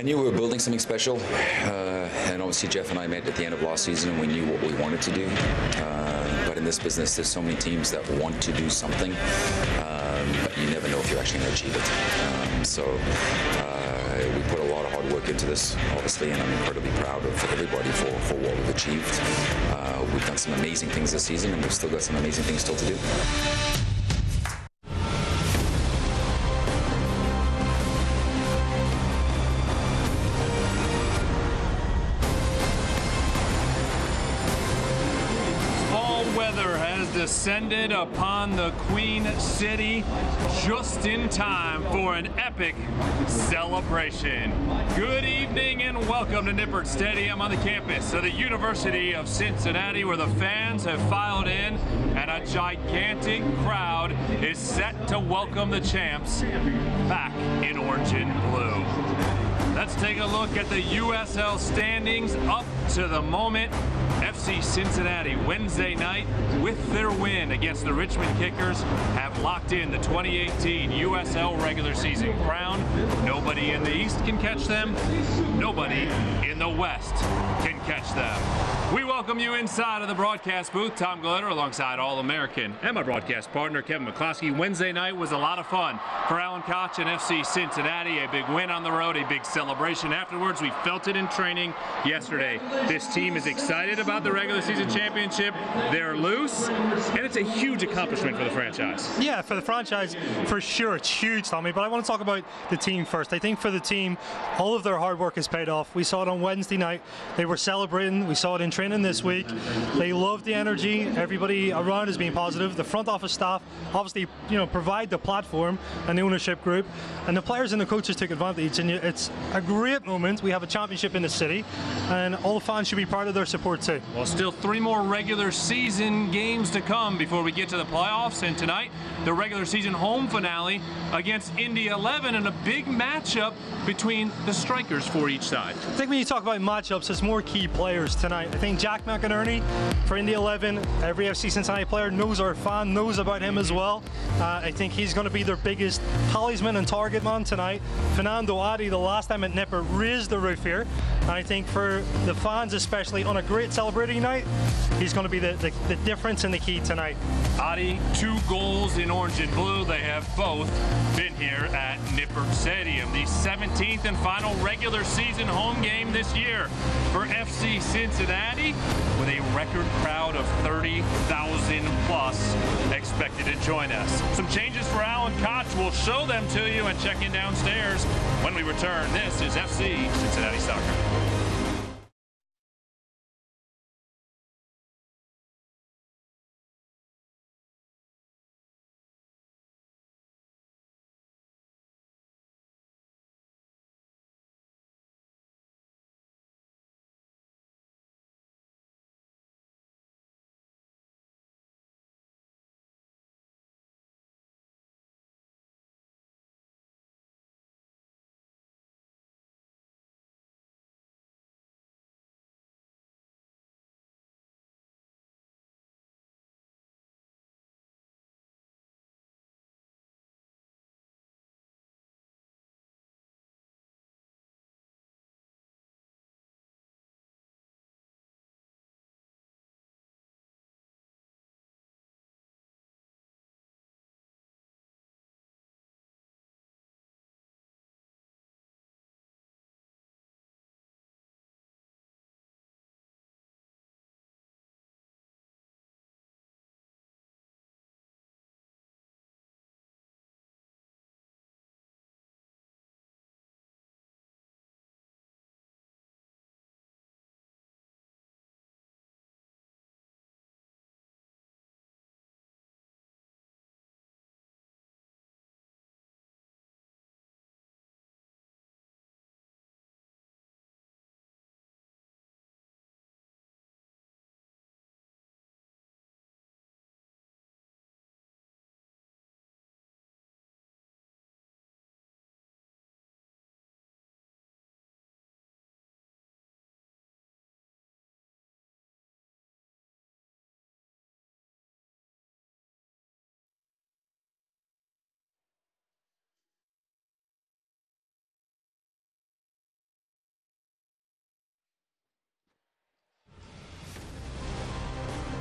knew we were building something special, and obviously Jeff and I met at the end of last season, and we knew what we wanted to do. But in this business, there's so many teams that want to do something, but you never know if you're actually going to achieve it. So we put a lot of hard work into this, obviously, and I'm incredibly proud of everybody for what we've achieved. We've done some amazing things this season, and we've still got some amazing things still to do. Weather has descended upon the Queen City just in time for an epic celebration. Good evening and welcome to Nippert Stadium on the campus of the University of Cincinnati, where the fans have filed in and a gigantic crowd is set to welcome the champs back in orange and blue. Let's take a look at the USL standings up to the moment. FC Cincinnati Wednesday night, with their win against the Richmond Kickers, have locked in the 2018 USL regular season crown. Nobody in the East can catch them. Nobody in the West can catch them. We welcome you inside of the broadcast booth. Tom Glitter alongside All-American and my broadcast partner, Kevin McCloskey. Wednesday night was a lot of fun for Alan Koch and FC Cincinnati. A big win on the road, a big celebration afterwards. We felt it in training yesterday. This team is excited about the regular season championship. They're loose, and it's a huge accomplishment for the franchise. Yeah, for the franchise, for sure, it's huge, Tommy. But I want to talk about the team first. I think for the team, all of their hard work has paid off. We saw it on Wednesday night. They were celebrating. We saw it in training this week. They loved the energy. Everybody around is being positive. The front office staff obviously, provide the platform and the ownership group, and the players and the coaches took advantage. And it's a great moment. We have a championship in the city, and all the fans should be proud of their support too. Well, still 3 more regular season games to come before we get to the playoffs, and tonight the regular season home finale against Indy 11, and a big matchup between the strikers for each side. I think when you talk about matchups, there's more key players tonight. I think Jack McInerney for Indy 11, every FC Cincinnati player knows, our fan knows about him as well. I think he's going to be their biggest talisman and target man tonight. Fernando Adi, the last time at Nippert, raised the roof here, and I think for the fans especially, on a great celebrating night, he's going to be the difference and the key tonight. Adi, 2 goals in orange and blue. They have both been here at Nippert Stadium. The 17th and final regular season home game this year for FC Cincinnati, with a record crowd of 30,000 plus expected to join us. Some changes for Alan Koch. We'll show them to you and check in downstairs when we return. This is FC Cincinnati Soccer.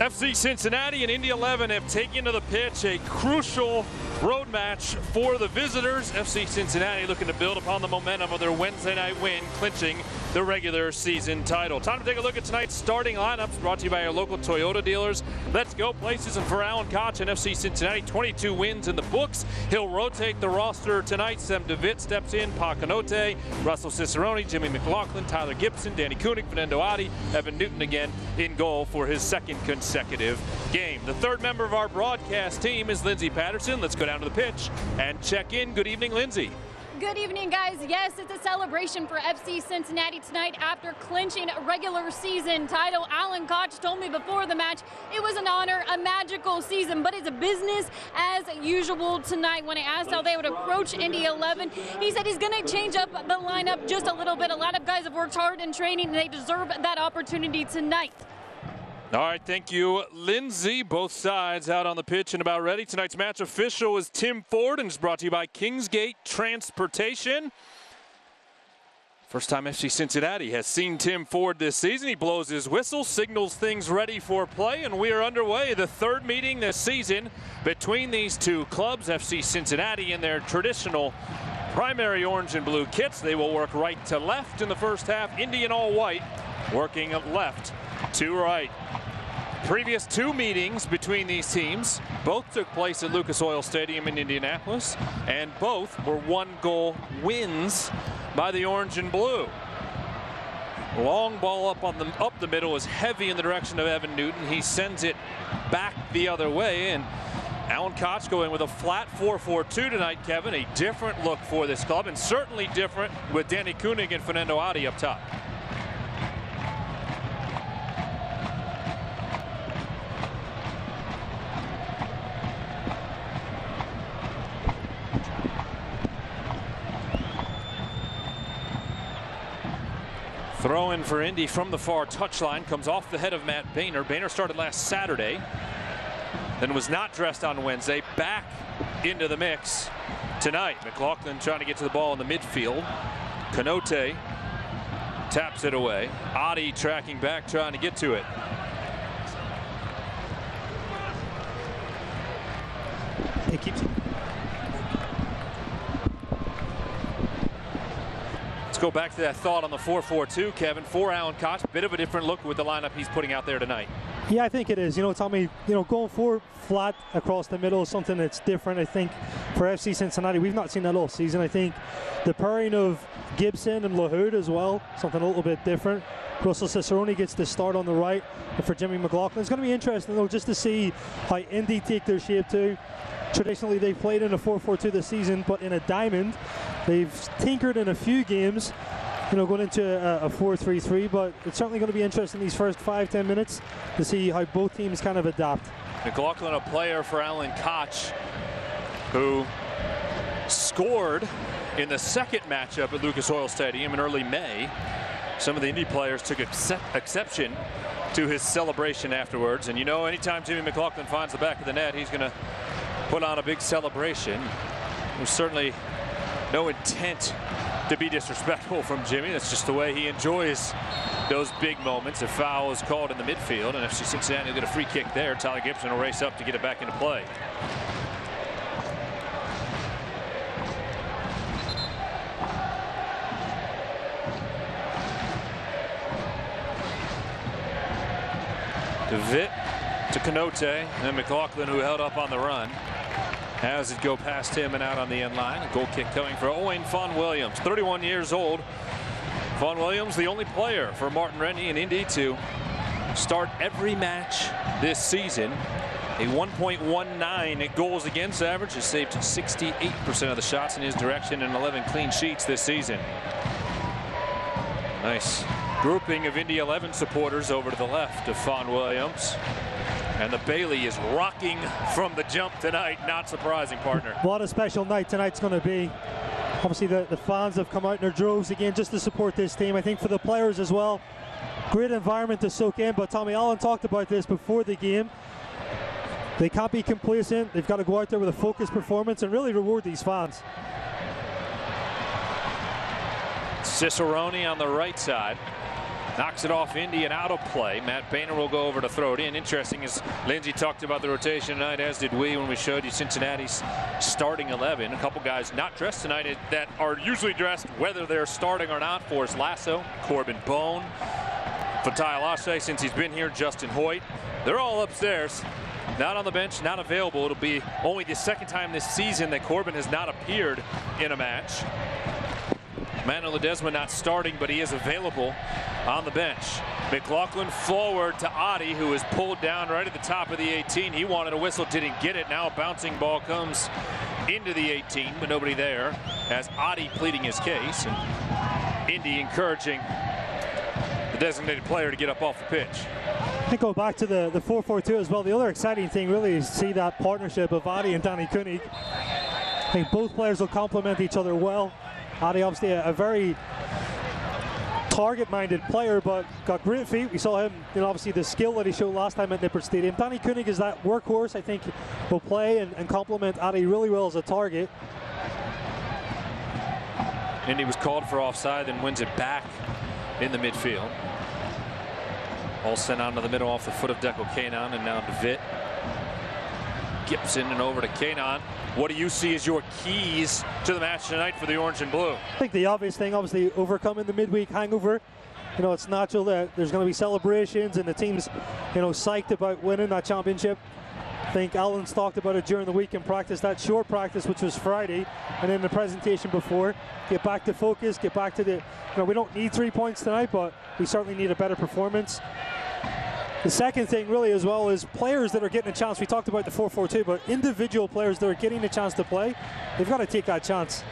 FC Cincinnati and Indy 11 have taken to the pitch a crucial road match for the visitors. FC Cincinnati looking to build upon the momentum of their Wednesday night win, clinching the regular season title. Time to take a look at tonight's starting lineups, brought to you by our local Toyota dealers. Let's go places. And for Alan Koch and FC Cincinnati, 22 wins in the books. He'll rotate the roster tonight. Sem DeVitt steps in, Koonak, Russell Cicerone, Jimmy McLaughlin, Tyler Gibson, Danny Koonak, Fernando Adi, Evan Newton again in goal for his second consecutive game. The third member of our broadcast team is Lindsay Patterson. Let's go down to the pitch and check in. Good evening, Lindsay. Good evening, guys. Yes, it's a celebration for FC Cincinnati tonight after clinching a regular season title. Alan Koch told me before the match it was an honor, a magical season, but it's a business as usual tonight. When I asked how they would approach Indy 11, he said he's going to change up the lineup just a little bit. A lot of guys have worked hard in training, and they deserve that opportunity tonight. All right, thank you, Lindsay. Both sides out on the pitch and about ready. Tonight's match official is Tim Ford and is brought to you by Kingsgate Transportation. First time FC Cincinnati has seen Tim Ford this season. He blows his whistle, signals things ready for play, and we are underway. The third meeting this season between these two clubs, FC Cincinnati in their traditional primary orange and blue kits. They will work right to left in the first half. Indy in all white, working left to right. Previous two meetings between these teams, both took place at Lucas Oil Stadium in Indianapolis, and both were one-goal wins by the orange and blue. Long ball up the middle is heavy in the direction of Evan Newton. He sends it back the other way, and Alan Koch going with a flat 4-4-2 tonight, Kevin. A different look for this club, and certainly different with Danny Koonak and Fernando Adi up top. Throw in for Indy from the far touchline, comes off the head of Matt Boehner. Boehner started last Saturday, then was not dressed on Wednesday. Back into the mix tonight. McLaughlin trying to get to the ball in the midfield. Koonak taps it away. Adi tracking back, trying to get to it. He keeps it. Let's go back to that thought on the 4-4-2, Kevin. For Alan Koch, bit of a different look with the lineup he's putting out there tonight. Yeah, I think it is. Tommy, going forward flat across the middle is something that's different. I think for FC Cincinnati, we've not seen that all season. I think the pairing of Gibson and LaHood as well, something a little bit different. Russell Cicerone gets the start on the right. And for Jimmy McLaughlin, it's going to be interesting, though, just to see how Indy take their shape too. Traditionally, they've played in a 4-4-2 this season, but in a diamond. They've tinkered in a few games, going into a 4-3-3, but it's certainly going to be interesting these first 5-10 minutes to see how both teams kind of adapt. McLaughlin, a player for Alan Koch, who scored in the second matchup at Lucas Oil Stadium in early May. Some of the Indy players took exception to his celebration afterwards. And anytime Jimmy McLaughlin finds the back of the net, he's going to put on a big celebration. There's certainly no intent to be disrespectful from Jimmy. That's just the way he enjoys those big moments. A foul is called in the midfield, and FC Cincinnati will get a free kick there. Tyler Gibson will race up to get it back into play. DeVitt to Koonak, and McLaughlin, who held up on the run. Has it go past him and out on the end line. A goal kick coming for Owen Fawn Williams, 31 years old. Fawn Williams, the only player for Martin Rennie and Indy to start every match this season. A 1.19 goals against average, has saved 68% of the shots in his direction and 11 clean sheets this season. Nice grouping of Indy 11 supporters over to the left of Fawn Williams. And the Bailey is rocking from the jump tonight. Not surprising, partner. What a special night tonight's going to be. Obviously, the fans have come out in their droves again just to support this team. I think for the players as well, great environment to soak in. But Tommy Allen talked about this before the game. They can't be complacent. They've got to go out there with a focused performance and really reward these fans. Cicerone on the right side. Knocks it off Indy and out of play. Matt Boehner will go over to throw it in. Interesting, as Lindsay talked about the rotation tonight, as did we when we showed you Cincinnati's starting 11. A couple guys not dressed tonight that are usually dressed, whether they're starting or not. Forrest Lasso, Corbin Bone, Fatai Alashe, since he's been here, Justin Hoyt. They're all upstairs, not on the bench, not available. It'll be only the second time this season that Corbin has not appeared in a match. Manu Ledesma not starting, but he is available on the bench. McLaughlin forward to Adi, who is pulled down right at the top of the 18. He wanted a whistle, didn't get it. Now a bouncing ball comes into the 18, but nobody there, as Adi pleading his case. And Indy encouraging the designated player to get up off the pitch. I think go back to the 4-4-2 as well. The other exciting thing really is to see that partnership of Adi and Danny Koonak. I think both players will complement each other well. Adi obviously a very target-minded player, but got great feet. We saw him, obviously the skill that he showed last time at Nippert Stadium. Danny Koonak is that workhorse. I think will play and complement Adi really well as a target. Indy was called for offside and wins it back in the midfield. All sent out to the middle off the foot of Deco Koonak, and now DeVitt. Gibson and over to Koonak. What do you see as your keys to the match tonight for the orange and blue? I think the obvious thing, obviously, overcoming the midweek hangover. It's natural that there's going to be celebrations and the team's, psyched about winning that championship. I think Alan's talked about it during the week in practice, that short practice, which was Friday, and then the presentation before. Get back to focus, get back to the, we don't need 3 points tonight, but we certainly need a better performance. The second thing really as well is players that are getting a chance. We talked about the 4-4-2, but individual players that are getting a chance to play, they've got to take that chance.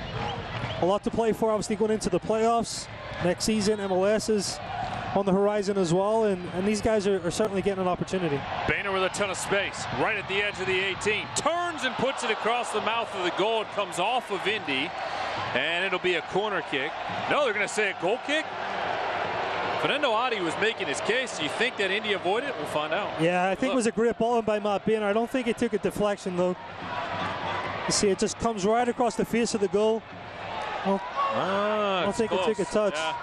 A lot to play for, obviously, going into the playoffs. Next season, MLS is on the horizon as well, and these guys are certainly getting an opportunity. Boehner with a ton of space, right at the edge of the 18. Turns and puts it across the mouth of the goal. It comes off of Indy, and it'll be a corner kick. No, they're going to say a goal kick? Fernando Adi was making his case. Do you think that Indy avoided it? We'll find out. Yeah, I think it was a great ball in by Matt Boehner. I don't think it took a deflection, though. You see, it just comes right across the face of the goal. I don't think it took a touch. Yeah.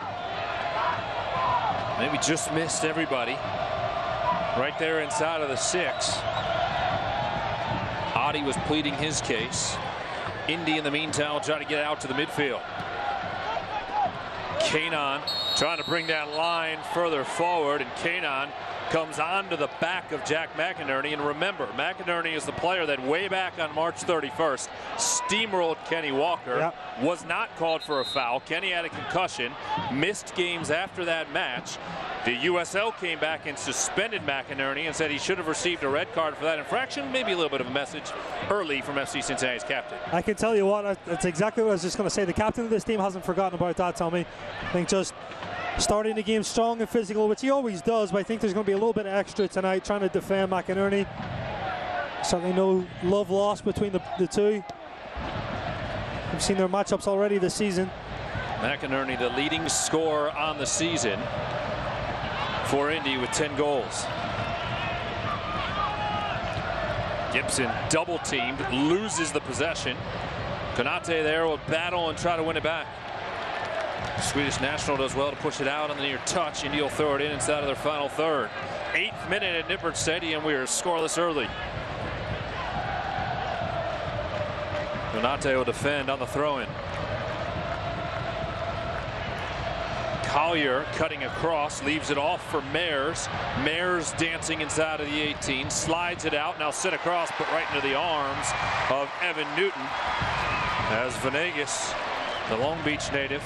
Maybe just missed everybody. Right there inside of the 6. Adi was pleading his case. Indy, in the meantime, will try to get out to the midfield. Koonak trying to bring that line further forward, and Koonak comes onto the back of Jack McInerney. And remember, McInerney is the player that way back on March 31st steamrolled Kenny Walker. Yep. Was not called for a foul. Kenny had a concussion, missed games after that match. The USL came back and suspended McInerney and said he should have received a red card for that infraction. Maybe a little bit of a message early from FC Cincinnati's captain. I can tell you what, that's exactly what I was just going to say. The captain of this team hasn't forgotten about that, Tommy. I think just starting the game strong and physical, which he always does, but I think there's going to be a little bit extra tonight trying to defend McInerney. Certainly no love lost between the two. We've seen their matchups already this season. McInerney, the leading scorer on the season for Indy with 10 goals. Gibson double teamed, loses the possession. Konate there will battle and try to win it back. Swedish national does well to push it out on the near touch. Indy will throw it in inside of their final third. 8th minute at Nippert Stadium. We are scoreless early. Konate will defend on the throw-in. Collier cutting across, leaves it off for Mayers. Mayers dancing inside of the 18, slides it out, now sent across, put right into the arms of Evan Newton. As Venegas, the Long Beach native,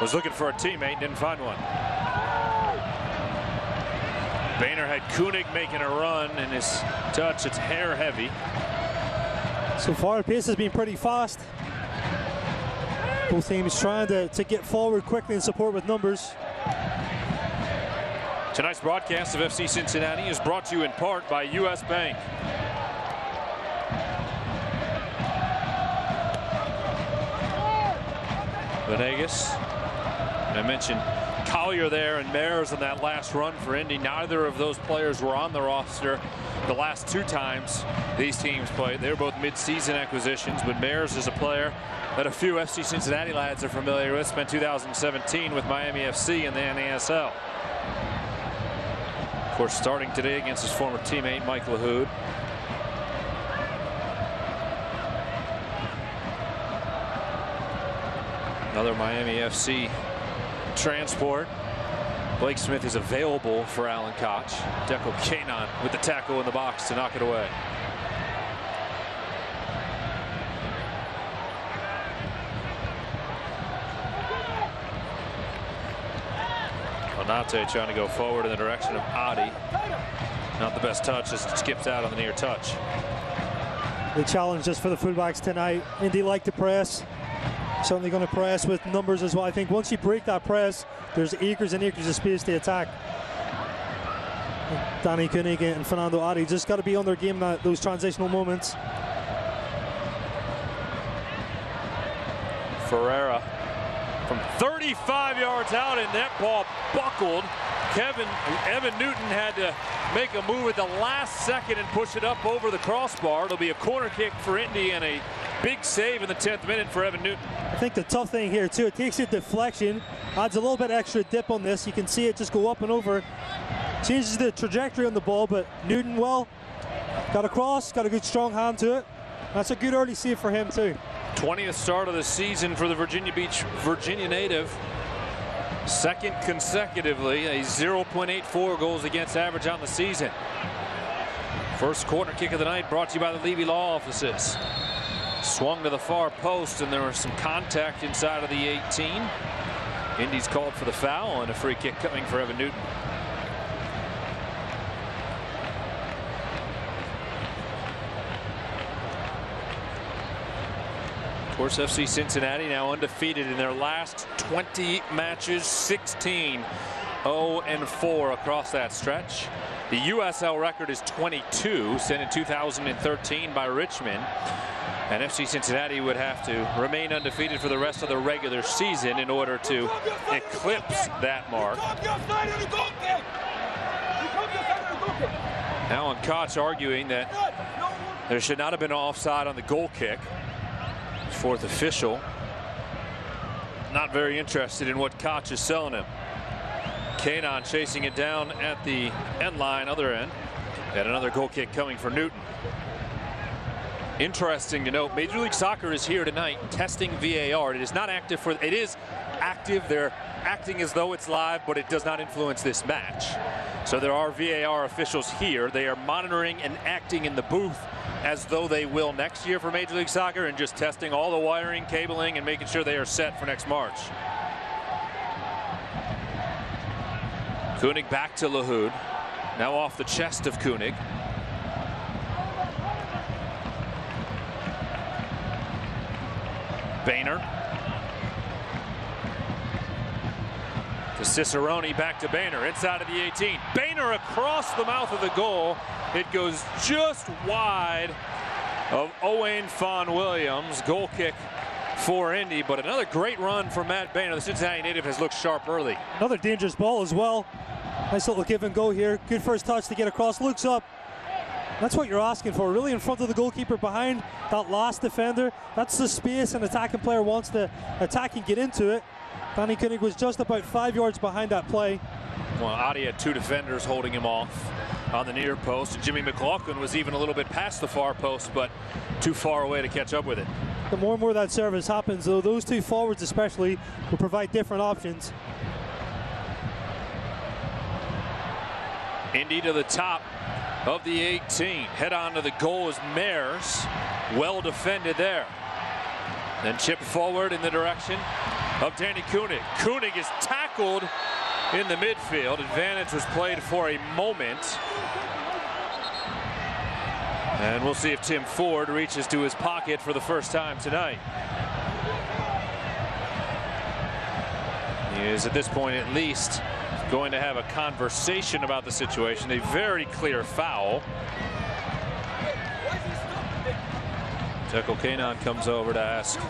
was looking for a teammate, didn't find one. Boehner had Koonak making a run, and his touch, it's hair heavy. So far, the pace has been pretty fast. Both teams trying to get forward quickly and support with numbers. Tonight's broadcast of FC Cincinnati is brought to you in part by U.S. Bank. Venegas. I mentioned Collier there and Mayers on that last run for Indy. Neither of those players were on the roster the last 2 times these teams played. They were both mid-season acquisitions, but Mayers is a player that a few FC Cincinnati lads are familiar with. Spent 2017 with Miami FC in the NASL. Of course, starting today against his former teammate Mike LaHood. Another Miami FC transport. Blake Smith is available for Alan Koch. Deco Koonak with the tackle in the box to knock it away. Konate trying to go forward in the direction of Adi. Not the best touch as it skips out on the near touch. The challenge just for the fullbacks tonight. Indy like to press. Certainly going to press with numbers as well. I think once you break that press, there's acres and acres of space to attack. Danny Koonak and Fernando Adi just got to be on their game in those transitional moments. Ferreira from 35 yards out, and that ball buckled. Evan Newton had to make a move at the last second and push it up over the crossbar. It'll be a corner kick for Indy and a big save in the 10th minute for Evan Newton. I think the tough thing here too, it takes a deflection, adds a little bit extra dip on this. You can see it just go up and over. Changes the trajectory on the ball, but Newton, well, got across, got a good strong hand to it. That's a good early save for him too. 20th start of the season for the Virginia Beach, Virginia native. Second consecutively, a 0.84 goals against average on the season. First corner kick of the night brought to you by the Levy Law Offices. Swung to the far post, and there was some contact inside of the 18. Indy's called for the foul, and a free kick coming for Evan Newton. Of course, FC Cincinnati now undefeated in their last 20 matches, 16 0-4 across that stretch. The USL record is 22, set in 2013 by Richmond. And FC Cincinnati would have to remain undefeated for the rest of the regular season in order to eclipse that mark. Alan Koch arguing that there should not have been offside on the goal kick. Fourth official not very interested in what Koch is selling him. Koonak chasing it down at the end line, other end, and another goal kick coming for Newton. Interesting to note, Major League Soccer is here tonight testing VAR. It is not active for, it is active. They're acting as though it's live, but it does not influence this match. So there are VAR officials here. They are monitoring and acting in the booth as though they will next year for Major League Soccer, and just testing all the wiring, cabling, and making sure they are set for next March. Koonak back to LaHood. Now off the chest of Koonak. Boehner to Cicerone, back to Boehner, inside of the 18. Boehner across the mouth of the goal. It goes just wide of Owain Fawn Williams. Goal kick for Indy, but another great run for Matt Boehner. The Cincinnati native has looked sharp early. Another dangerous ball as well. Nice little give and go here. Good first touch to get across. Looks up. That's what you're asking for, really, in front of the goalkeeper, behind that last defender. That's the space an attacking player wants to attack and get into it. Danny Koonak was just about 5 yards behind that play. Well, Adi had 2 defenders holding him off on the near post. Jimmy McLaughlin was even a little bit past the far post, but too far away to catch up with it. The more and more that service happens, though, those 2 forwards especially will provide different options. Indy to the top of the 18. Head on to the goal is Mayers. Well defended there. Then chip forward in the direction of Danny Koonak. Koonak is tackled in the midfield. Advantage was played for a moment. And we'll see if Tim Ford reaches to his pocket for the first time tonight. He is, at this point at least, going to have a conversation about the situation. A very clear foul. Deco Koonak comes over to ask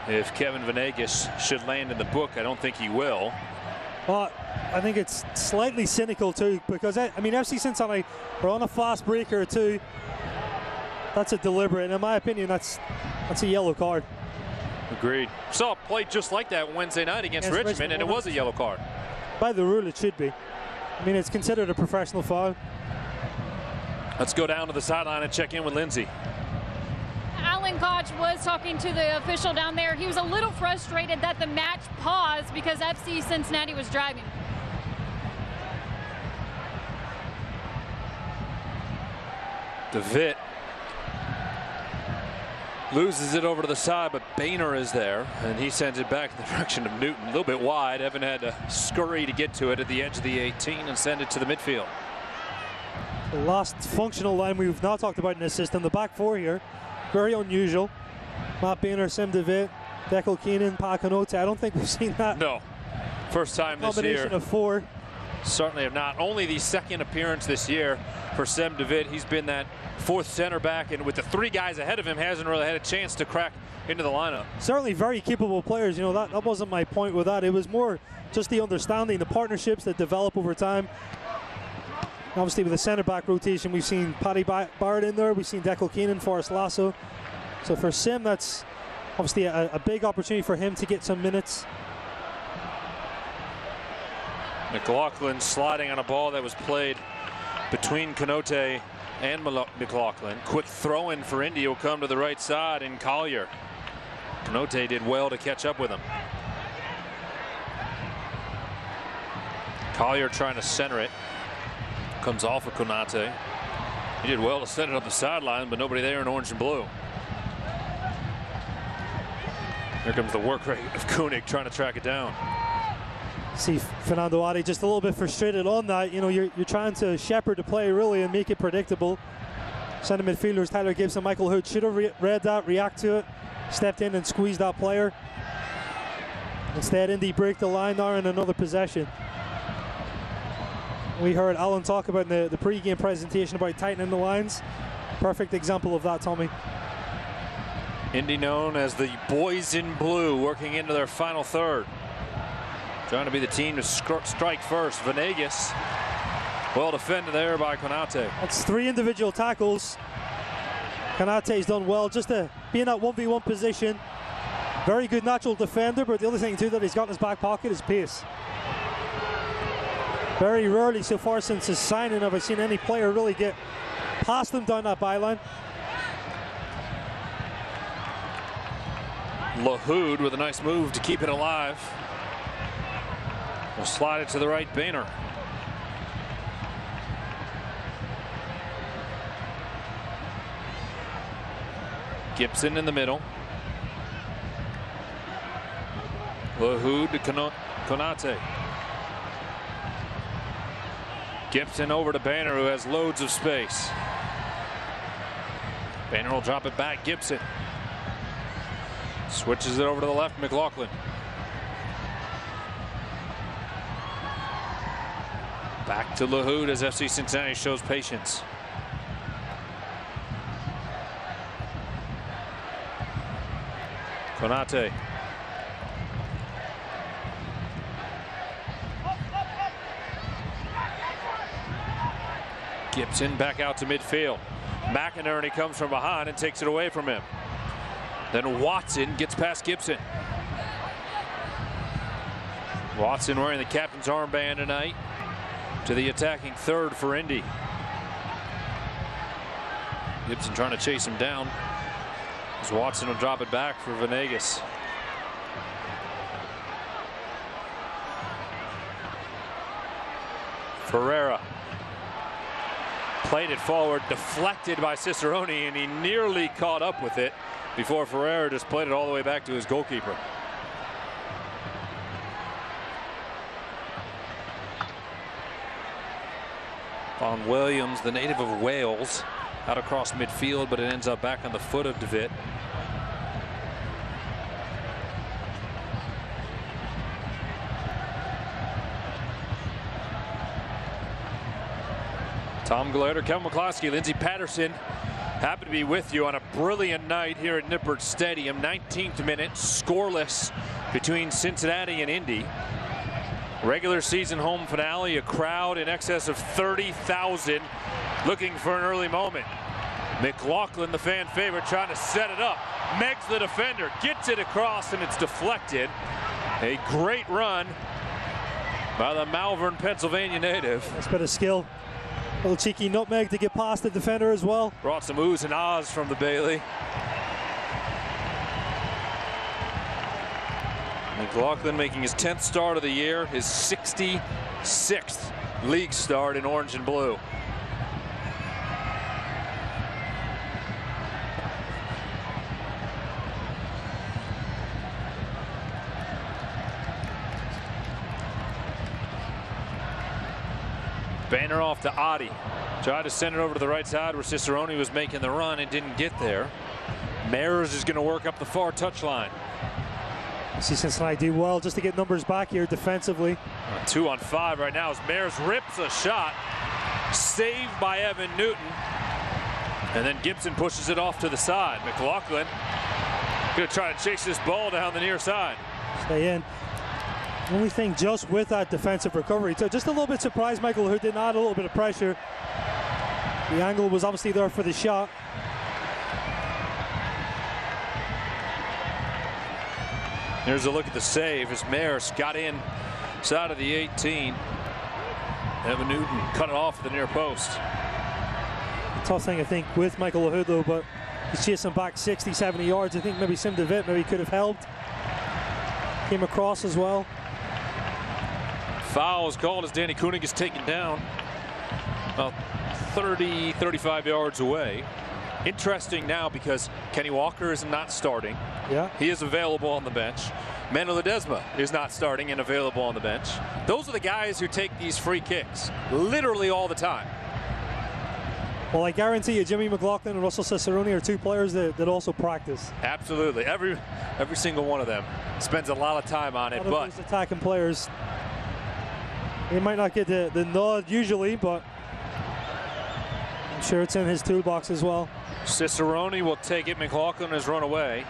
if Kevin Venegas should land in the book. I don't think he will. Well, I think it's slightly cynical too, because I mean FC Cincinnati are on a fast breaker too. That's a deliberate, and in my opinion, that's a yellow card. Agreed. Saw a play just like that Wednesday night against Richmond, and it was a yellow card. By the rule, it should be. I mean, it's considered a professional foul. Let's go down to the sideline and check in with Lindsay. Alan Koch was talking to the official down there. He was a little frustrated that the match paused because FC Cincinnati was driving. DeVitt loses it over to the side, but Boehner is there, and he sends it back in the direction of Newton. A little bit wide. Evan had to scurry to get to it at the edge of the 18 and send it to the midfield. The last functional line we've not talked about in this system, the back four here, very unusual. Matt Boehner, Sim DeVitt, Declan Keenan, Koonak. I don't think we've seen that. No. First time this year. Combination of four. Certainly have not. Only the second appearance this year for Sim DeVitt. He's been that fourth center back, and with the three guys ahead of him, hasn't really had a chance to crack into the lineup. Certainly very capable players. You know, that wasn't my point with that. It was more just the understanding, the partnerships that develop over time. Obviously, with the center back rotation, we've seen Paddy Barrett in there. We've seen Declan Keenan, Forrest Lasso. So for Sim, that's obviously a big opportunity for him to get some minutes. McLaughlin sliding on a ball that was played between Koonak and McLaughlin. Quick throw in for Indy will come to the right side, and Collier. Koonak did well to catch up with him. Collier trying to center it. Comes off of Koonak. He did well to send it up the sideline, but nobody there in orange and blue. Here comes the work rate of Koonak trying to track it down. See Fernando Adi just a little bit frustrated on that. You know, you're trying to shepherd the play really and make it predictable. Center midfielders Tyler Gibson, Michael Hood should have read that, react to it, stepped in and squeezed that player. Instead, Indy break the line now in another possession. We heard Alan talk about the pre-game presentation about tightening the lines. Perfect example of that, Tommy. Indy known as the boys in blue, working into their final third. Trying to be the team to strike first. Venegas, well defended there by Koonak. That's 3 individual tackles. Konate's done well just to be in that 1v1 position. Very good natural defender, but the other thing too that he's got in his back pocket is pace. Very rarely so far since his signing have I seen any player really get past him down that byline. Lahoud with a nice move to keep it alive. Will slide it to the right, Boehner. Gibson in the middle. Lahoud to Koonak. Gibson over to Boehner, who has loads of space. Boehner will drop it back. Gibson switches it over to the left. McLaughlin. Back to Lahoud as FC Cincinnati shows patience. Koonak. Gibson back out to midfield. McInerney comes from behind and takes it away from him. Then Watson gets past Gibson. Watson wearing the captain's armband tonight to the attacking third for Indy. Gibson trying to chase him down as Watson will drop it back for Venegas. Ferreira played it forward, deflected by Cicerone, and he nearly caught up with it before Ferreira just played it all the way back to his goalkeeper. On Williams, the native of Wales, out across midfield, but it ends up back on the foot of DeVitt. Tom Glader, Kevin McCloskey, Lindsey Patterson, happy to be with you on a brilliant night here at Nippert Stadium. 19th minute, scoreless between Cincinnati and Indy. Regular season home finale, a crowd in excess of 30,000 looking for an early moment. McLaughlin, the fan favorite, trying to set it up. Megs the defender, gets it across, and it's deflected. A great run by the Malvern, Pennsylvania native. That's a bit of skill. A little cheeky nutmeg to get past the defender as well. Brought some oohs and ahs from the Bailey. McLaughlin making his 10th start of the year, his 66th league start in orange and blue. Banner off to Adi. Tried to send it over to the right side where Cicerone was making the run and didn't get there. Mares is going to work up the far touchline. See Cincinnati do well just to get numbers back here defensively. 2 on 5 right now as Mares rips a shot. Saved by Evan Newton. And then Gibson pushes it off to the side. McLaughlin going to try to chase this ball down the near side. Stay in. Only thing just with that defensive recovery. So just a little bit surprised Michael who didn't add a little bit of pressure. The angle was obviously there for the shot. Here's a look at the save as Mares got in side of the 18. Evan Newton cut it off at the near post. Tough thing I think with Michael Lahoud though, but he's chasing back 60, 70 yards. I think maybe Sim DeVitt maybe could have helped. Came across as well. Foul is called as Danny Koonak is taken down about 30, 35 yards away. Interesting now because Kenny Walker is not starting. Yeah. He is available on the bench. Manu Ledesma is not starting and available on the bench. Those are the guys who take these free kicks literally all the time. Well, I guarantee you Jimmy McLaughlin and Russell Cicerone are two players that also practice. Absolutely. Every single one of them spends a lot of time on it. But those attacking players, they might not get the nod usually, but I'm sure it's in his toolbox as well. Cicerone will take it. McLaughlin has run away.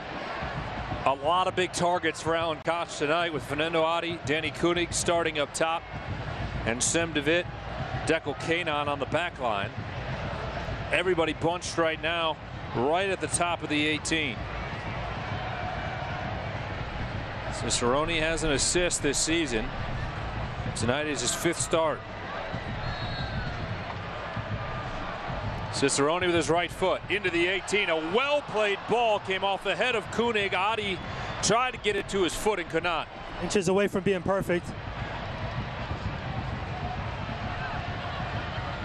A lot of big targets for Alan Koch tonight with Fernando Adi, Danny Koonak starting up top, and Sim DeVitt, Dekel Koonak on the back line. Everybody bunched right now, right at the top of the 18. Cicerone has an assist this season. Tonight is his 5th start. Cicerone with his right foot into the 18. A well-played ball came off the head of Koonak. Adi tried to get it to his foot and could not. Inches away from being perfect.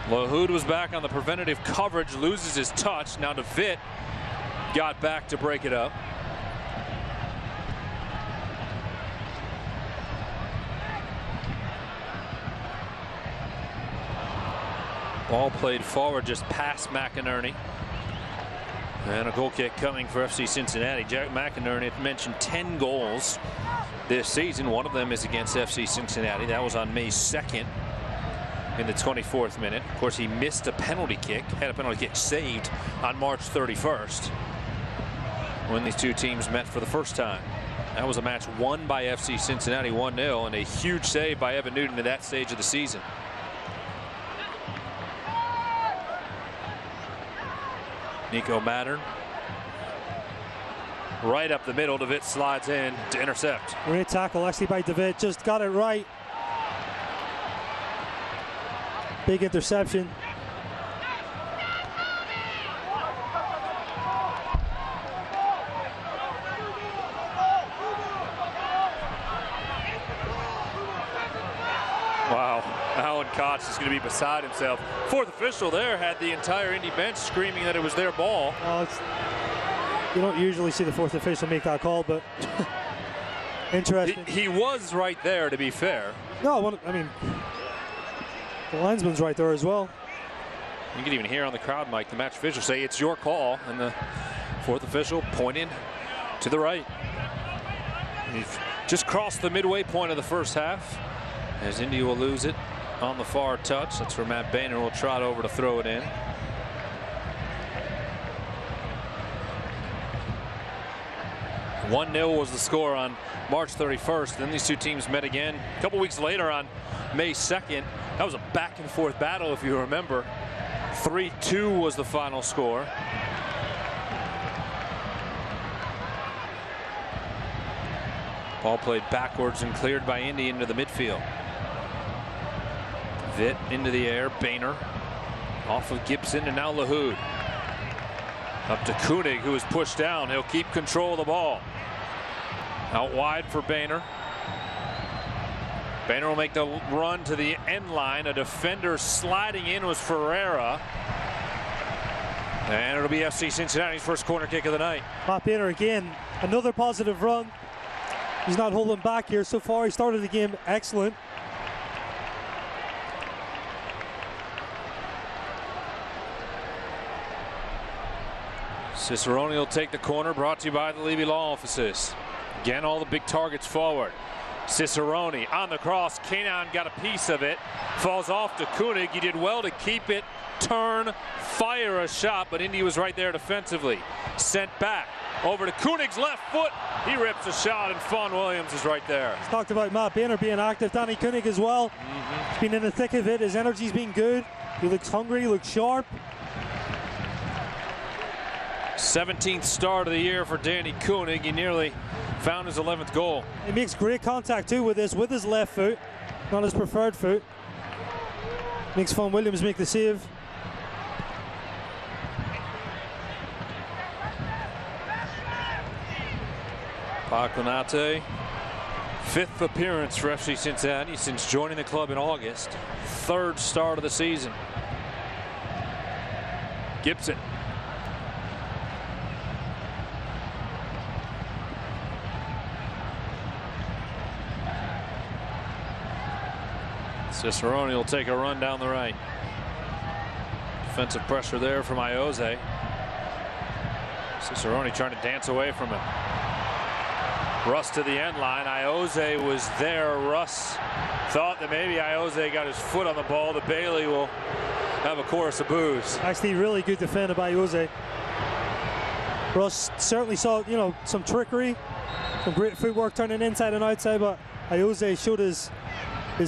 Lahoud was back on the preventative coverage, loses his touch. Now DeVitt got back to break it up. Ball played forward just past McInerney. And a goal kick coming for FC Cincinnati. Jack McInerney had mentioned 10 goals this season. One of them is against FC Cincinnati. That was on May 2nd in the 24th minute. Of course, he missed a penalty kick, had a penalty kick saved on March 31st when these two teams met for the first time. That was a match won by FC Cincinnati 1-0 and a huge save by Evan Newton at that stage of the season. Nico Mattern right up the middle. DeVitt slides in to intercept. Great tackle actually by DeVitt, just got it right. Big interception. Wow, Alan Koch is going to be beside himself. Fourth official there had the entire Indy bench screaming that it was their ball. You don't usually see the fourth official make that call, but interesting. He was right there, to be fair. No, I mean, the linesman's right there as well. You can even hear on the crowd mic the match official say it's your call, and the fourth official pointed to the right. We've just crossed the midway point of the first half as Indy will lose it on the far touch. That's where Matt Boehner will trot over to throw it in. 1-0 was the score on March 31st. Then these two teams met again a couple weeks later on May 2nd. That was a back-and-forth battle, if you remember. 3-2 was the final score. Ball played backwards and cleared by Indy into the midfield. Vitt into the air. Boehner off of Gibson, and now Lahoud. Up to Koonak, who is pushed down. He'll keep control of the ball. Out wide for Boehner. Boehner will make the run to the end line. A defender sliding in was Ferreira. And it'll be FC Cincinnati's first corner kick of the night. Matt Boehner again, another positive run. He's not holding back here so far. He started the game excellent. Cicerone will take the corner, brought to you by the Levy Law Offices. Again, all the big targets forward. Cicerone on the cross. Koonak got a piece of it. Falls off to Koonak. He did well to keep it, turn, fire a shot, but Indy was right there defensively. Sent back over to Koonak's left foot. He rips a shot, and Fawn Williams is right there. He's talked about Matt Boehner being active. Danny Koonak as well. He's been in the thick of it. His energy's been good. He looks hungry. He looks sharp. 17th start of the year for Danny Koonak. He nearly found his 11th goal. He makes great contact too with his left foot, not his preferred foot. Makes Fawn Williams make the save. Koonak, 5th appearance for FC Cincinnati since joining the club in August. 3rd start of the season. Gibson. Cicerone will take a run down the right. Defensive pressure there from Iose. Cicerone trying to dance away from him. Russ to the end line. Iose was there. Russ thought that maybe Iose got his foot on the ball. The Bailey will have a chorus of boos. Actually, really good defender by Iose. Russ certainly saw, some trickery, some great footwork turning inside and outside, but Iose showed his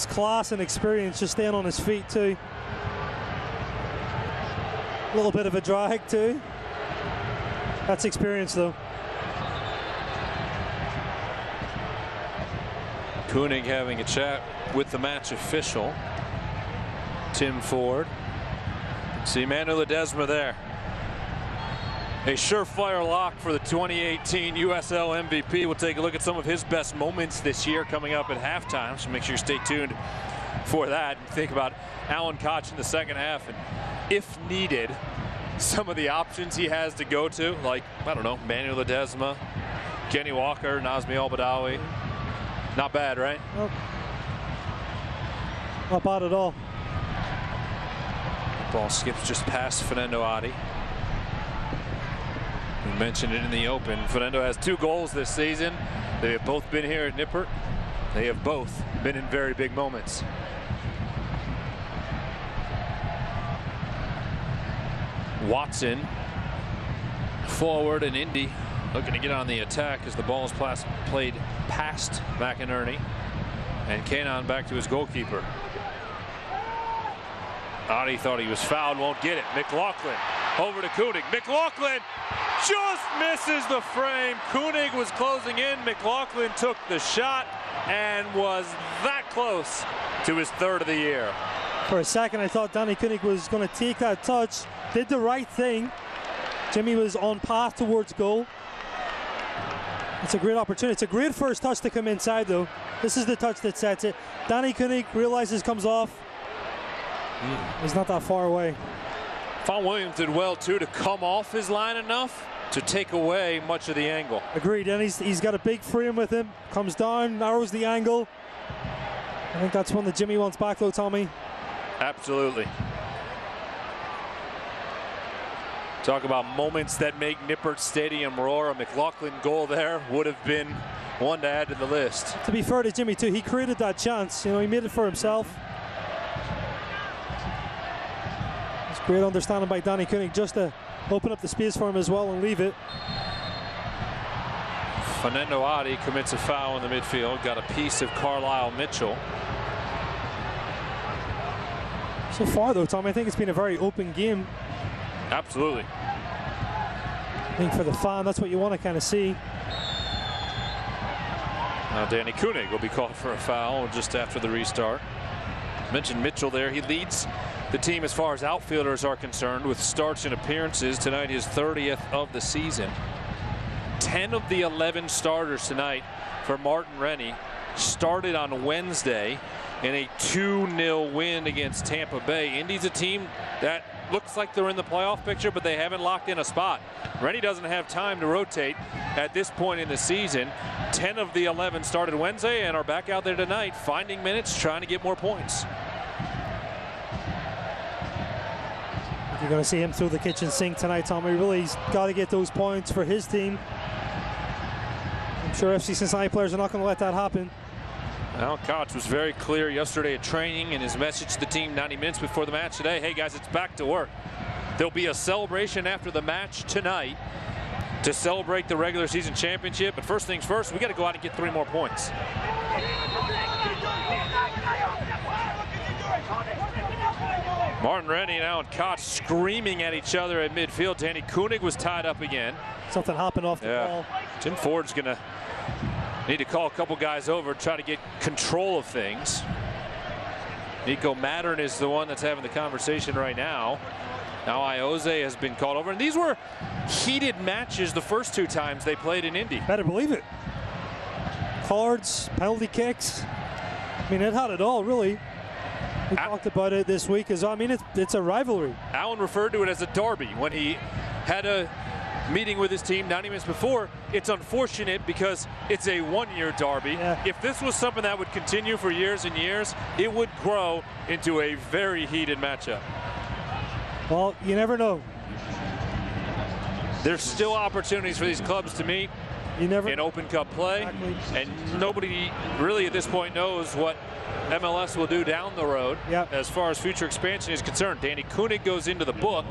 class and experience just staying on his feet too. A little bit of a drag too. That's experience though. Koonak having a chat with the match official, Tim Ford. See Manu Ledesma there. A surefire lock for the 2018 USL MVP. We'll take a look at some of his best moments this year coming up at halftime. So make sure you stay tuned for that and think about Alan Koch in the second half. And if needed, some of the options he has to go to, like, I don't know, Manu Ledesma, Kenny Walker, Nazmi Al-Badawi. Not bad, right? Nope. Not bad at all. Ball skips just past Fernando Adi. We mentioned it in the open. Fernando has 2 goals this season. They have both been here at Nippert. They have both been in very big moments. Watson forward, and Indy looking to get on the attack as the ball is played past McInerney. And Koonak back to his goalkeeper. Adi thought he was fouled, won't get it. McLaughlin over to Koonak. McLaughlin just misses the frame. Koonak was closing in. McLaughlin took the shot and was that close to his 3rd of the year. For a second, I thought Danny Koonak was going to take that touch. Did the right thing. Jimmy was on path towards goal. It's a great opportunity. It's a great first touch to come inside, though. This is the touch that sets it. Danny Koonak realizes, comes off. He's not that far away. Fawn Williams did well, too, to come off his line enough to take away much of the angle. Agreed, and he's got a big frame with him. Comes down, narrows the angle. I think that's one that Jimmy wants back, though, Tommy. Absolutely. Talk about moments that make Nippert Stadium roar. A McLaughlin goal there would have been one to add to the list. To be fair to Jimmy, too, he created that chance. He made it for himself. It's great understanding by Danny Koonak just to open up the space for him as well and leave it. Fernando Adi commits a foul in the midfield. Got a piece of Carlisle Mitchell. So far, though, Tom, I think it's been a very open game. Absolutely. I think for the fan, that's what you want to kind of see. Now Danny Koonak will be called for a foul just after the restart. Mentioned Mitchell there. He leads the team as far as outfielders are concerned with starts and appearances. Tonight his 30th of the season. 10 of the 11 starters tonight for Martin Rennie started on Wednesday in a 2-0 win against Tampa Bay. Indy's a team that looks like they're in the playoff picture, but they haven't locked in a spot. Rennie doesn't have time to rotate at this point in the season. 10 of the 11 started Wednesday and are back out there tonight, finding minutes, trying to get more points. You're going to see him through the kitchen sink tonight, Tom. He really's got to get those points for his team. I'm sure FC Cincinnati players are not going to let that happen. Alan Koch was very clear yesterday at training in his message to the team 90 minutes before the match today. Hey guys, it's back to work. There'll be a celebration after the match tonight to celebrate the regular season championship. But first things first, we got to go out and get 3 more points. Martin Rennie and Alan Koch screaming at each other at midfield. Danny Koonak was tied up again. Something happened off the ball. Jim Ford's going to need to call a couple guys over, try to get control of things. Nico Mattern is the one that's having the conversation right now. Now Ioze has been called over. And these were heated matches the first 2 times they played in Indy. Better believe it. Cards, penalty kicks. I mean, it had it all, really. We talked about it this week. I mean, it's a rivalry. Allen referred to it as a derby when he had a meeting with his team 90 minutes before. It's unfortunate because it's a 1-year derby. Yeah. If this was something that would continue for years and years, it would grow into a very heated matchup. Well, you never know. There's still opportunities for these clubs to meet in Open Cup play. Exactly. And nobody really at this point knows what MLS will do down the road as far as future expansion is concerned. Danny Koonak goes into the book.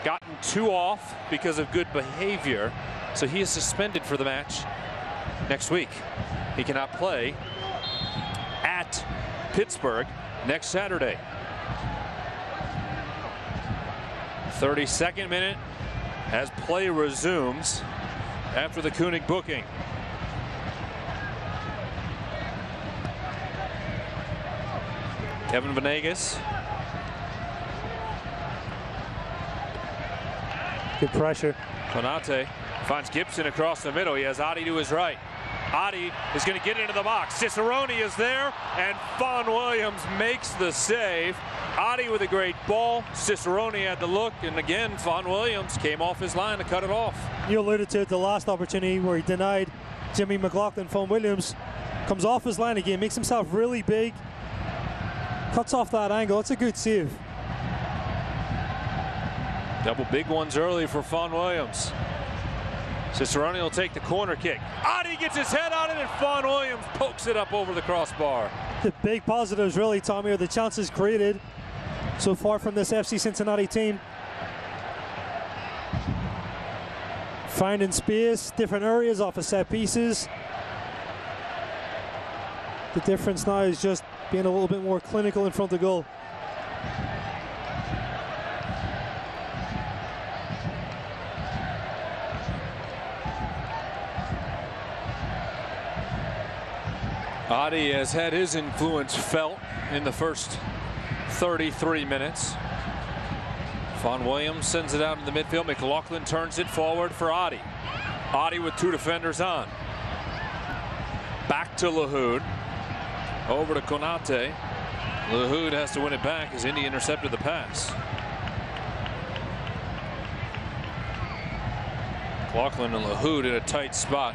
Gotten 2 off because of good behavior, so he is suspended for the match next week. He cannot play at Pittsburgh next Saturday. 32nd minute as play resumes after the Koonak booking. Kevin Venegas. Good pressure. Konate finds Gibson across the middle. He has Adi to his right. Adi is going to get into the box. Cicerone is there, and Fawn Williams makes the save. Adi with a great ball. Cicerone had the look, and again, Fawn Williams came off his line to cut it off. You alluded to the last opportunity where he denied Jimmy McLaughlin. Fawn Williams comes off his line again, makes himself really big, cuts off that angle. It's a good save. Double big ones early for Fawn Williams. Cicerone will take the corner kick. Adi gets his head on it, and Fawn Williams pokes it up over the crossbar. The big positives, really, Tommy, are the chances created so far from this FC Cincinnati team. Finding space, different areas off of set pieces. The difference now is just being a little bit more clinical in front of goal. Adi has had his influence felt in the first 33 minutes. Fawn Williams sends it out in the midfield. McLaughlin turns it forward for Adi. Adi with 2 defenders on. Back to Lahoud. Over to Konate. Lahoud has to win it back as Indy intercepted the pass. McLaughlin and Lahoud in a tight spot.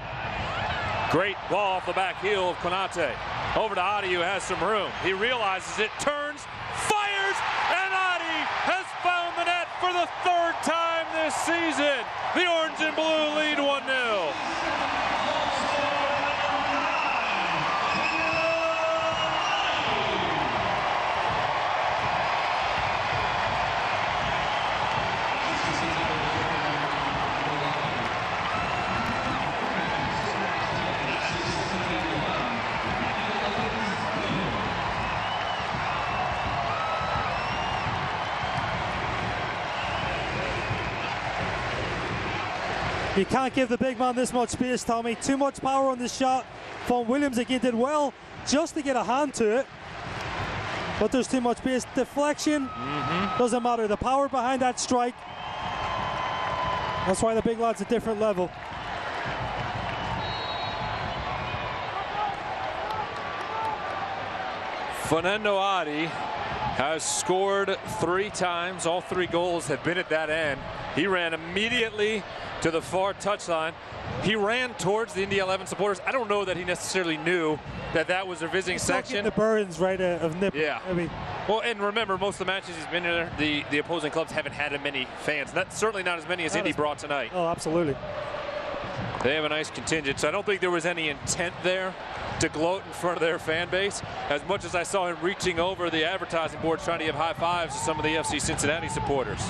Great ball off the back heel of Konate. Over to Adi, who has some room. He realizes it, turns, fires, and Adi has found the net for the 3rd time this season. The orange and blue lead 1-0. You can't give the big man this much space, Tommy. Too much power on this shot. Von Williams again did well just to get a hand to it. But there's too much space. Deflection. Doesn't matter. The power behind that strike. That's why the big lad's a different level. Fernando Adi has scored 3 times. All 3 goals have been at that end. He ran immediately to the far touchline. He ran towards the Indy 11 supporters. I don't know that he necessarily knew that that was their visiting section. The Burns right of nip. Yeah. I mean, well, and remember, most of the matches he's been in there, the opposing clubs haven't had as many fans. Certainly not as many as Indy brought tonight. Oh, absolutely. They have a nice contingent, so I don't think there was any intent there to gloat in front of their fan base, as much as I saw him reaching over the advertising boards trying to give high fives to some of the FC Cincinnati supporters.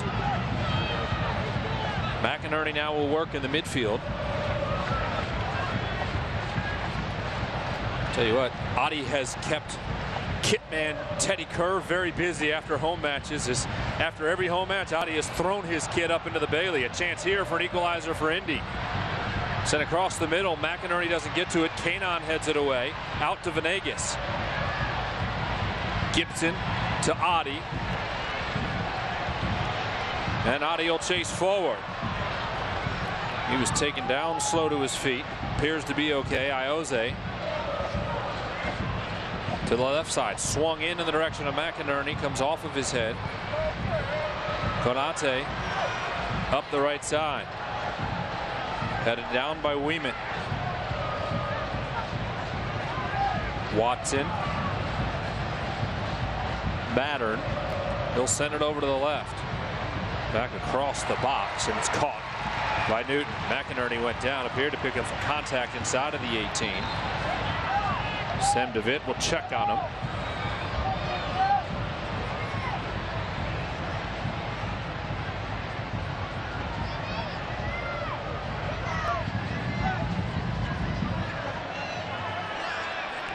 McInerney now will work in the midfield. Tell you what, Adi has kept kitman Teddy Kerr very busy after home matches. After every home match, Adi has thrown his kid up into the Bailey. A chance here for an equalizer for Indy. Sent across the middle. McInerney doesn't get to it. Koonak heads it away. Out to Venegas. Gibson to Adi. And Adi will chase forward. He was taken down slow to his feet. Appears to be okay. Ioze to the left side. Swung in the direction of McInerney. Comes off of his head. Konate up the right side. Headed down by Weeman. Watson. Mattern. He'll send it over to the left. Back across the box, and it's caught by Newton. McInerney went down, appeared to pick up some contact inside of the 18. Sam DeVitt will check on him.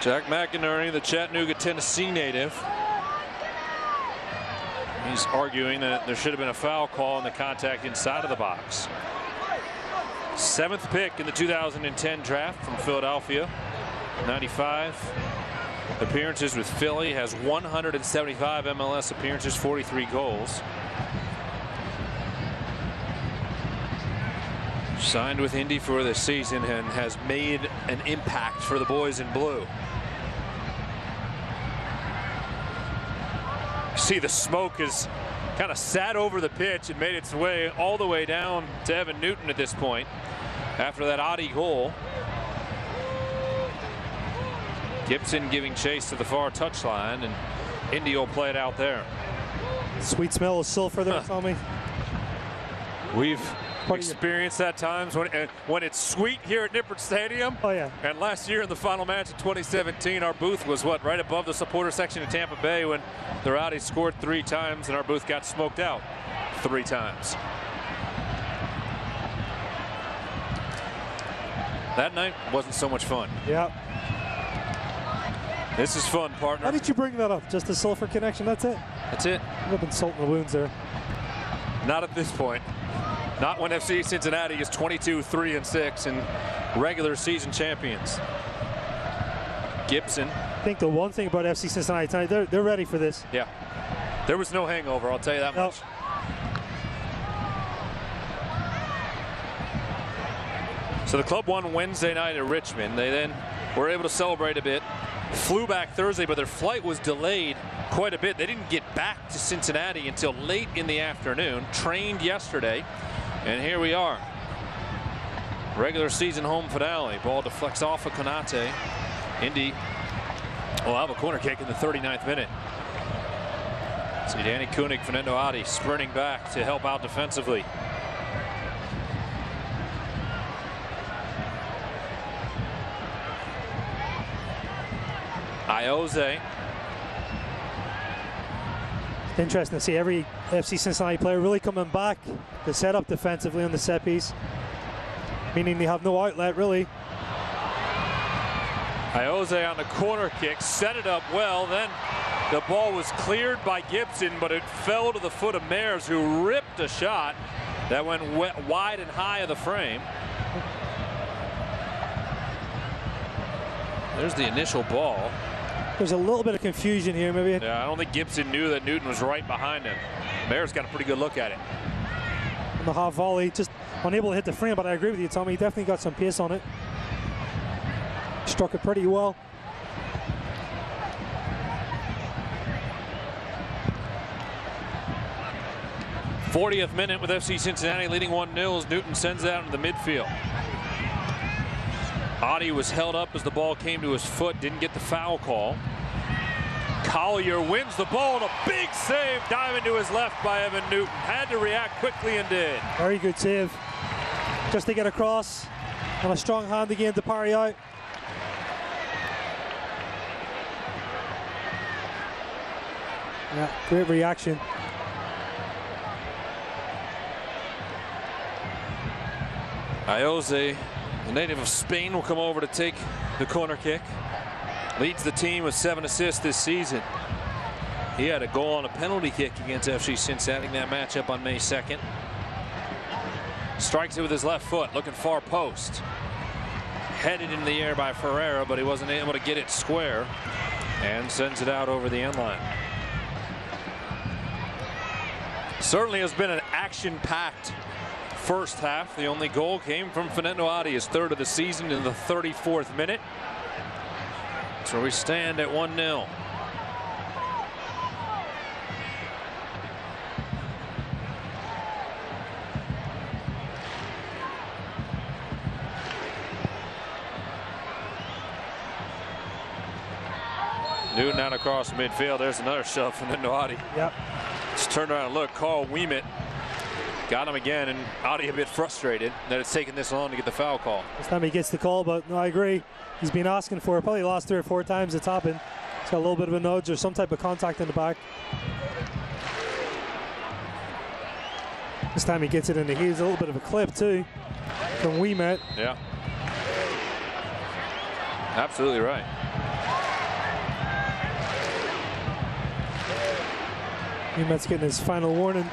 Jack McInerney, the Chattanooga, Tennessee native. He's arguing that there should have been a foul call on the contact inside of the box. 7th pick in the 2010 draft from Philadelphia. 95 appearances with Philly, has 175 MLS appearances, 43 goals. Signed with Indy for this season and has made an impact for the boys in blue. See, the smoke has kind of sat over the pitch and made its way all the way down to Evan Newton at this point after that Adi goal. Gibson giving chase to the far touchline, and Indy will play it out there. Sweet smell of sulfur there, Tommy. We've experienced that times when it's sweet here at Nippert Stadium. Oh yeah. And last year in the final match of 2017, our booth was right above the supporter section in Tampa Bay when the Rowdies scored 3 times and our booth got smoked out 3 times. That night wasn't so much fun. Yeah. This is fun, partner. How did you bring that up? Just the sulfur connection, that's it? That's it. I've been salting the wounds there. Not at this point. Not when FC Cincinnati is 22-3-6 and regular season champions. Gibson. I think the one thing about FC Cincinnati tonight, they're ready for this. Yeah. There was no hangover, I'll tell you that much. So the club won Wednesday night at Richmond. They then were able to celebrate a bit. Flew back Thursday, but their flight was delayed quite a bit. They didn't get back to Cincinnati until late in the afternoon. Trained yesterday, and here we are. Regular season home finale. Ball deflects off of Konate. Indy will have a corner kick in the 39th minute. See Danny Koonak, Fernando Adi sprinting back to help out defensively. Ioze. Interesting to see every FC Cincinnati player really coming back to set up defensively on the set piece, meaning they have no outlet really. Ioze on the corner kick, set it up well, then the ball was cleared by Gibson, but it fell to the foot of Mares, who ripped a shot that went wide and high of the frame. There's the initial ball. There's a little bit of confusion here, maybe. Yeah, I don't think Gibson knew that Newton was right behind him. Mayor's got a pretty good look at it. On the half volley, just unable to hit the frame, but I agree with you, Tommy. He definitely got some pace on it. Struck it pretty well. '40th minute with FC Cincinnati leading 1-0 as Newton sends it out into the midfield. Adi was held up as the ball came to his foot, didn't get the foul call. Collier wins the ball, and a big save diving to his left by Evan Newton. Had to react quickly and did. Very good save. Just to get across, and a strong hand again to parry out. Yeah, great reaction. Ayoze, the native of Spain, will come over to take the corner kick. Leads the team with 7 assists this season. He had a goal on a penalty kick against FC Cincinnati in that matchup on May 2nd. Strikes it with his left foot, looking far post. Headed in the air by Ferreira, but he wasn't able to get it square, and sends it out over the end line. Certainly has been an action-packed first half. The only goal came from Fernando Adi, his 3rd of the season, in the 34th minute. So we stand at 1-0. Newton out across midfield. There's another shove from Fernando Adi. Yep. Just turned around and look. Carl Wiemet got him again, and Adi a bit frustrated that it's taken this long to get the foul call. This time he gets the call, but no, I agree. He's been asking for it probably the last 3 or 4 times it's happened. He's got a little bit of a nudge or some type of contact in the back. This time he gets it in the heels. A little bit of a clip too from Wiemet. Yeah. Absolutely right. Wiemet's getting his final warning.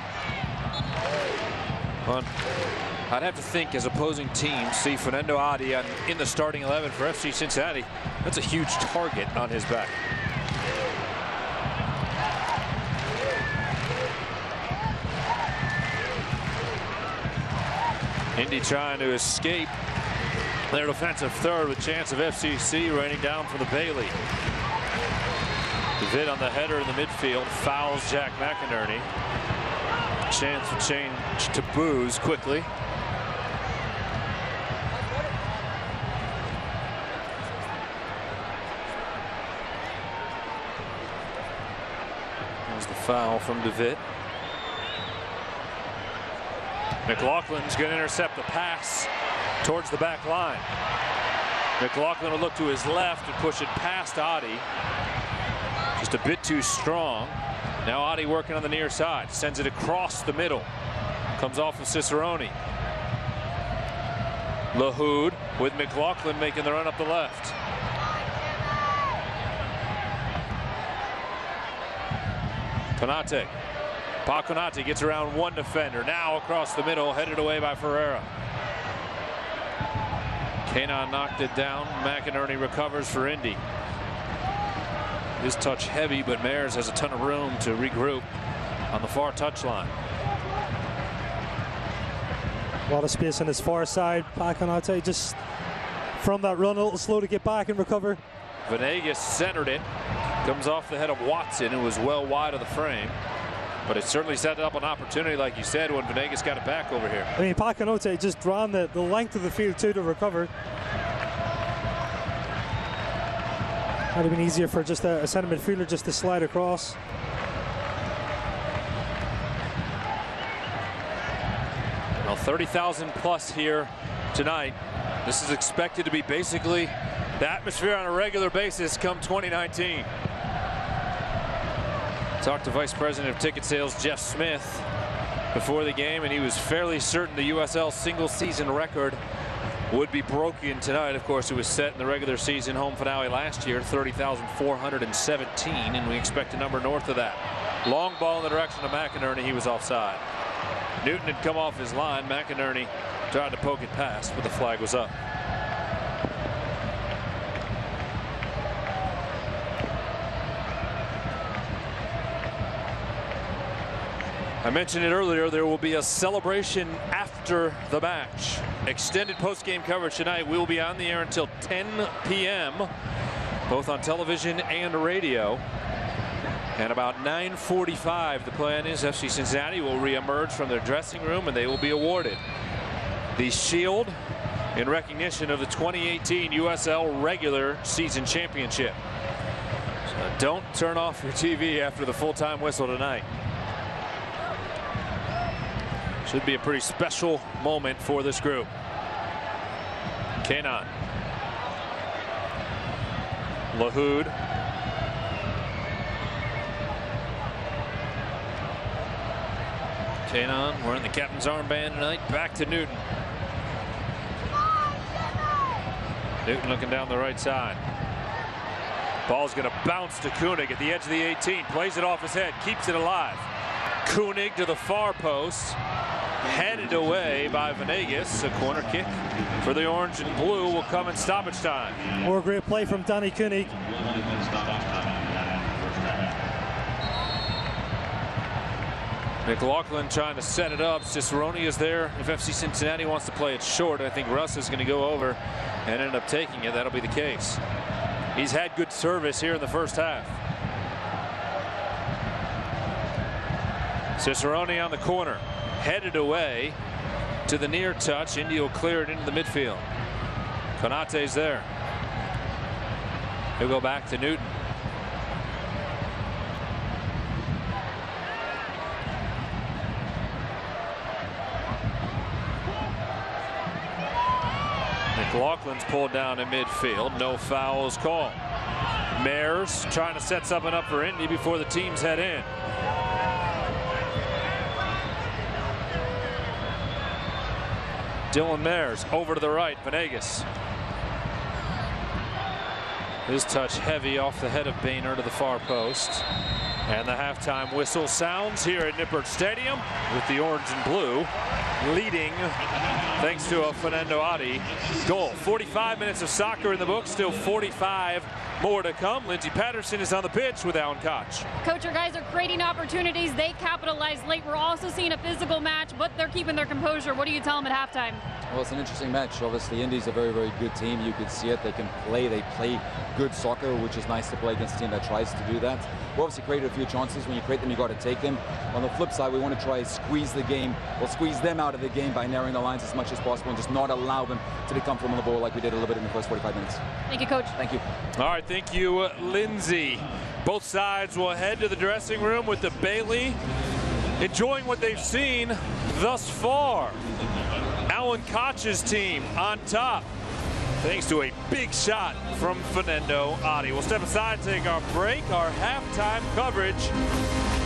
I'd have to think, as opposing teams see Fernando Adi in the starting 11 for FC Cincinnati, that's a huge target on his back. Indy trying to escape their defensive third with chance of FCC raining down from the Bailey. David on the header in the midfield fouls Jack McInerney. Chance to change to Booze quickly. There's the foul from David. McLaughlin's going to intercept the pass towards the back line. McLaughlin will look to his left and push it past Adi. Just a bit too strong. Now Adi working on the near side. Sends it across the middle. Comes off of Cicerone. Lahoud with McLaughlin making the run up the left. Konate. Pa Konate gets around one defender. Now across the middle, headed away by Ferreira. Koonak knocked it down. McInerney recovers for Indy. His touch heavy, but Mayers has a ton of room to regroup on the far touchline. A lot of space on his far side. Pa Konate just from that run a little slow to get back and recover. Venegas centered it. Comes off the head of Watson, who was well wide of the frame. But it certainly set up an opportunity, like you said, when Venegas got it back over here. I mean, Pa Konate just ran the length of the field too to recover. Might have been easier for just a center midfielder just to slide across. Well, 30,000 plus here tonight. This is expected to be basically the atmosphere on a regular basis come 2019. Talked to Vice President of Ticket Sales Jeff Smith before the game, and he was fairly certain the USL single season record would be broken tonight. Of course, it was set in the regular season home finale last year, 30,417, and we expect a number north of that. Long ball in the direction of McInerney. He was offside. Newton had come off his line. McInerney tried to poke it past, but the flag was up. I mentioned it earlier, there will be a celebration after the match. Extended post-game coverage tonight. We will be on the air until 10 p.m. both on television and radio. And about 9:45, the plan is FC Cincinnati will reemerge from their dressing room and they will be awarded the shield in recognition of the 2018 USL regular season championship. So don't turn off your TV after the full-time whistle tonight. Should be a pretty special moment for this group. Koonak. Lahoud. Koonak wearing the captain's armband tonight. Back to Newton. Newton looking down the right side. Ball's going to bounce to Koonak at the edge of the 18. Plays it off his head. Keeps it alive. Koonak to the far post. Headed away by Venegas. A corner kick for the orange and blue will come in stoppage time. More great play from Danny Koonak. McLaughlin trying to set it up. Cicerone is there if FC Cincinnati wants to play it short. I think Russ is going to go over and end up taking it. That'll be the case. He's had good service here in the first half. Cicerone on the corner. Headed away to the near touch. Indy will clear it into the midfield. Konate's there. He'll go back to Newton. McLaughlin's pulled down in midfield. No fouls called. Mares trying to set something up for Indy before the teams head in. Dylan Mares over to the right. Venegas. His touch heavy off the head of Boehner to the far post. And the halftime whistle sounds here at Nippert Stadium with the orange and blue leading thanks to a Fernando Adi goal. 45 minutes of soccer in the book, still 45 more to come. Lindsey Patterson is on the pitch with Alan Koch. Coach, our guys are creating opportunities. They capitalize late. We're also seeing a physical match, but they're keeping their composure. What do you tell them at halftime? Well, it's an interesting match. Obviously, Indy's a very, very good team. You could see it. They can play. They play good soccer, which is nice to play against a team that tries to do that. We obviously created a few chances. When you create them, you got to take them. On the flip side, we want to try to squeeze the game, or squeeze them out of the game by narrowing the lines as much as possible and just not allow them to be comfortable on the ball like we did a little bit in the first 45 minutes. Thank you, Coach. Thank you. All right, thank you, Lindsey. Both sides will head to the dressing room with the Bailey, enjoying what they've seen thus far. Alan Koch's team on top, thanks to a big shot from Fernando Adi. We'll step aside and take our break. Our halftime coverage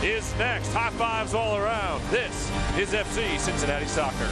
is next. High fives all around. This is FC Cincinnati Soccer.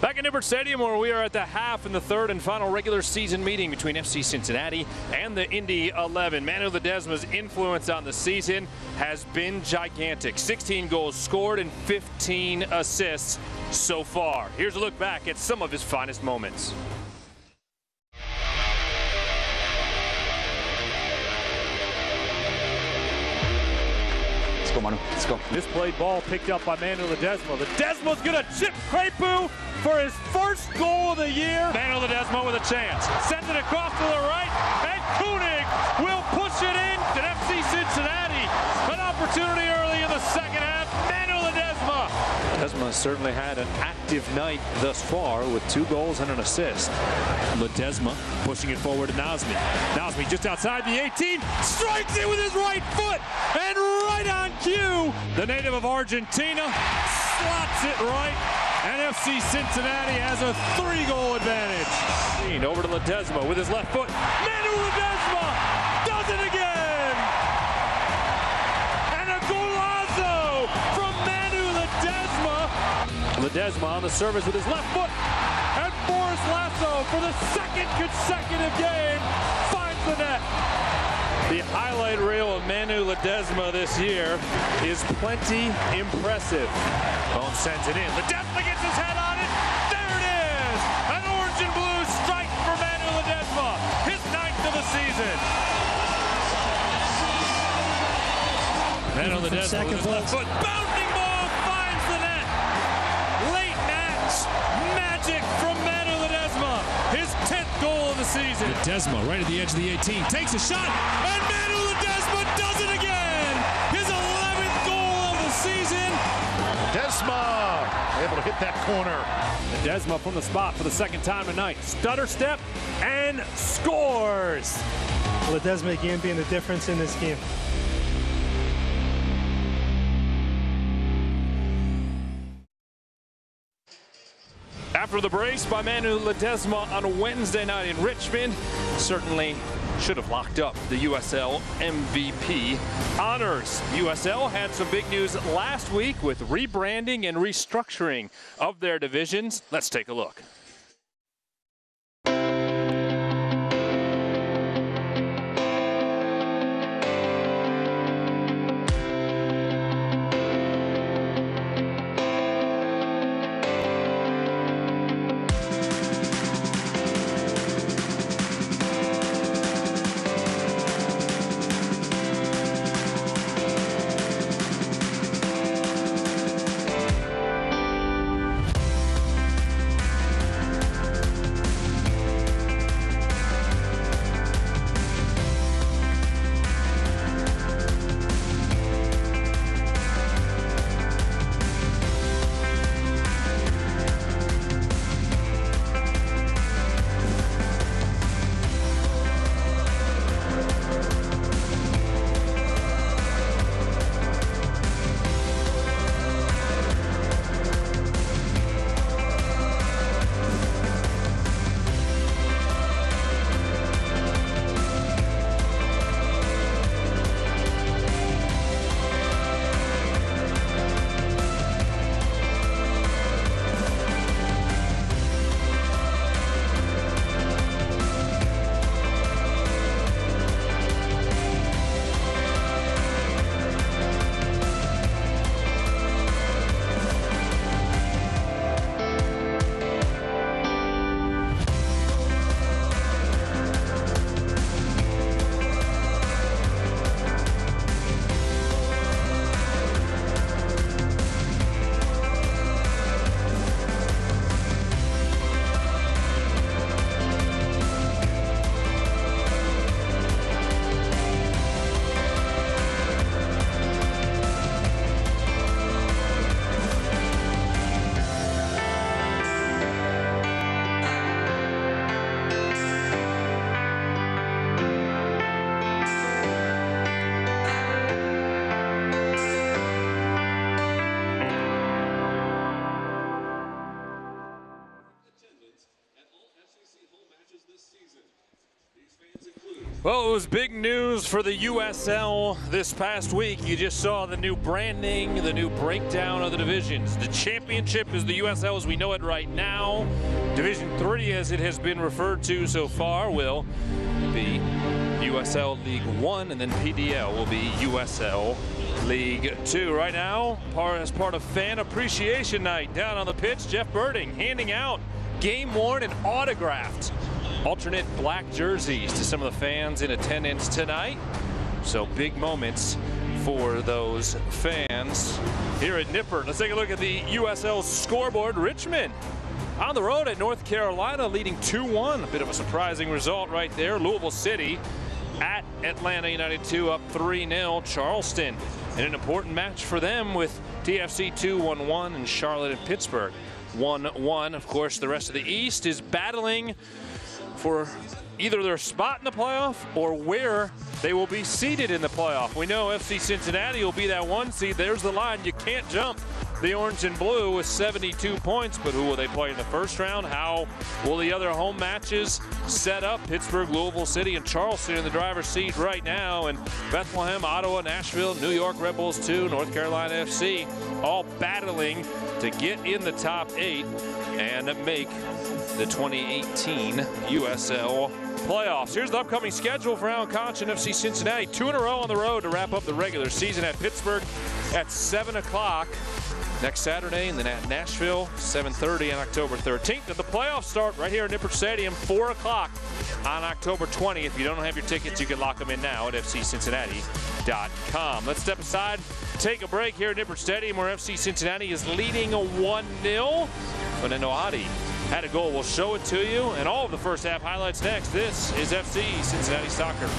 Back at Nippert Stadium, where we are at the half in the third and final regular season meeting between FC Cincinnati and the Indy 11. Manu Ledesma's influence on the season has been gigantic. 16 goals scored and 15 assists so far. Here's a look back at some of his finest moments. Let's go, Manu. Let's go. Misplayed ball picked up by Manu Ledesma. Ledesma's going to chip Crepu for his first goal of the year. Manu Ledesma with a chance. Sends it across to the right, and Koonak will push it in to FC Cincinnati. An opportunity early in the second half. Manu Ledesma. Ledesma certainly had an active night thus far with 2 goals and an assist. Ledesma pushing it forward to Nazmi. Nazmi just outside the 18, strikes it with his right foot, and right on cue, the native of Argentina slots it right, and FC Cincinnati has a 3-goal advantage. Over to Ledesma with his left foot. Manu Ledesma does it again! And a golazo from Manu Ledesma. Ledesma on the service with his left foot. And Boris Lasso, for the second consecutive game, finds the net. The highlight reel of Manu Ledesma this year is plenty impressive. Bone sends it in. Ledesma gets his head on it. There it is! An orange and blue strike for Manu Ledesma. His 9th of the season. Manu Ledesma with his left foot. Bounding ball finds the net. Late match magic from Manu Ledesma. His 10th goal of the season. Ledesma right at the edge of the 18. Takes a shot. And Manu Ledesma does it again. His 11th goal of the season. Ledesma able to hit that corner. Ledesma from the spot for the second time tonight. Stutter step and scores. Ledesma again being the difference in this game. After the brace by Manu Ledesma on Wednesday night in Richmond, certainly should have locked up the USL MVP honors. USL had some big news last week with rebranding and restructuring of their divisions. Let's take a look. Well, it was big news for the USL this past week. You just saw the new branding, the new breakdown of the divisions. The championship is the USL as we know it right now. Division 3, as it has been referred to so far, will be USL League 1, and then PDL will be USL League 2. Right now, as part of Fan Appreciation Night down on the pitch, Jeff Birding handing out game-worn and autographed alternate black jerseys to some of the fans in attendance tonight. So big moments for those fans here at Nippert. Let's take a look at the USL scoreboard. Richmond on the road at North Carolina, leading 2-1. A bit of a surprising result right there. Louisville City at Atlanta United 2 up 3-0. Charleston in an important match for them with TFC 2-1-1 and Charlotte and Pittsburgh 1-1. Of course, the rest of the East is battling for either their spot in the playoff or where they will be seated in the playoff. We know FC Cincinnati will be that 1 seed. There's the line. You can't jump the orange and blue with 72 points, but who will they play in the first round? How will the other home matches set up? Pittsburgh, Louisville City, and Charleston in the driver's seat right now, and Bethlehem, Ottawa, Nashville, New York Red Bulls 2, North Carolina FC, all battling to get in the top 8 and make the 2018 USL playoffs. Here's the upcoming schedule for Alan Koch and FC Cincinnati. 2 in a row on the road to wrap up the regular season at Pittsburgh at 7 o'clock next Saturday, and then at Nashville 7:30 on October 13th. And the playoffs start right here at Nippert Stadium 4 o'clock on October 20th. If you don't have your tickets, you can lock them in now at fccincinnati.com. Let's step aside, take a break here at Nippert Stadium, where FC Cincinnati is leading 1-0. Fernando Adi had a goal. We'll show it to you, and all of the first half highlights next. This is FC Cincinnati Soccer.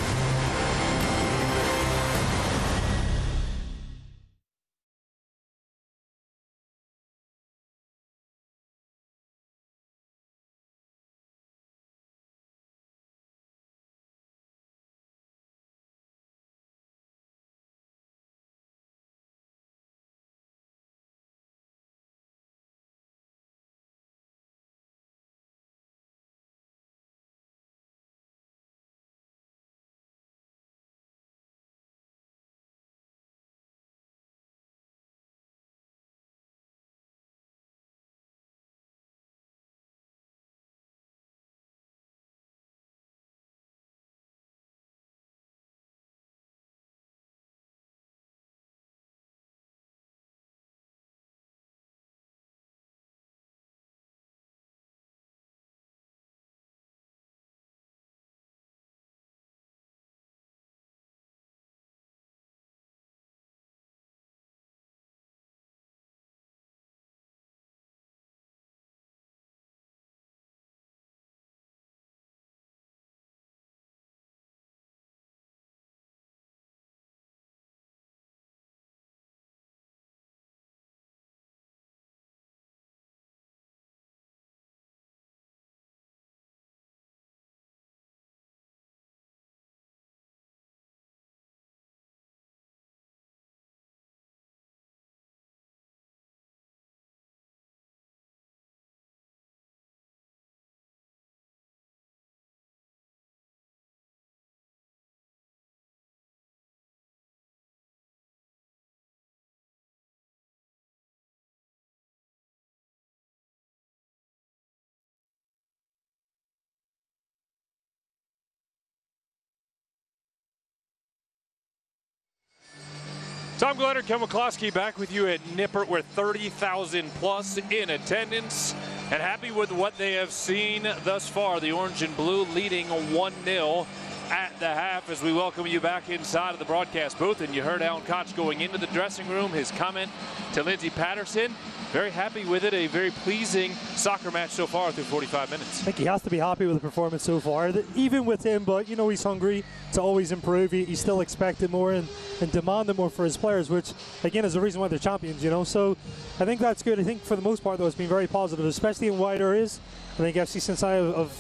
Tom Glenner, Ken McCloskey back with you at Nippert. We're 30,000 plus in attendance and happy with what they have seen thus far. The orange and blue leading 1-0 at the half as we welcome you back inside of the broadcast booth. And you heard Alan Koch going into the dressing room, his comment to Lindsey Patterson. Very happy with it. A very pleasing soccer match so far through 45 minutes. I think he has to be happy with the performance so far. Even with him, but you know, he's hungry to always improve. He still expected more and demanded more for his players, which again is the reason why they're champions, you know. So I think that's good. I think for the most part though, it's been very positive, especially in wide areas. I think FC Cincinnati have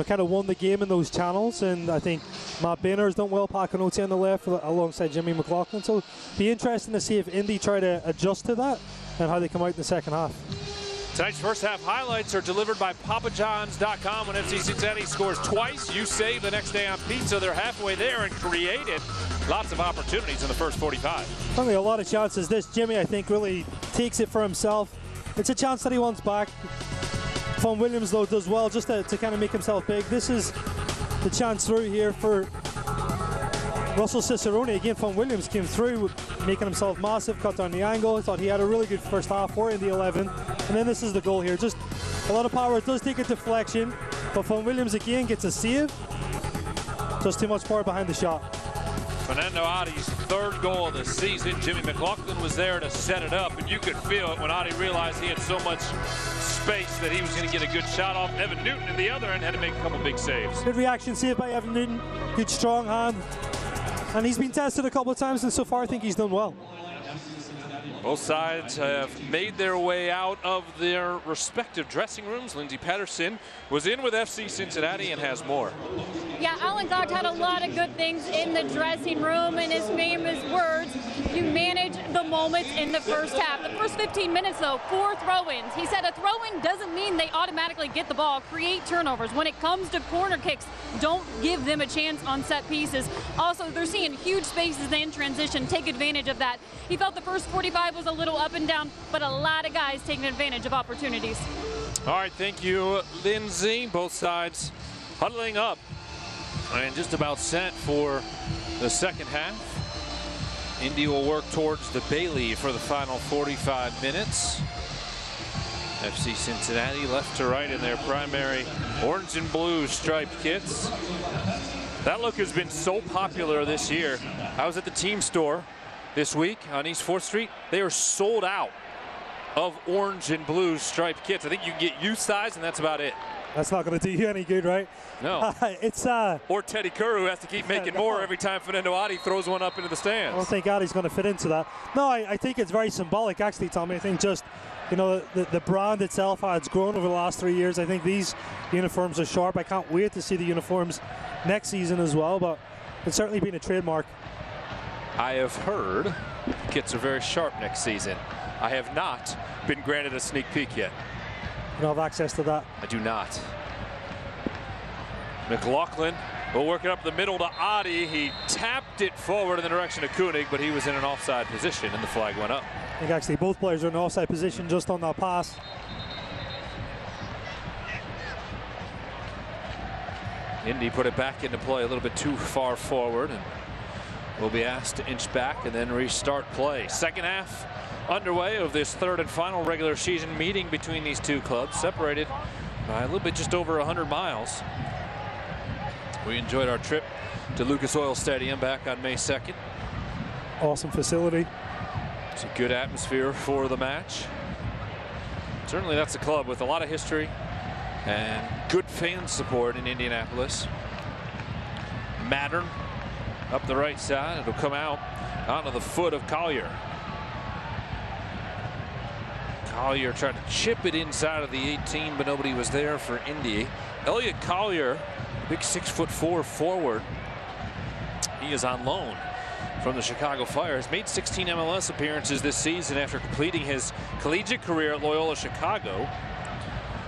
kind of won the game in those channels, and I think Matt Boehner's done well, Pakanote on the left alongside Jimmy McLaughlin. So it'll be interesting to see if Indy try to adjust to that and how they come out in the second half. Tonight's first half highlights are delivered by PapaJohns.com. When FC Cincinnati scores twice, you save the next day on pizza. They're halfway there and created lots of opportunities in the first 45. Only a lot of chances. This Jimmy, I think, really takes it for himself. It's a chance that he wants back. Von Williams, though, does well just to kind of make himself big. This is the chance through here for Russell Cicerone. Again, Von Williams came through, making himself massive, cut down the angle. I thought he had a really good first half for Indy 11. And then this is the goal here. Just a lot of power. It does take a deflection, but Von Williams again gets a save. Just too much power behind the shot. Fernando Adi's third goal of the season. Jimmy McLaughlin was there to set it up, and you could feel it when Adi realized he had so much space that he was going to get a good shot off. Evan Newton at the other end had to make a couple big saves. Good reaction save by Evan Newton. Good strong hand. And he's been tested a couple of times, and so far I think he's done well. Both sides have made their way out of their respective dressing rooms. Lindsey Patterson was in with FC Cincinnati and has more. Yeah, Alan Koch had a lot of good things in the dressing room, and his famous words, you manage the moments in the first half. The first 15 minutes, though, 4 throw-ins. He said a throw-in doesn't mean they automatically get the ball, create turnovers. When it comes to corner kicks, don't give them a chance on set pieces. Also, they're seeing huge spaces in transition. Take advantage of that. He felt the first 45 was a little up and down, but a lot of guys taking advantage of opportunities. All right, thank you, Lindsey. Both sides huddling up and just about set for the second half. Indy will work towards the Bailey for the final 45 minutes. FC Cincinnati left to right in their primary orange and blue striped kits. That look has been so popular this year. I was at the team store this week on East 4th Street. They are sold out of orange and blue striped kits. I think you can get youth size, and that's about it. That's not going to do you any good, right? No. It's or Teddy Kerr, who has to keep making more every time Fernando Adi throws one up into the stands. I don't think Adi's going to fit into that. No, I think it's very symbolic, actually, Tommy. I think just, you know, the brand itself, how it's grown over the last 3 years. I think these uniforms are sharp. I can't wait to see the uniforms next season as well, but it's certainly been a trademark. I have heard kits are very sharp next season. I have not been granted a sneak peek yet. You don't have access to that? I do not. McLaughlin will work it up the middle to Adi. He tapped it forward in the direction of Koonak, but he was in an offside position, and the flag went up. I think actually both players are in an offside position just on that pass. Indy put it back into play a little bit too far forward, and will be asked to inch back and then restart play. Second half underway of this third and final regular season meeting between these two clubs, separated by a little bit just over 100 miles. We enjoyed our trip to Lucas Oil Stadium back on May 2nd. Awesome facility. It's a good atmosphere for the match. Certainly that's a club with a lot of history and good fan support in Indianapolis. Mattern up the right side. It'll come out onto the foot of Collier. Collier tried to chip it inside of the 18, but nobody was there for Indy. Elliot Collier, big 6'4" forward. He is on loan from the Chicago Fire. Has made 16 MLS appearances this season after completing his collegiate career at Loyola Chicago.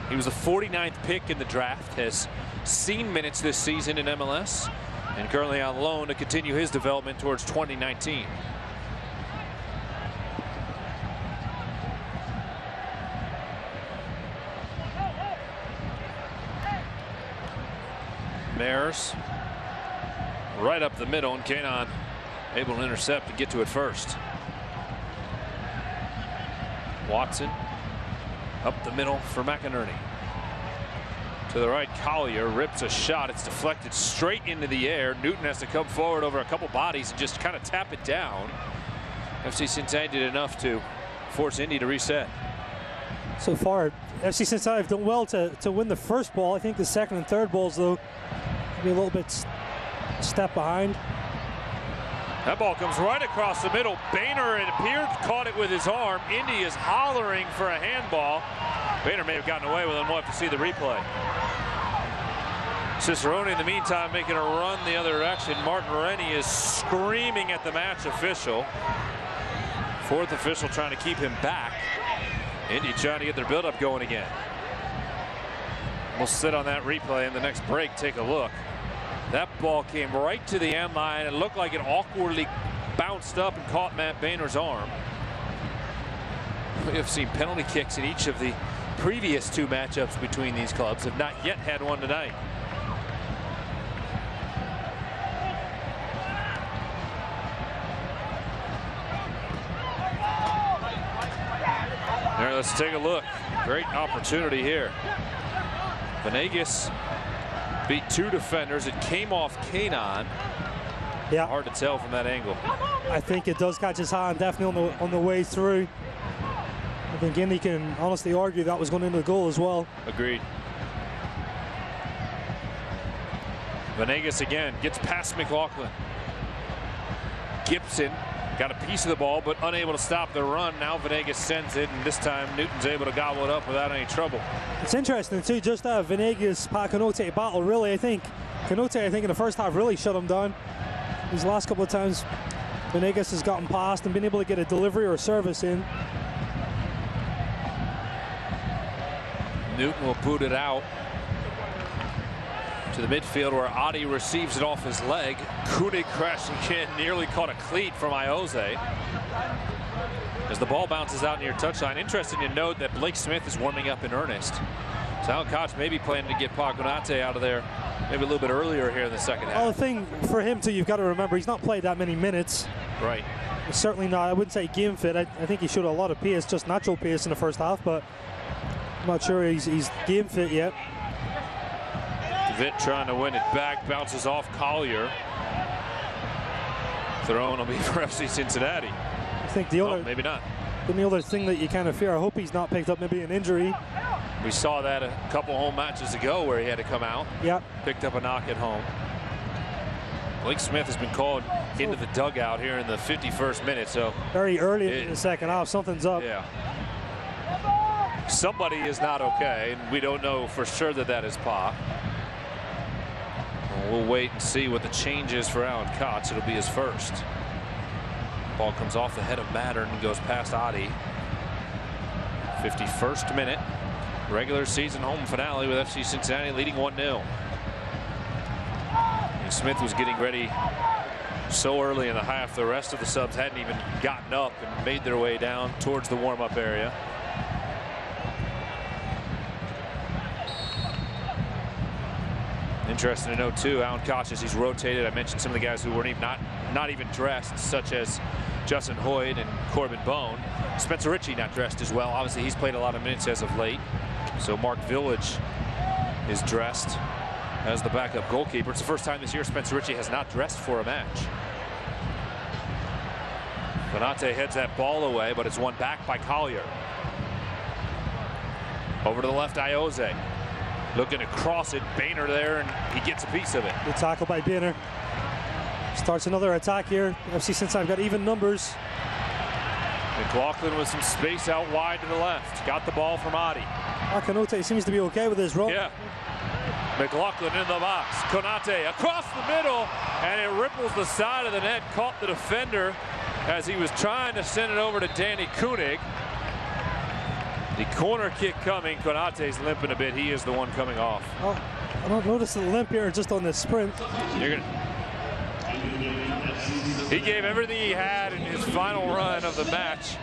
He was the 49th pick in the draft, has seen minutes this season in MLS, and currently on loan to continue his development towards 2019. Mares right up the middle, and Koonak able to intercept and get to it first. Watson up the middle for McInerney. To the right, Collier rips a shot. It's deflected straight into the air. Newton has to come forward over a couple bodies and just kind of tap it down. FC Cincinnati did enough to force Indy to reset. So far, FC Cincinnati have done well to win the first ball. I think the second and third balls, though, maybe a little bit step behind. That ball comes right across the middle. Boehner, it appeared, caught it with his arm. Indy is hollering for a handball. Boehner may have gotten away with it. We'll have to see the replay. Cicerone, in the meantime, making a run the other direction. Martin Rennie is screaming at the match official. Fourth official trying to keep him back. Indy trying to get their build-up going again. We'll sit on that replay in the next break. Take a look. That ball came right to the end line. It looked like it awkwardly bounced up and caught Matt Boehner's arm. We have seen penalty kicks in each of the previous 2 matchups between these clubs. Have not yet had one tonight. All right, let's take a look. Great opportunity here. Venegas beat 2 defenders. It came off Koonak. Yeah. Hard to tell from that angle. I think it does catch his hand definitely on the way through. I think Indy can honestly argue that was going into the goal as well. Agreed. Venegas again gets past McLaughlin. Gibson got a piece of the ball but unable to stop the run. Now Venegas sends it, and this time Newton's able to gobble it up without any trouble. It's interesting too, just that Venegas-Koonak battle. Really, I think Koonak, in the first half really shut him down. These last couple of times Venegas has gotten past and been able to get a delivery or a service in. Newton will boot it out to the midfield where Adi receives it off his leg. Koonak crashing in, nearly caught a cleat from Iose as the ball bounces out near touchline. Interesting to note that Blake Smith is warming up in earnest. So Alan Koch may be planning to get Koonak out of there maybe a little bit earlier here in the second half. Well, the thing for him too, you've got to remember, he's not played that many minutes. Right. Certainly not, I wouldn't say game fit. I think he showed a lot of pace, just natural pace in the first half, but I'm not sure he's game fit yet. Vitt trying to win it back, bounces off Collier. Throw will be for FC Cincinnati. I think the other, maybe not. The other thing that you kind of fear, I hope he's not picked up maybe an injury. We saw that a couple home matches ago where he had to come out. Yeah. Picked up a knock at home. Blake Smith has been called into the dugout here in the 51st minute. So very early in the second half, something's up. Yeah. Somebody is not okay, and we don't know for sure that that is Pa. We'll wait and see what the change is for Alan Koch. It'll be his first. Ball comes off the head of Mattern and goes past Adi. 51st minute. Regular season home finale with FC Cincinnati leading 1-0. Smith was getting ready so early in the half. The rest of the subs hadn't even gotten up and made their way down towards the warm-up area. Interesting to note too, Alan Koch, as he's rotated, I mentioned some of the guys who weren't even not even dressed, such as Justin Hoyd and Corbin Bone. Spencer Ritchie not dressed as well. Obviously, he's played a lot of minutes as of late. So Mark Village is dressed as the backup goalkeeper. It's the first time this year Spencer Ritchie has not dressed for a match. Konate heads that ball away, but it's won back by Collier. Over to the left, Iose. Looking to cross it, Boehner there, and he gets a piece of it. Good tackle by Boehner. Starts another attack here. FC Cincinnati got even numbers. McLaughlin with some space out wide to the left. Got the ball from Adi. Konate seems to be okay with his run. Yeah. McLaughlin in the box. Konate across the middle, and it ripples the side of the net. Caught the defender as he was trying to send it over to Danny Koonak. The corner kick coming. Konate's limping a bit. He is the one coming off. Oh, I don't notice the limp here just on this sprint. He gave everything he had in his final run of the match.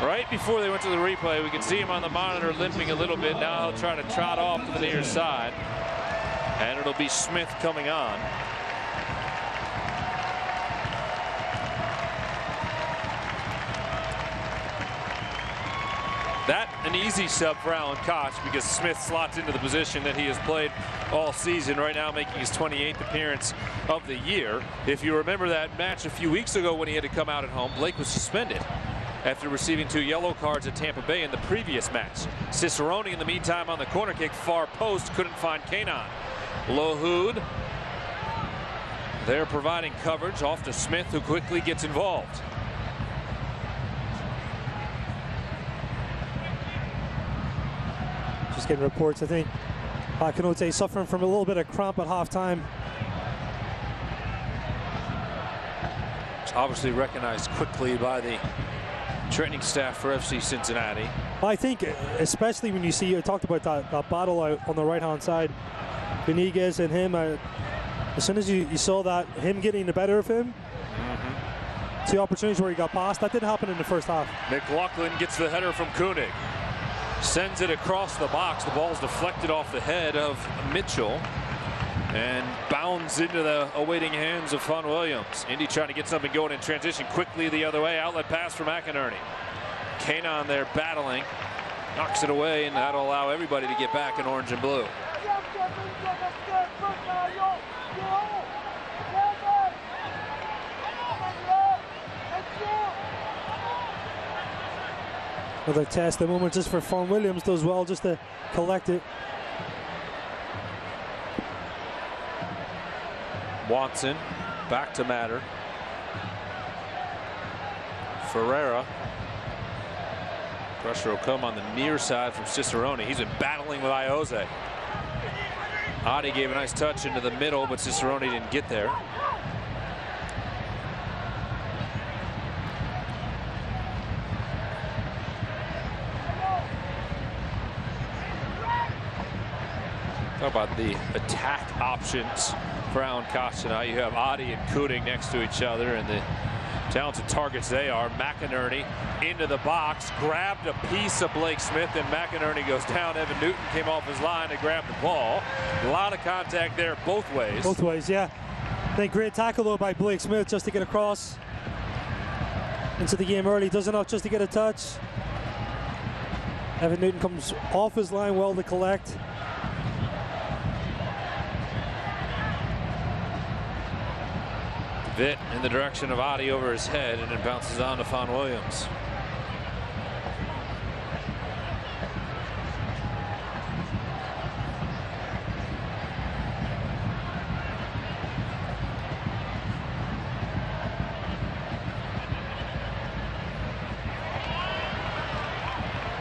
Right before they went to the replay, we can see him on the monitor limping a little bit. Now he'll try to trot off to the near side. And it'll be Smith coming on. That an easy sub for Alan Koch because Smith slots into the position that he has played all season, right now making his 28th appearance of the year. If you remember that match a few weeks ago when he had to come out at home, Blake was suspended after receiving 2 yellow cards at Tampa Bay in the previous match. Cicerone in the meantime on the corner kick, far post, couldn't find Koonak. Lohoud there providing coverage off to Smith, who quickly gets involved. Just getting reports, I think Konate suffering from a little bit of cramp at halftime. It's obviously recognized quickly by the training staff for FC Cincinnati. I think, especially when you see, I talked about that battle out on the right-hand side, Benitez and him, as soon as you saw that, him getting the better of him, two opportunities where he got past, that didn't happen in the first half. McLaughlin gets the header from Koonak. Sends it across the box. The ball's deflected off the head of Mitchell and bounds into the awaiting hands of Fawn Williams. Indy trying to get something going in transition quickly the other way. Outlet pass for McInerney. Koonak there battling. Knocks it away, and that'll allow everybody to get back in orange and blue. Another test, the moment just for Fawn Williams does well just to collect it. Watson back to Matter. Ferreira. Pressure will come on the near side from Cicerone. He's been battling with Ioze. Adi gave a nice touch into the middle, but Cicerone didn't get there. Talk about the attack options for Alan Koch tonight. You have Adi and Koonak next to each other, and the talented targets they are. McInerney into the box, grabbed a piece of Blake Smith, and McInerney goes down. Evan Newton came off his line to grab the ball. A lot of contact there both ways. Both ways, yeah. I think great tackle though by Blake Smith just to get across into the game early. Does enough just to get a touch. Evan Newton comes off his line well to collect. Vitt in the direction of Adi over his head, and it bounces on to Fawn Williams.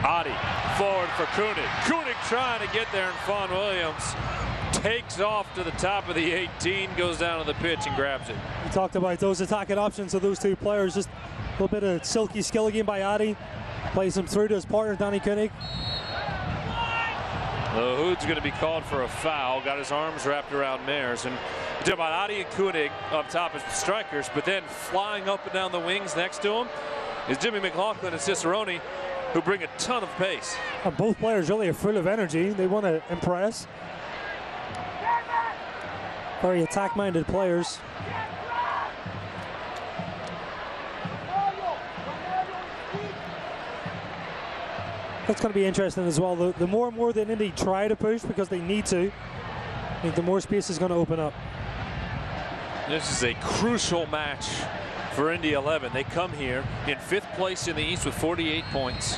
Adi forward for Koonak. Koonak trying to get there, and Fawn Williams takes off to the top of the 18, goes down to the pitch and grabs it. We talked about those attacking options of those two players. Just a little bit of silky skill again by Adi. Plays him through to his partner, Danny Koonak. The Hood's going to be called for a foul. Got his arms wrapped around Mares. And talk about Adi and Koonak up top as the strikers, but then flying up and down the wings next to him is Jimmy McLaughlin and Cicerone, who bring a ton of pace. And both players really are full of energy. They want to impress. Very attack-minded players. That's going to be interesting as well. The more and more that Indy try to push because they need to, I think the more space is going to open up. This is a crucial match for Indy 11. They come here in 5th place in the East with 48 points.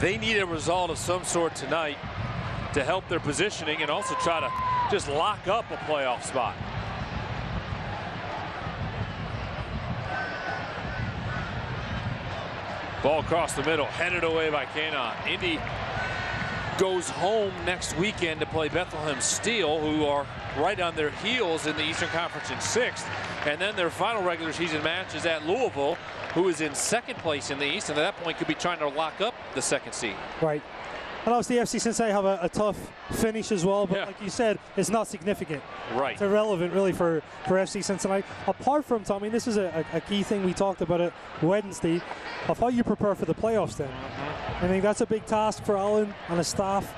They need a result of some sort tonight to help their positioning and also try to just lock up a playoff spot. Ball across the middle, headed away by Koonak. Indy goes home next weekend to play Bethlehem Steel, who are right on their heels in the Eastern Conference in 6th. And then their final regular season match is at Louisville, who is in 2nd place in the East, and at that point could be trying to lock up the 2nd seed. Right. And obviously FC Cincinnati have a tough finish as well, but like you said, it's not significant. Right. It's irrelevant really for FC Cincinnati. Apart from, Tommy, this is a key thing we talked about it Wednesday, of how you prepare for the playoffs then. I think that's a big task for Alan and his staff.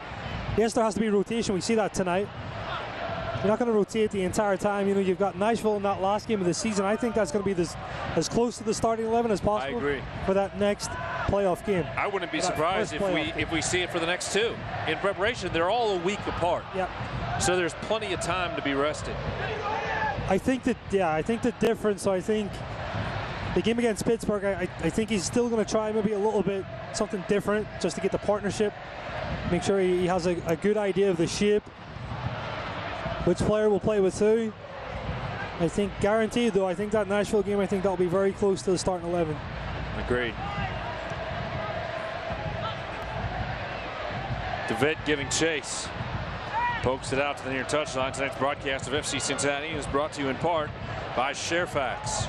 Yes, there has to be rotation. We see that tonight. You're not going to rotate the entire time. You know, you've got Nashville in that last game of the season. I think that's going to be as close to the starting 11 as possible. I agree. For that next playoff game. I wouldn't be surprised if we see it for the next 2. In preparation, they're all a week apart. Yeah. So there's plenty of time to be rested. I think that, I think the difference, so I think the game against Pittsburgh, I think he's still going to try maybe a little bit something different just to get the partnership. Make sure he has a good idea of the shape. Which player will play with who? I think guaranteed though, I think that Nashville game, I think that'll be very close to the starting 11. Agreed. DeVitt giving chase. Pokes it out to the near touchline. Tonight's broadcast of FC Cincinnati is brought to you in part by Sharefax.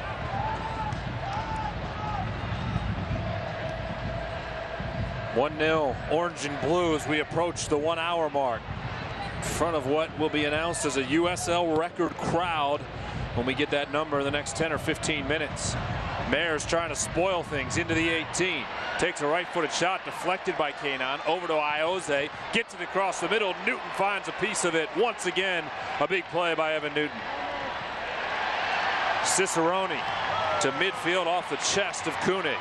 1-0 orange and blue as we approach the 1 hour mark. In front of what will be announced as a USL record crowd when we get that number in the next 10 or 15 minutes. Mayor's trying to spoil things into the 18. Takes a right-footed shot, deflected by Koonak. Over to Ioze. Gets it across the middle. Newton finds a piece of it. Once again, a big play by Evan Newton. Cicerone to midfield off the chest of Koonak.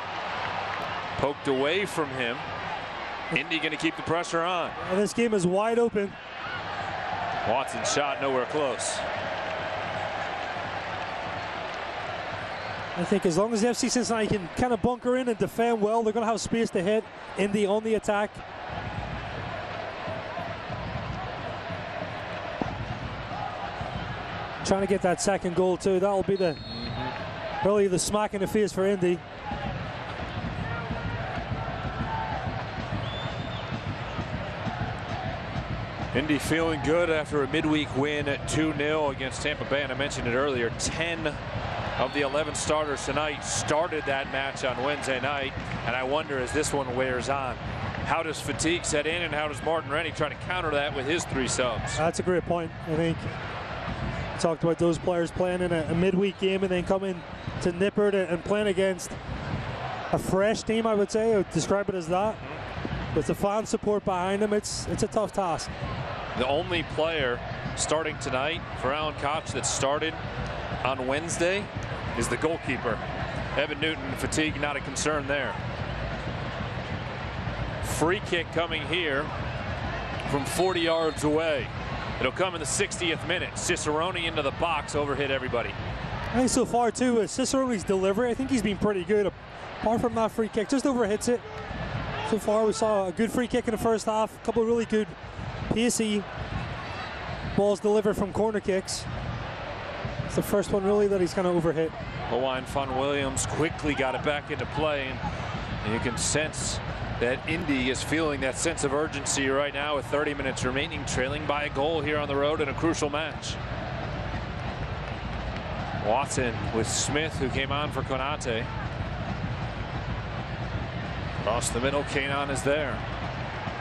Poked away from him. Indy going to keep the pressure on. And this game is wide open. Watson's shot nowhere close. I think as long as FC Cincinnati can kind of bunker in and defend well, they're going to have space to hit Indy on the attack. Trying to get that second goal too. That'll be the really the smack in the face for Indy. Indy feeling good after a midweek win at 2-0 against Tampa Bay, and I mentioned it earlier, 10 of the 11 starters tonight started that match on Wednesday night, and I wonder as this one wears on, how does fatigue set in and how does Martin Rennie try to counter that with his 3 subs? That's a great point. I think we talked about those players playing in a midweek game and then coming to Nippert and playing against a fresh team, I would say. I would describe it as that. With the fan support behind them, it's a tough task. The only player starting tonight for Alan Koch that started on Wednesday is the goalkeeper. Evan Newton, fatigue not a concern there. Free kick coming here from 40 yards away. It'll come in the 60th minute. Cicerone into the box, overhit everybody. I think so far too with Cicerone's delivery, I think he's been pretty good. Apart from that free kick, just overhits it. So far we saw a good free kick in the first half, a couple of really good pacey balls delivered from corner kicks. It's the first one really that he's kind of overhit. Hawaiian Fun Williams quickly got it back into play, and you can sense that Indy is feeling that sense of urgency right now with 30 minutes remaining, trailing by a goal here on the road in a crucial match. Watson with Smith, who came on for Konate. Across the middle, Koonak is there.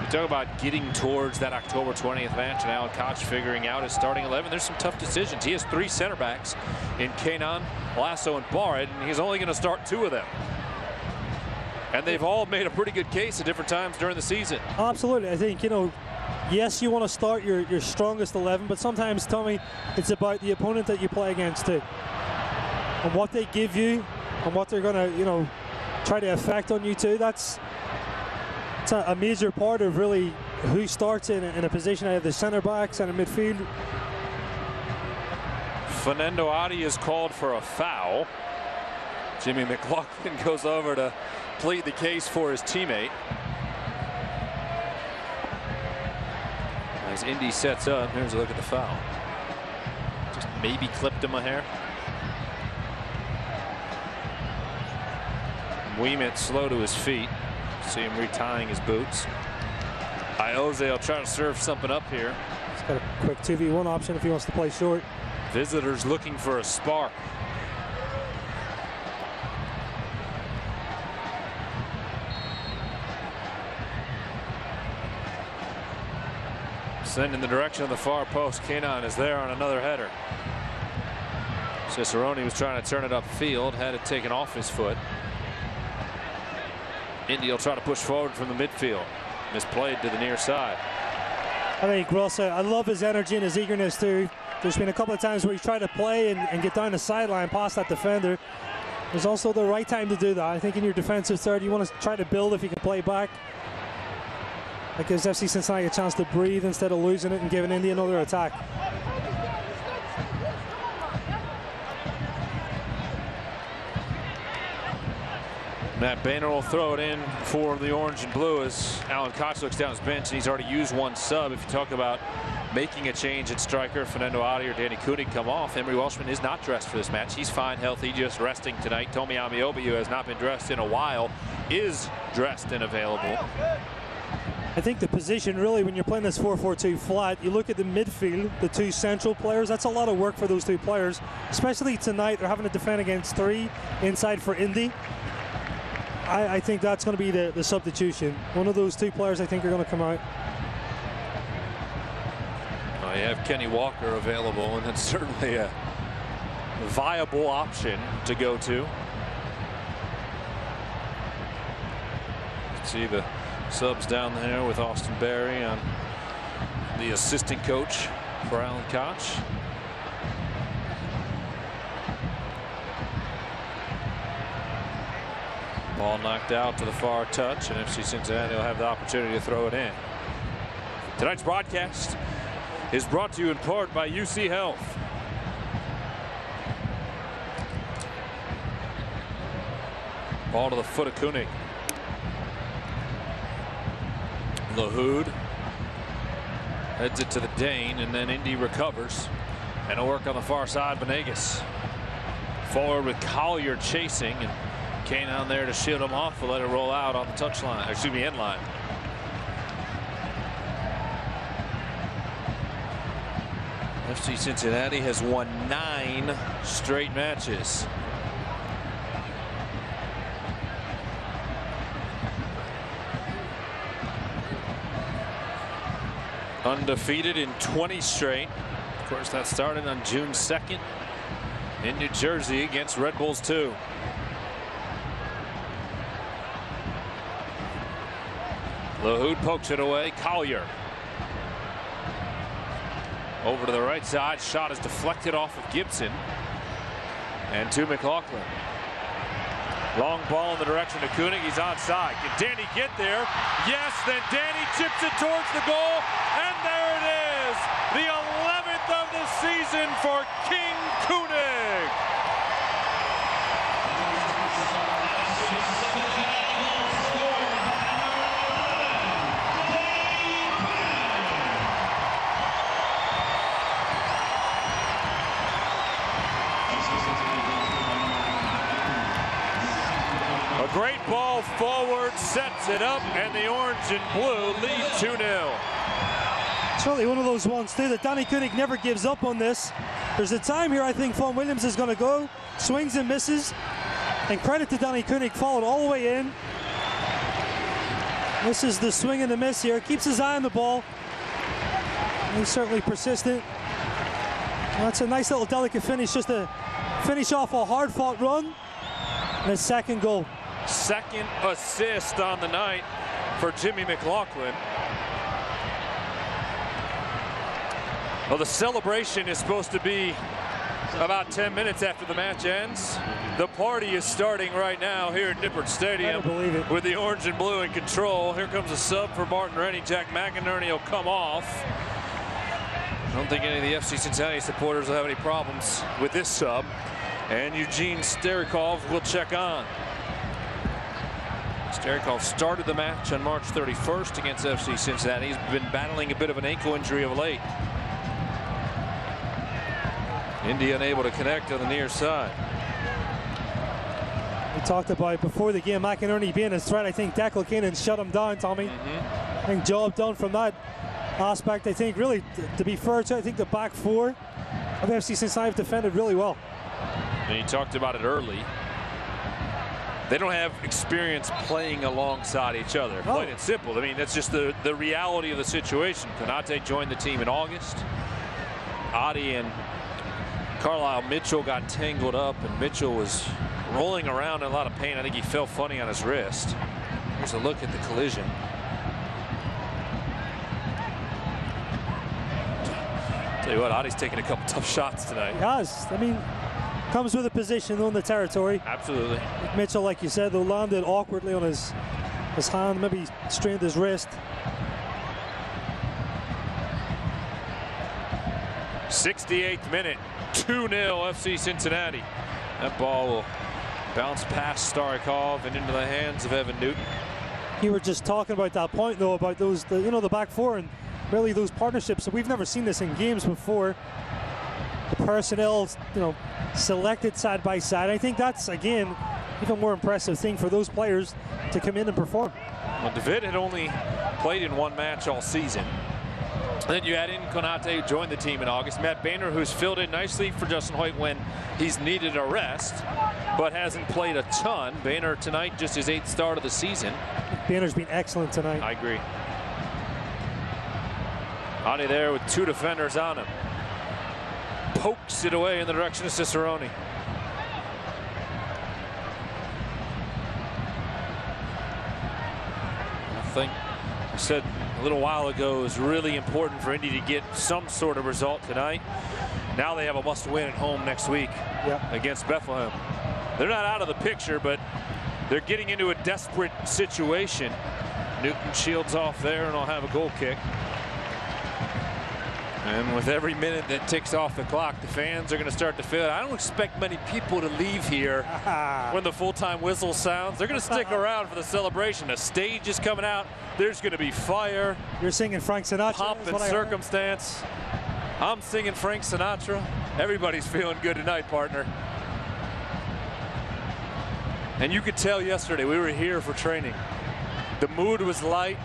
We talk about getting towards that October 20th match and Alan Koch figuring out his starting 11. There's some tough decisions. He has 3 center backs in Koonak, Lasso, and Barrett, and he's only going to start 2 of them. And they've all made a pretty good case at different times during the season. Absolutely. I think, you know, yes, you want to start your strongest 11, but sometimes, Tommy, it's about the opponent that you play against too. And what they give you and what they're going to, you know, try to affect on you too. It's a major part of really who starts in a position out of the center back, center midfield. Fernando Adi is called for a foul. Jimmy McLaughlin goes over to plead the case for his teammate. As Indy sets up, here's a look at the foul. Just maybe clipped him a hair. Ouimet slow to his feet. See him retying his boots. Ioze will try to serve something up here. He's got a quick 2v1 option if he wants to play short. Visitors looking for a spark. Send in the direction of the far post. Koonak is there on another header. Cicerone was trying to turn it upfield, had it taken off his foot. Indy will try to push forward from the midfield. Misplayed to the near side. I think Grossa, I love his energy and his eagerness too. There's been a couple of times where he's tried to play and get down the sideline past that defender. There's also the right time to do that. I think in your defensive third, you want to try to build if you can play back. That gives FC Cincinnati a chance to breathe instead of losing it and giving Indy another attack. Matt Boehner will throw it in for the orange and blue as Alan Koch looks down his bench, and he's already used 1 sub. If you talk about making a change at striker, Fernando Adi or Danny Koonak come off. Emery Welshman is not dressed for this match. He's fine, healthy, just resting tonight. Tomi Amiobi, who has not been dressed in a while, is dressed and available. I think the position really when you're playing this 4-4-2 flat, you look at the midfield, the 2 central players, that's a lot of work for those 2 players, especially tonight. They're having to defend against 3 inside for Indy. I think that's going to be the substitution. One of those two players I think are going to come out. Well, you have Kenny Walker available, and that's certainly a viable option to go to. See the subs down there with Austin Berry on the assistant coach for Alan Koch. Ball knocked out to the far touch, and FC Cincinnati will have the opportunity to throw it in. Tonight's broadcast is brought to you in part by UC Health. Ball to the foot of Koonak. Lahoud heads it to the Dane, and then Indy recovers, and a work on the far side. Venegas forward with Collier chasing, and Kane on there to shield him off. We'll let it roll out on the touchline, excuse me, end line. FC Cincinnati has won 9 straight matches. Undefeated in 20 straight. Of course, that started on June 2nd in New Jersey against Red Bulls 2. Lahoud pokes it away. Collier over to the right side. Shot is deflected off of Gibson and to McLaughlin. Long ball in the direction of Koonak. He's onside. Can Danny get there? Yes, then Danny chips it towards the goal, and there it is. The 11th of the season for King Koonak. A great ball forward, sets it up, and the orange and blue lead 2-0. It's really one of those ones too that Danny Koonak never gives up on this. There's a time here I think Vaughan Williams is going to go, swings and misses, and credit to Danny Koonak, followed all the way in. This is the swing and the miss here. Keeps his eye on the ball. He's certainly persistent. That's a nice little delicate finish, just to finish off a hard-fought run. And his second goal. Second assist on the night for Jimmy McLaughlin. Well, the celebration is supposed to be about 10 minutes after the match ends. The party is starting right now here at Nippert Stadium with the orange and blue in control. Here comes a sub for Martin Rennie. Jack McInerney will come off. I don't think any of the FC Cincinnati supporters will have any problems with this sub. And Eugene Starikov will check on. Starikov started the match on March 31st against FC Cincinnati. He's been battling a bit of an ankle injury of late. Indy unable to connect on the near side. We talked about before the game McInerney being a threat. I think Declan Keenan shut him down, Tommy. I think job done from that aspect. I think really, to be fair to, I think the back four of FC Cincinnati have defended really well. And you talked about it early. They don't have experience playing alongside each other. Oh. Plain and simple. I mean, that's just the reality of the situation. Konate joined the team in August. Adi and Carlisle Mitchell got tangled up, and Mitchell was rolling around in a lot of pain. I think he fell funny on his wrist. Here's a look at the collision. Tell you what, Adi's taking a couple tough shots tonight. He has. I mean, comes with a position on the territory. Absolutely. Mitchell, like you said, though, landed awkwardly on his hand, maybe strained his wrist. 68th minute, 2-0 FC Cincinnati. That ball will bounce past Starikov and into the hands of Evan Newton. You were just talking about that point, though, about those, the back four and really those partnerships. So we've never seen this in games before. The personnel, selected side by side. I think that's, again, even more impressive thing for those players to come in and perform. Well, David had only played in one match all season. And then you add in Koonak, who joined the team in August. Matt Boehner, who's filled in nicely for Justin Hoyt when he's needed a rest, but hasn't played a ton. Boehner tonight, just his 8th start of the season. Boehner's been excellent tonight. I agree. Adi there with 2 defenders on him. Pokes it away in the direction of Cicerone. I think I said a little while ago it was really important for Indy to get some sort of result tonight. Now they have a must-win at home next week against Bethlehem. They're not out of the picture, but they're getting into a desperate situation. Newton shields off there, and I'll have a goal kick. And with every minute that ticks off the clock, the fans are going to start to feel it. I don't expect many people to leave here when the full-time whistle sounds. They're going to stick around for the celebration. A stage is coming out. There's going to be fire. You're singing Frank Sinatra. Pomp and circumstance. I'm singing Frank Sinatra. Everybody's feeling good tonight, partner. And you could tell yesterday we were here for training. The mood was light.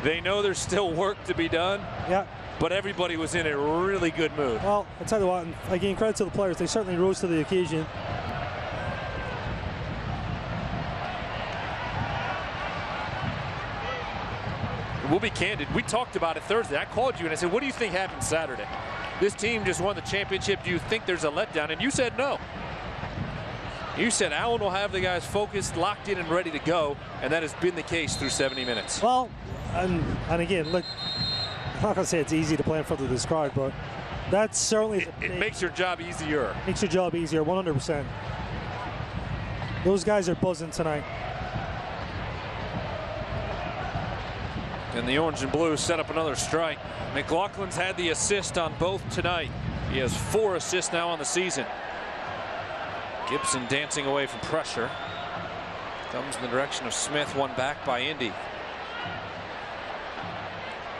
They know there's still work to be done. Yeah. But everybody was in a really good mood. Well, I'll tell you what, again, credit to the players. They certainly rose to the occasion. We'll be candid. We talked about it Thursday. I called you and I said, what do you think happened Saturday? This team just won the championship. Do you think there's a letdown? And you said no. You said Allen will have the guys focused, locked in, and ready to go. And that has been the case through 70 minutes. Well, and again, look, I'm not going to say it's easy to play in front of this crowd, but that's certainly... It makes your job easier. Makes your job easier, 100%. Those guys are buzzing tonight. And the orange and blue set up another strike. McLaughlin's had the assist on both tonight. He has 4 assists now on the season. Gibson dancing away from pressure. Comes in the direction of Smith, one back by Indy.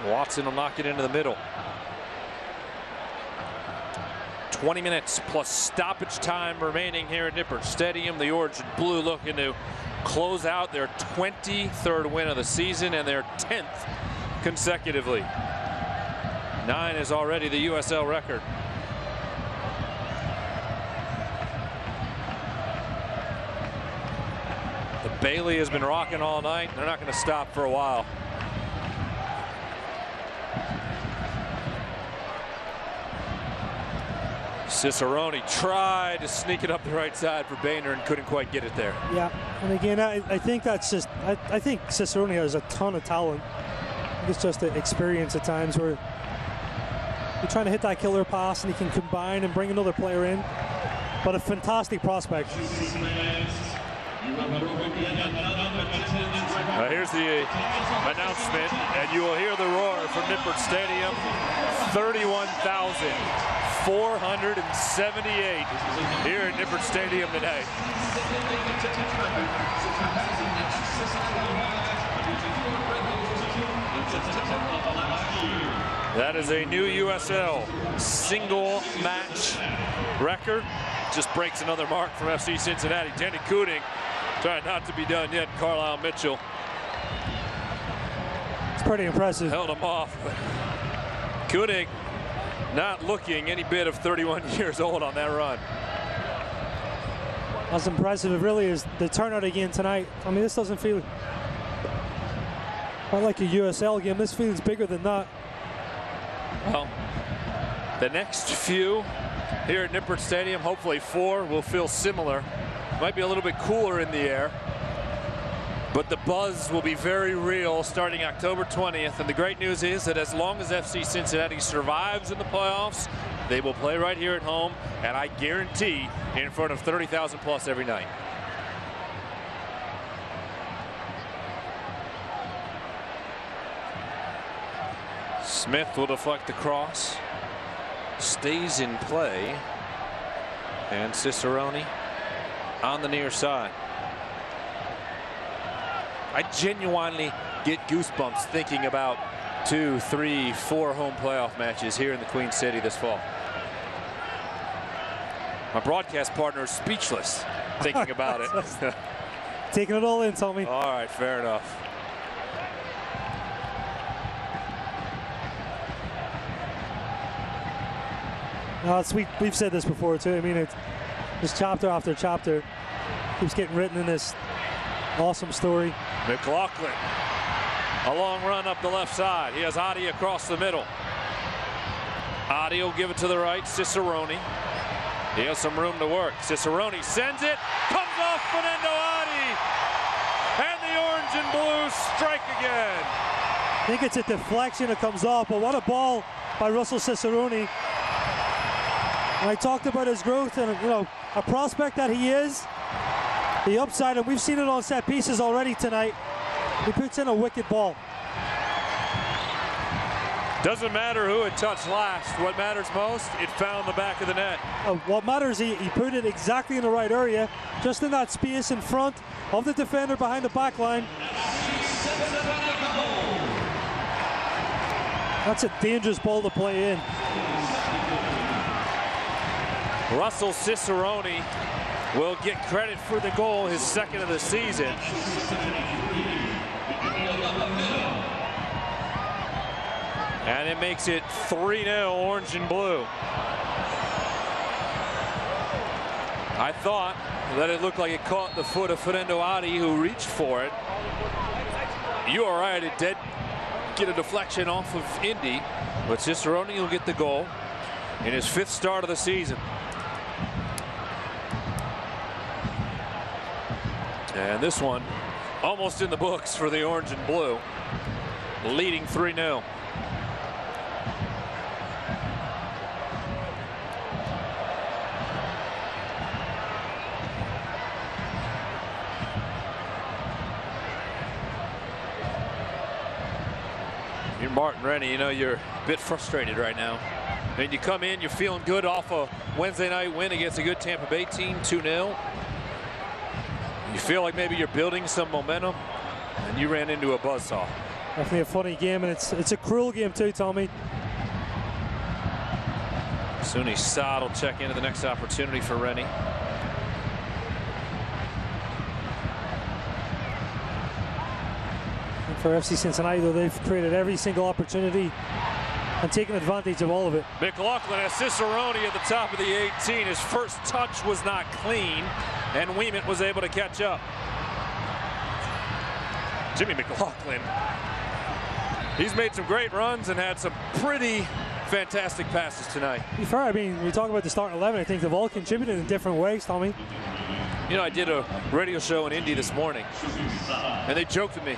Watson will knock it into the middle. 20 minutes plus stoppage time remaining here at Nippert Stadium. The orange and blue looking to close out their 23rd win of the season and their 10th consecutively. 9 is already the USL record. The Bailey has been rocking all night. They're not going to stop for a while. Cicerone tried to sneak it up the right side for Boehner and couldn't quite get it there. Yeah, and again, I think that's just, I think Cicerone has a ton of talent. It's just the experience at times where you're trying to hit that killer pass and he can combine and bring another player in. But a fantastic prospect. Here's the announcement, and you will hear the roar from Nippert Stadium. 31,478 here at Nippert Stadium today. That is a new USL single match record. Just breaks another mark from FC Cincinnati. Danny Koonak trying not to be done yet. Carlisle Mitchell. It's pretty impressive. Held him off. Koonak not looking any bit of 31 years old on that run. That's impressive. It really is. The turnout again tonight. I mean, this doesn't feel quite like a USL game. This feels bigger than that. Well, the next few here at Nippert Stadium, hopefully 4, will feel similar. Might be a little bit cooler in the air, but the buzz will be very real starting October 20th. And the great news is that as long as FC Cincinnati survives in the playoffs, they will play right here at home, and I guarantee in front of 30,000 plus every night. Smith will deflect the cross. Stays in play. And Cicerone on the near side. I genuinely get goosebumps thinking about 2, 3, 4 home playoff matches here in the Queen City this fall. My broadcast partner is speechless thinking about it. Taking it all in, Tommy. All right, fair enough. We've said this before too. I mean, it's just chapter after chapter keeps getting written in this awesome story. McLaughlin, a long run up the left side. He has Adi across the middle. Adi will give it to the right. Cicerone. He has some room to work. Cicerone sends it. Comes off Fernando Adi. And the orange and blue strike again. I think it's a deflection. It comes off. But what a ball by Russell Cicerone. And I talked about his growth and, you know, a prospect that he is. The upside, and we've seen it on set pieces already tonight. He puts in a wicked ball. Doesn't matter who it touched last. What matters most, it found the back of the net. What matters, he put it exactly in the right area, just in that space in front of the defender behind the back line. That's a dangerous ball to play in. Russell Cicerone will get credit for the goal, his second of the season. And it makes it 3-0 orange and blue. I thought that it looked like it caught the foot of Fernando Adi, who reached for it. You are right, it did get a deflection off of Indy, but Cicerone will get the goal in his 5th start of the season. And this one almost in the books for the orange and blue, leading 3-0. You're Martin Rennie, you know you're a bit frustrated right now. I mean, you come in, you're feeling good off a Wednesday night win against a good Tampa Bay team, 2-0. You feel like maybe you're building some momentum, and you ran into a buzzsaw. Definitely a funny game, and it's a cruel game too, Tommy. Soon Saad will check into the next opportunity for Rennie. And for FC Cincinnati, though, they've created every single opportunity and taken advantage of all of it. McLaughlin has Cicerone at the top of the 18. His first touch was not clean, and Weeman was able to catch up. Jimmy McLaughlin, he's made some great runs and had some pretty fantastic passes tonight. To be fair, I mean, we talk about the starting 11. I think they've all contributed in different ways, Tommy. You know, I did a radio show in Indy this morning, and they joked with me,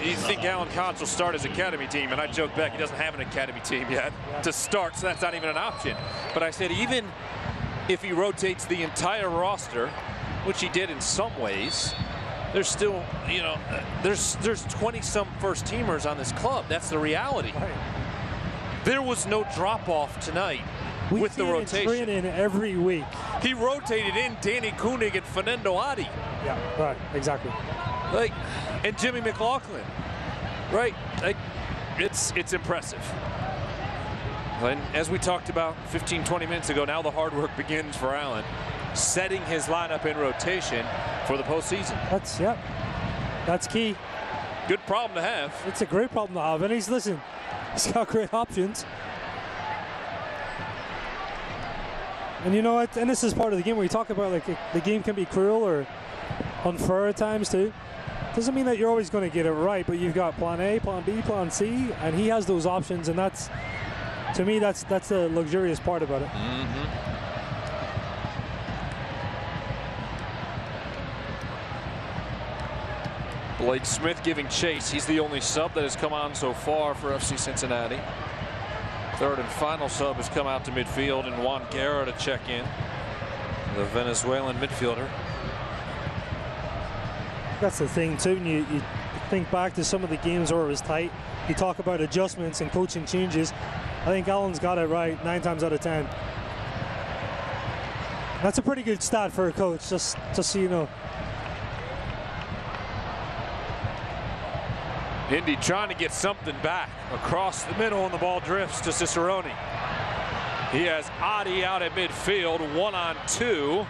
you think Alan Koch will start his academy team? And I joked back, he doesn't have an academy team yet to start, so that's not even an option. But I said, even if he rotates the entire roster, which he did in some ways, there's still, you know, there's 20-some first-teamers on this club. That's the reality. Right. There was no drop-off tonight with the rotation. We training every week. He rotated in Danny Koonak and Fernando Adi. Yeah, right, exactly. Like, and Jimmy McLaughlin, right? Like, it's impressive. And as we talked about 15-20 minutes ago, now the hard work begins for Allen, setting his lineup in rotation for the postseason. That's key. Good problem to have. It's a great problem to have, and he's got great options. And you know what? And this is part of the game where you talk about like the game can be cruel or unfair at times too. Doesn't mean that you're always going to get it right, but you've got plan A, plan B, plan C, and he has those options, and that's, to me, that's the luxurious part about it. Blake Smith giving chase. He's the only sub that has come on so far for FC Cincinnati. Third and final sub has come out to midfield, and Juan Guerra to check in, the Venezuelan midfielder. That's the thing too, and you think back to some of the games where it was tight. You talk about adjustments and coaching changes. I think Allen's got it right 9 times out of 10. That's a pretty good stat for a coach, just so you know. Indy trying to get something back across the middle, and the ball drifts to Cicerone. He has Adi out at midfield, 1-on-2.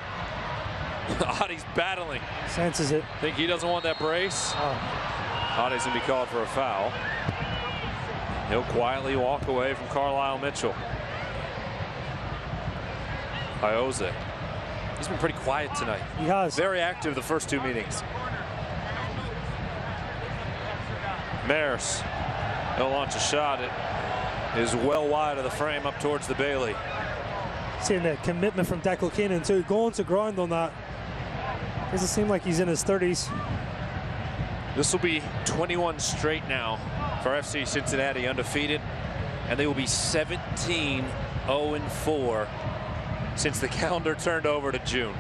Adi's battling. Senses it. Think he doesn't want that brace? Oh. Adi's going to be called for a foul. He'll quietly walk away from Carlisle Mitchell. Iose. He's been pretty quiet tonight. He has. Very active the first 2 meetings. Maris, he'll launch a shot. It is well wide of the frame up towards the Bailey. Seeing that commitment from Declan Keenan too, going to ground on that. Doesn't seem like he's in his 30s. This will be 21 straight now for FC Cincinnati, undefeated, and they will be 17-0-4 since the calendar turned over to June.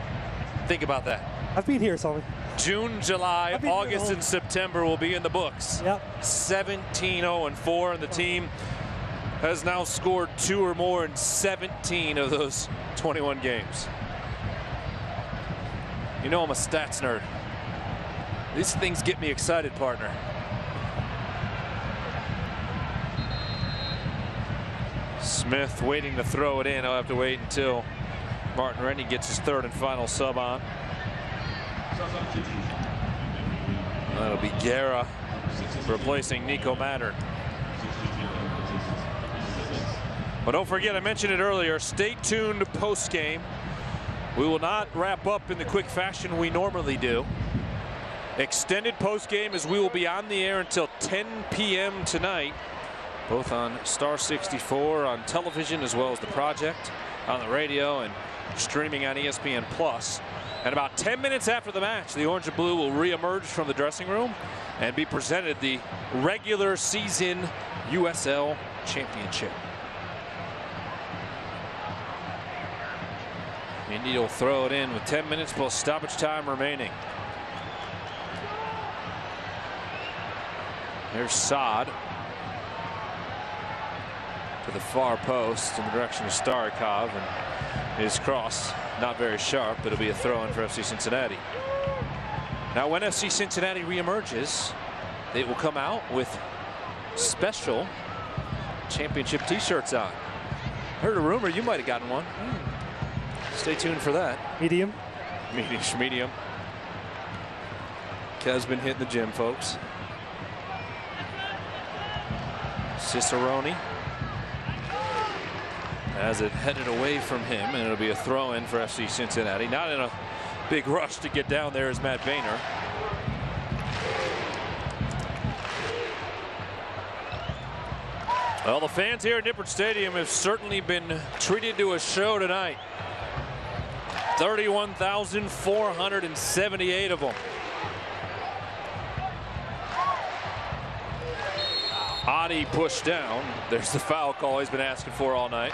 Think about that. I've been here, Tommy. June, July, August, and September will be in the books. Yep. 17-0-4, and the team has now scored 2 or more in 17 of those 21 games. You know I'm a stats nerd. These things get me excited, partner. Smith waiting to throw it in. I'll have to wait until Martin Rennie gets his 3rd and final sub on. That'll be Guerra replacing Nico Mattern. But don't forget, I mentioned it earlier, stay tuned post game. We will not wrap up in the quick fashion we normally do. Extended post game, as we will be on the air until 10 p.m. tonight, both on Star 64 on television as well as the project on the radio and streaming on ESPN Plus. And about 10 minutes after the match, the orange and blue will reemerge from the dressing room and be presented the regular season USL Championship. Indy will throw it in with 10 minutes plus stoppage time remaining. There's Saad to the far post in the direction of Starikov, and his cross not very sharp, but it'll be a throw-in for FC Cincinnati. Now when FC Cincinnati reemerges, they will come out with special championship t-shirts on. Heard a rumor you might have gotten one. Stay tuned for that. Medium. Medium. Kev's been hitting the gym, folks. Cicerone as it headed away from him, and it'll be a throw-in for FC Cincinnati. Not in a big rush to get down there is Matt Boehner. Well, the fans here at Nippert Stadium have certainly been treated to a show tonight. 31,478 of them. Adi pushed down. There's the foul call he's been asking for all night.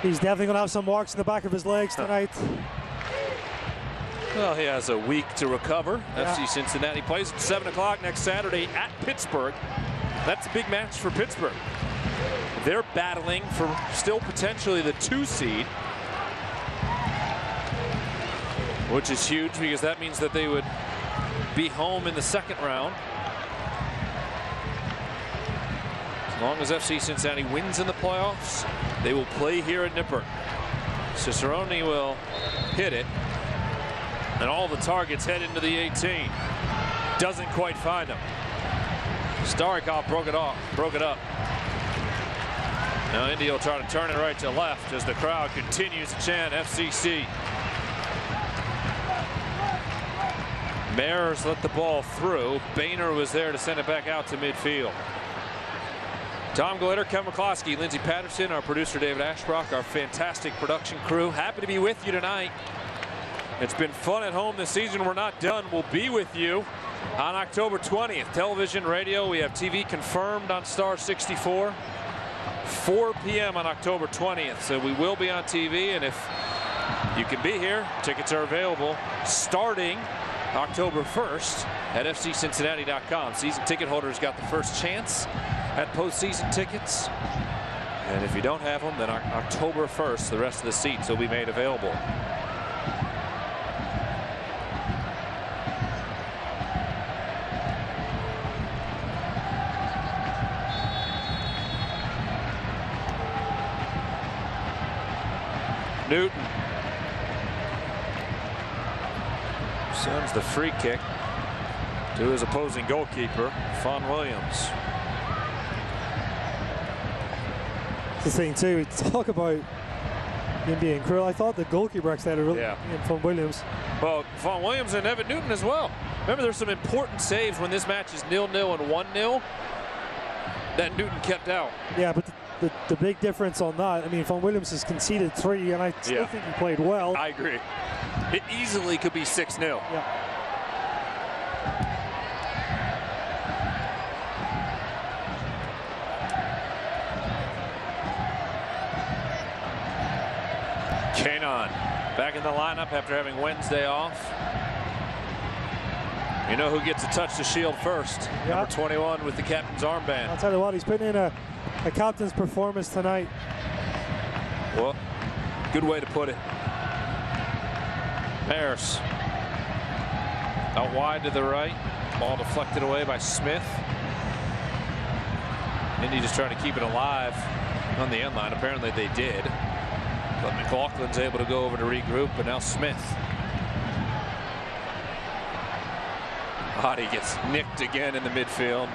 He's definitely going to have some marks in the back of his legs tonight. Well, he has a week to recover. Yeah. FC Cincinnati plays at 7 o'clock next Saturday at Pittsburgh. That's a big match for Pittsburgh. They're battling for still potentially the 2 seed, which is huge because that means that they would be home in the 2nd round. As long as FC Cincinnati wins in the playoffs, they will play here at Nippert. Cicerone will hit it, and all the targets head into the 18. Doesn't quite find him. Starikov broke it up. Now Indy will try to turn it right to left as the crowd continues to chant FCC. Mares let the ball through. Boehner was there to send it back out to midfield. Tom Glitter, Kevin McCloskey, Lindsey Patterson, our producer David Ashbrook, our fantastic production crew. Happy to be with you tonight. It's been fun at home this season. We're not done. We'll be with you on October 20th. Television, radio, we have TV confirmed on Star 64. 4 p.m. on October 20th. So we will be on TV, and if you can be here, tickets are available starting October 1st at FCCincinnati.com. Season ticket holders got the first chance at postseason tickets. And if you don't have them, then October 1st, the rest of the seats will be made available. Newton sends the free kick to his opposing goalkeeper, Fawn Williams. the thing too. We talk about him being cruel. I thought the goalkeeper actually had a really from Williams. Well, Von Williams and Evan Newton as well. Remember, there's some important saves when this match is 0-0 and 1-0 that Newton kept out. Yeah, but the big difference on that, I mean, Von Williams has conceded 3, and I still think he played well. I agree. It easily could be 6-0. Yeah. Koonak back in the lineup after having Wednesday off. You know who gets to touch the shield first? Yeah. Number 21 with the captain's armband. I'll tell you what, he's putting in a captain's performance tonight. Well, good way to put it. Maris out wide to the right. Ball deflected away by Smith. Indy just trying to keep it alive on the end line. Apparently they did. But McLaughlin's able to go over to regroup, and now Smith. Adi gets nicked again in the midfield.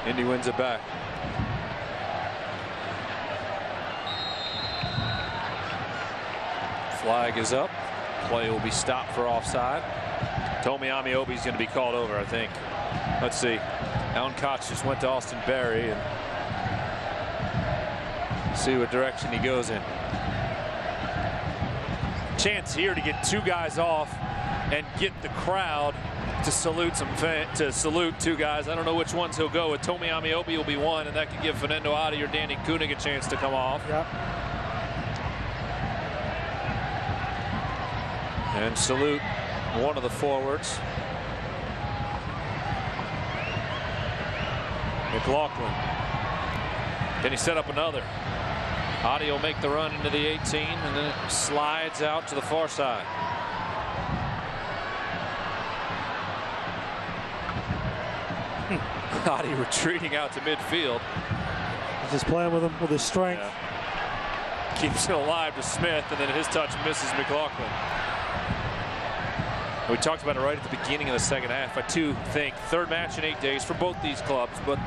Indy wins it back. Flag is up. Play will be stopped for offside. Tomi Amiobi's going to be called over, I think. Let's see. Alan Koch just went to Austin Berry and see what direction he goes in. Chance here to get 2 guys off and get the crowd to salute salute 2 guys. I don't know which ones he'll go with. Tomi Amiobi will be one, and that could give Fernando Adi or Danny Koonak a chance to come off. Yep. And salute one of the forwards. McLaughlin. Can he set up another? Adi will make the run into the 18, and then it slides out to the far side. Adi retreating out to midfield. He's just playing with him with his strength. Yeah. Keeps it alive to Smith, and then his touch misses McLaughlin. We talked about it right at the beginning of the second half. I too think 3rd match in 8 days for both these clubs, but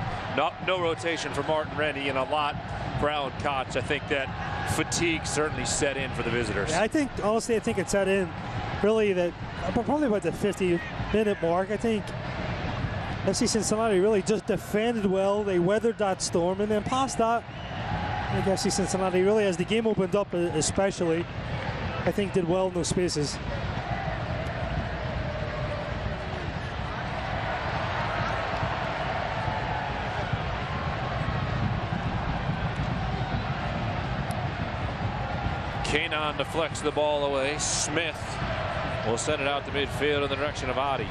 no rotation for Martin Rennie and a lot for Alan Koch. I think that fatigue certainly set in for the visitors. Yeah, I think, honestly, I think it set in really that probably about the 50-minute mark. I think FC Cincinnati really just defended well. They weathered that storm, and then past that, I think FC Cincinnati really, as the game opened up especially, I think did well in those spaces. Koonak deflects the ball away. Smith will send it out to midfield in the direction of Adi.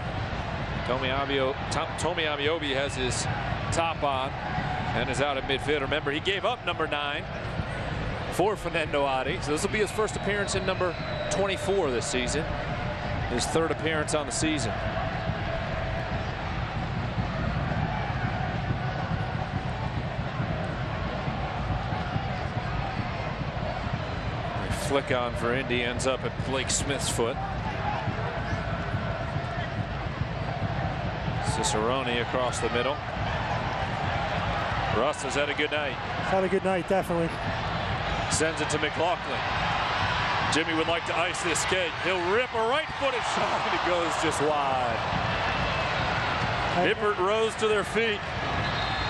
Tomi Amiobi has his top on and is out at midfield. Remember, he gave up number 9 for Fernando Adi. So this will be his first appearance in number 24 this season. His 3rd appearance on the season. Flick on for Indy, ends up at Blake Smith's foot. Cicerone across the middle. Russ has had a good night. Had a good night, definitely. Sends it to McLaughlin. Jimmy would like to ice this kid. He'll rip a right-footed shot, and it goes just wide. Hibbert rose to their feet.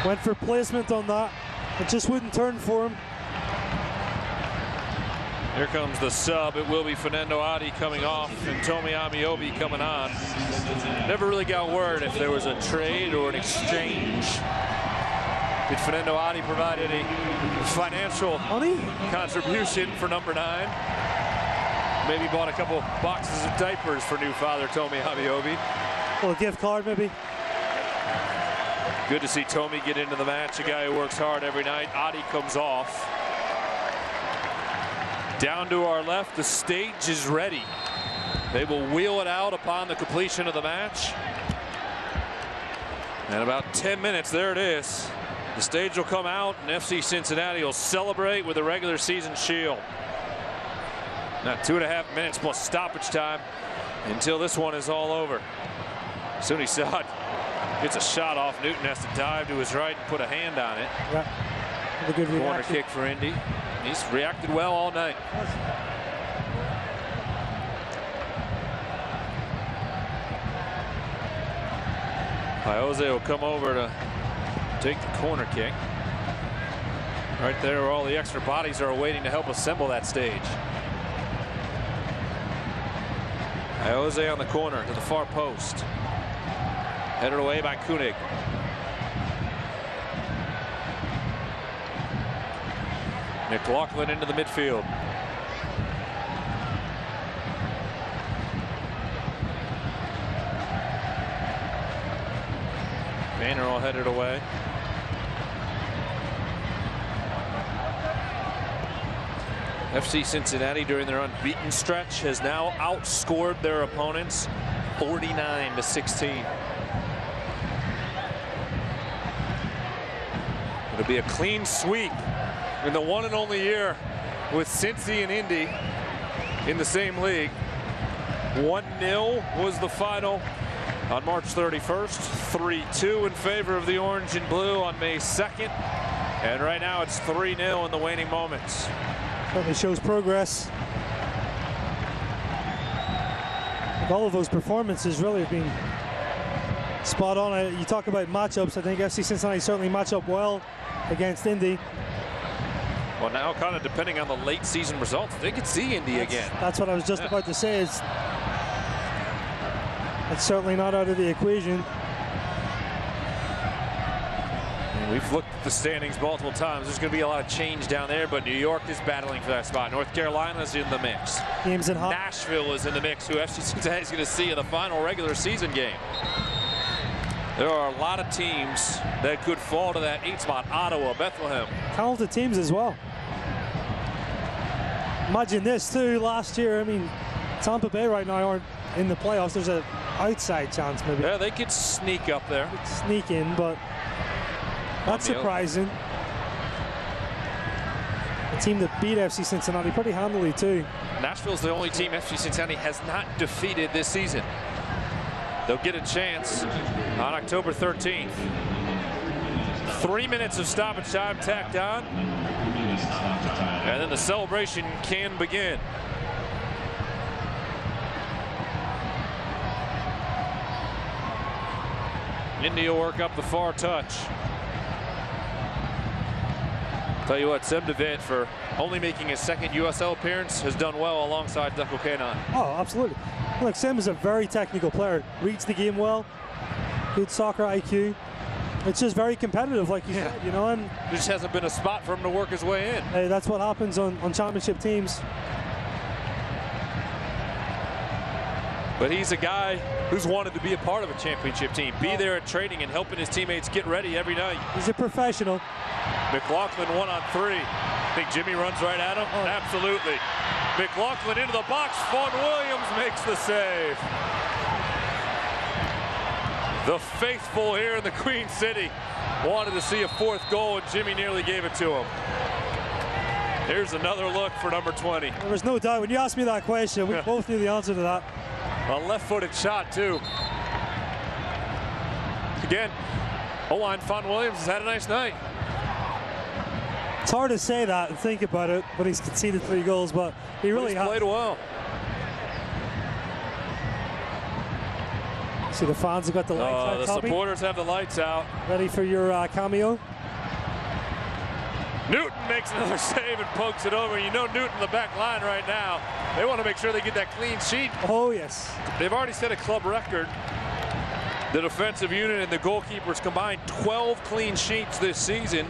Went for placement on that. It just wouldn't turn for him. Here comes the sub. It will be Fernando Adi coming off and Tomi Amiobi coming on. Never really got word if there was a trade or an exchange. Did Fernando Adi provide any financial contribution for number 9? Maybe bought a couple boxes of diapers for new father Tomi Amiobi. Well, a gift card maybe. Good to see Tomi get into the match. A guy who works hard every night. Adi comes off. Down to our left, the stage is ready. They will wheel it out upon the completion of the match. And about 10 minutes, there it is. The stage will come out, and FC Cincinnati will celebrate with a regular season shield. Now 2.5 minutes plus stoppage time until this one is all over. Soon Saad gets a shot off. Newton has to dive to his right and put a hand on it. Yeah. A good Corner reaction. kick for Indy. He's reacted well all night. Jose will come over to take the corner kick. Right there where all the extra bodies are waiting to help assemble that stage. Jose on the corner to the far post. Headed away by Koonak. McLaughlin into the midfield. Banner all headed away. FC Cincinnati during their unbeaten stretch has now outscored their opponents 49-16. It'll be a clean sweep in the one and only year with Cincy and Indy in the same league. 1-0 was the final on March 31st. 3-2 in favor of the orange and blue on May 2nd. And right now it's 3-0 in the waning moments. Certainly shows progress. All of those performances really have been spot on. You talk about matchups. I think FC Cincinnati certainly match up well against Indy. Well, now kind of depending on the late season results, they could see Indy again. That's what I was just about to say. It's certainly not out of the equation. We've looked at the standings multiple times. There's going to be a lot of change down there, but New York is battling for that spot. North Carolina is in the mix. Games in hot. Nashville is in the mix, who FC Cincinnati is going to see in the final regular season game. There are a lot of teams that could fall to that 8 spot. Ottawa, Bethlehem. Talented teams as well. Imagine this too. Last year, I mean, Tampa Bay right now aren't in the playoffs. There's an outside chance maybe. Yeah, they could sneak up there. Could sneak in, but that's surprising. A team that beat FC Cincinnati pretty handily too. Nashville's the only team FC Cincinnati has not defeated this season. They'll get a chance on October 13th. 3 minutes of stoppage time tacked on. And then the celebration can begin. Indy will work up the far touch. Tell you what, Semdevet, for only making his second USL appearance, has done well alongside Ducko Koonak. Oh, absolutely. Look, Sem is a very technical player. Reads the game well. Good soccer IQ. It's just very competitive, like you said, you know. And there just hasn't been a spot for him to work his way in. Hey, that's what happens on championship teams. But he's a guy who's wanted to be a part of a championship team, be there at training and helping his teammates get ready every night. He's a professional. McLaughlin 1-on-3. Think Jimmy runs right at him? Oh. Absolutely. McLaughlin into the box. Fawn Williams makes the save. The faithful here in the Queen City wanted to see a 4th goal, and Jimmy nearly gave it to him. Here's another look for number 20. There was no doubt. When you asked me that question, we both knew the answer to that. A left-footed shot, too. Again, O-line Fawn Williams has had a nice night. It's hard to say that and think about it, but he's conceded 3 goals, but he really has played well. See, the fans have got the lights out. The supporters have the lights out. Ready for your cameo? Newton makes another save and pokes it over. You know Newton the back line right now. They want to make sure they get that clean sheet. Oh, yes. They've already set a club record. The defensive unit and the goalkeepers combined 12 clean sheets this season.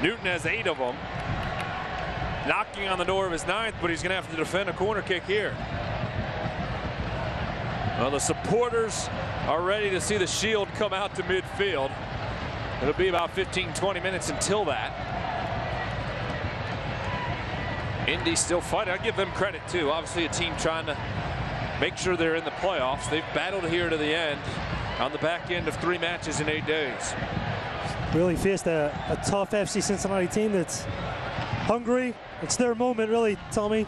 Newton has 8 of them. Knocking on the door of his 9th, but he's going to have to defend a corner kick here. Well, the supporters are ready to see the shield come out to midfield. It'll be about 15-20 minutes until that. Indy still fighting. I'll give them credit too. Obviously a team trying to make sure they're in the playoffs. They've battled here to the end on the back end of 3 matches in 8 days. Really faced a tough FC Cincinnati team that's hungry. It's their moment, really, Tommy.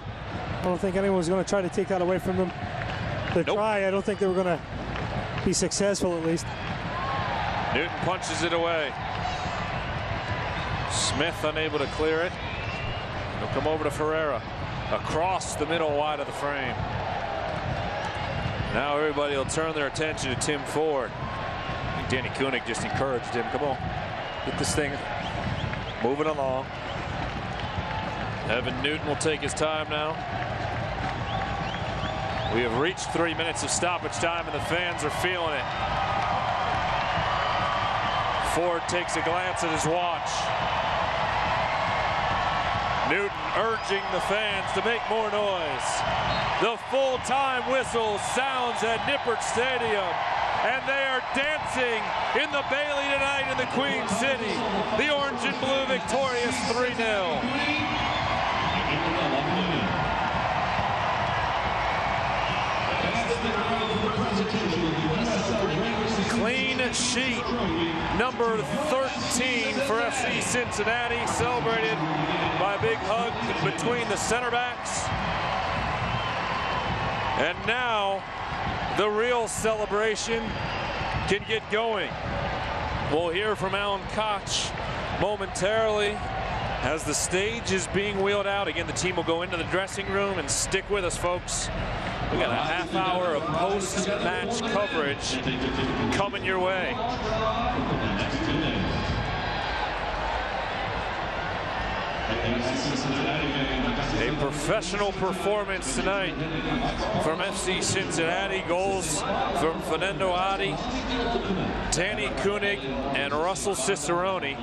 I don't think anyone's going to try to take that away from them. They try. I don't think they were going to be successful, at least. Newton punches it away. Smith unable to clear it. He'll come over to Ferreira. Across the middle, wide of the frame. Now everybody will turn their attention to Tim Ford. I think Danny Koonak just encouraged him. Come on, get this thing moving along. Evan Newton will take his time now. We have reached 3 minutes of stoppage time, and the fans are feeling it. Ford takes a glance at his watch. Newton urging the fans to make more noise. The full-time whistle sounds at Nippert Stadium, and they are dancing in the Bailey tonight in the Queen City. The orange and blue victorious 3-0. Clean sheet number 13 for FC Cincinnati, celebrated by a big hug between the center backs. And now the real celebration can get going. We'll hear from Alan Koch momentarily as the stage is being wheeled out. Again, the team will go into the dressing room, and stick with us, folks. We got a half hour of post-match coverage coming your way. A professional performance tonight from FC Cincinnati. Goals from Fernando Adi, Danny Koonak, and Russell Cicerone.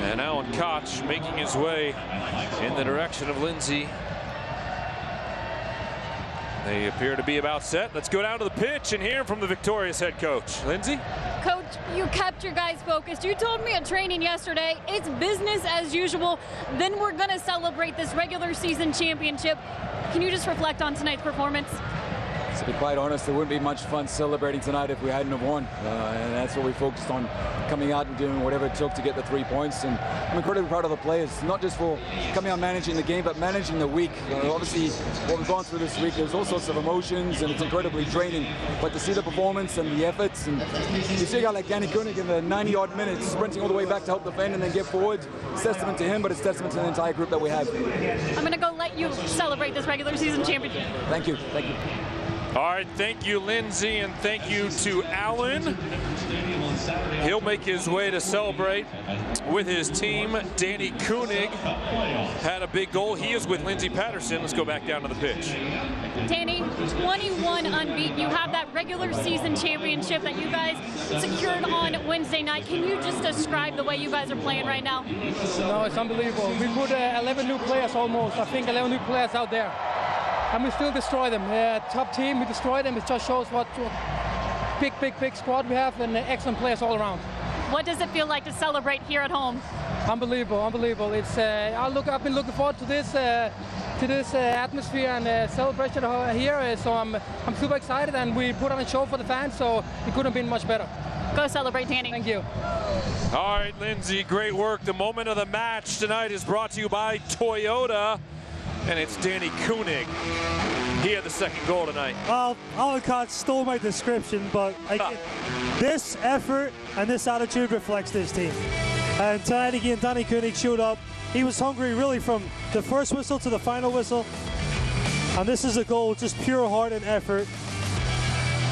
And Alan Koch making his way in the direction of Lindsay. They appear to be about set. Let's go down to the pitch and hear from the victorious head coach. Lindsay? Coach, you kept your guys focused. You told me at training yesterday, it's business as usual. Then we're going to celebrate this regular season championship. Can you just reflect on tonight's performance? To be quite honest, it wouldn't be much fun celebrating tonight if we hadn't have won. And that's what we focused on, coming out and doing whatever it took to get the 3 points. And I'm incredibly proud of the players, not just for coming out managing the game, but managing the week. Obviously, what we've gone through this week, there's all sorts of emotions, and it's incredibly draining. But to see the performance and the efforts, and you see a guy like Danny Koonak in the 90-odd minutes, sprinting all the way back to help defend and then get forward, it's testament to him, but it's testament to the entire group that we have. I'm going to go let you celebrate this regular season championship. Thank you. Thank you. All right, thank you, Lindsay, and thank you to Alan. He'll make his way to celebrate with his team. Danny Koonak had a big goal. He is with Lindsay Patterson. Let's go back down to the pitch. Danny, 21 unbeaten. You have that regular season championship that you guys secured on Wednesday night. Can you just describe the way you guys are playing right now? No, it's unbelievable. We put 11 new players almost. I think 11 new players out there. And we still destroy them. Top team, we destroy them. It just shows what big squad we have, and excellent players all around. What does it feel like to celebrate here at home? Unbelievable. It's I've been looking forward to this atmosphere and celebration here. So I'm super excited, and we put on a show for the fans. So it couldn't have been much better. Go celebrate, Danny. Thank you. All right, Lindsay, great work. The moment of the match tonight is brought to you by Toyota. And it's Danny Koonak. He had the second goal tonight. Well, Alan Koch stole my description, but this effort and this attitude reflects this team. And tonight again, Danny Koonak showed up. He was hungry really from the first whistle to the final whistle. And this is a goal, just pure heart and effort.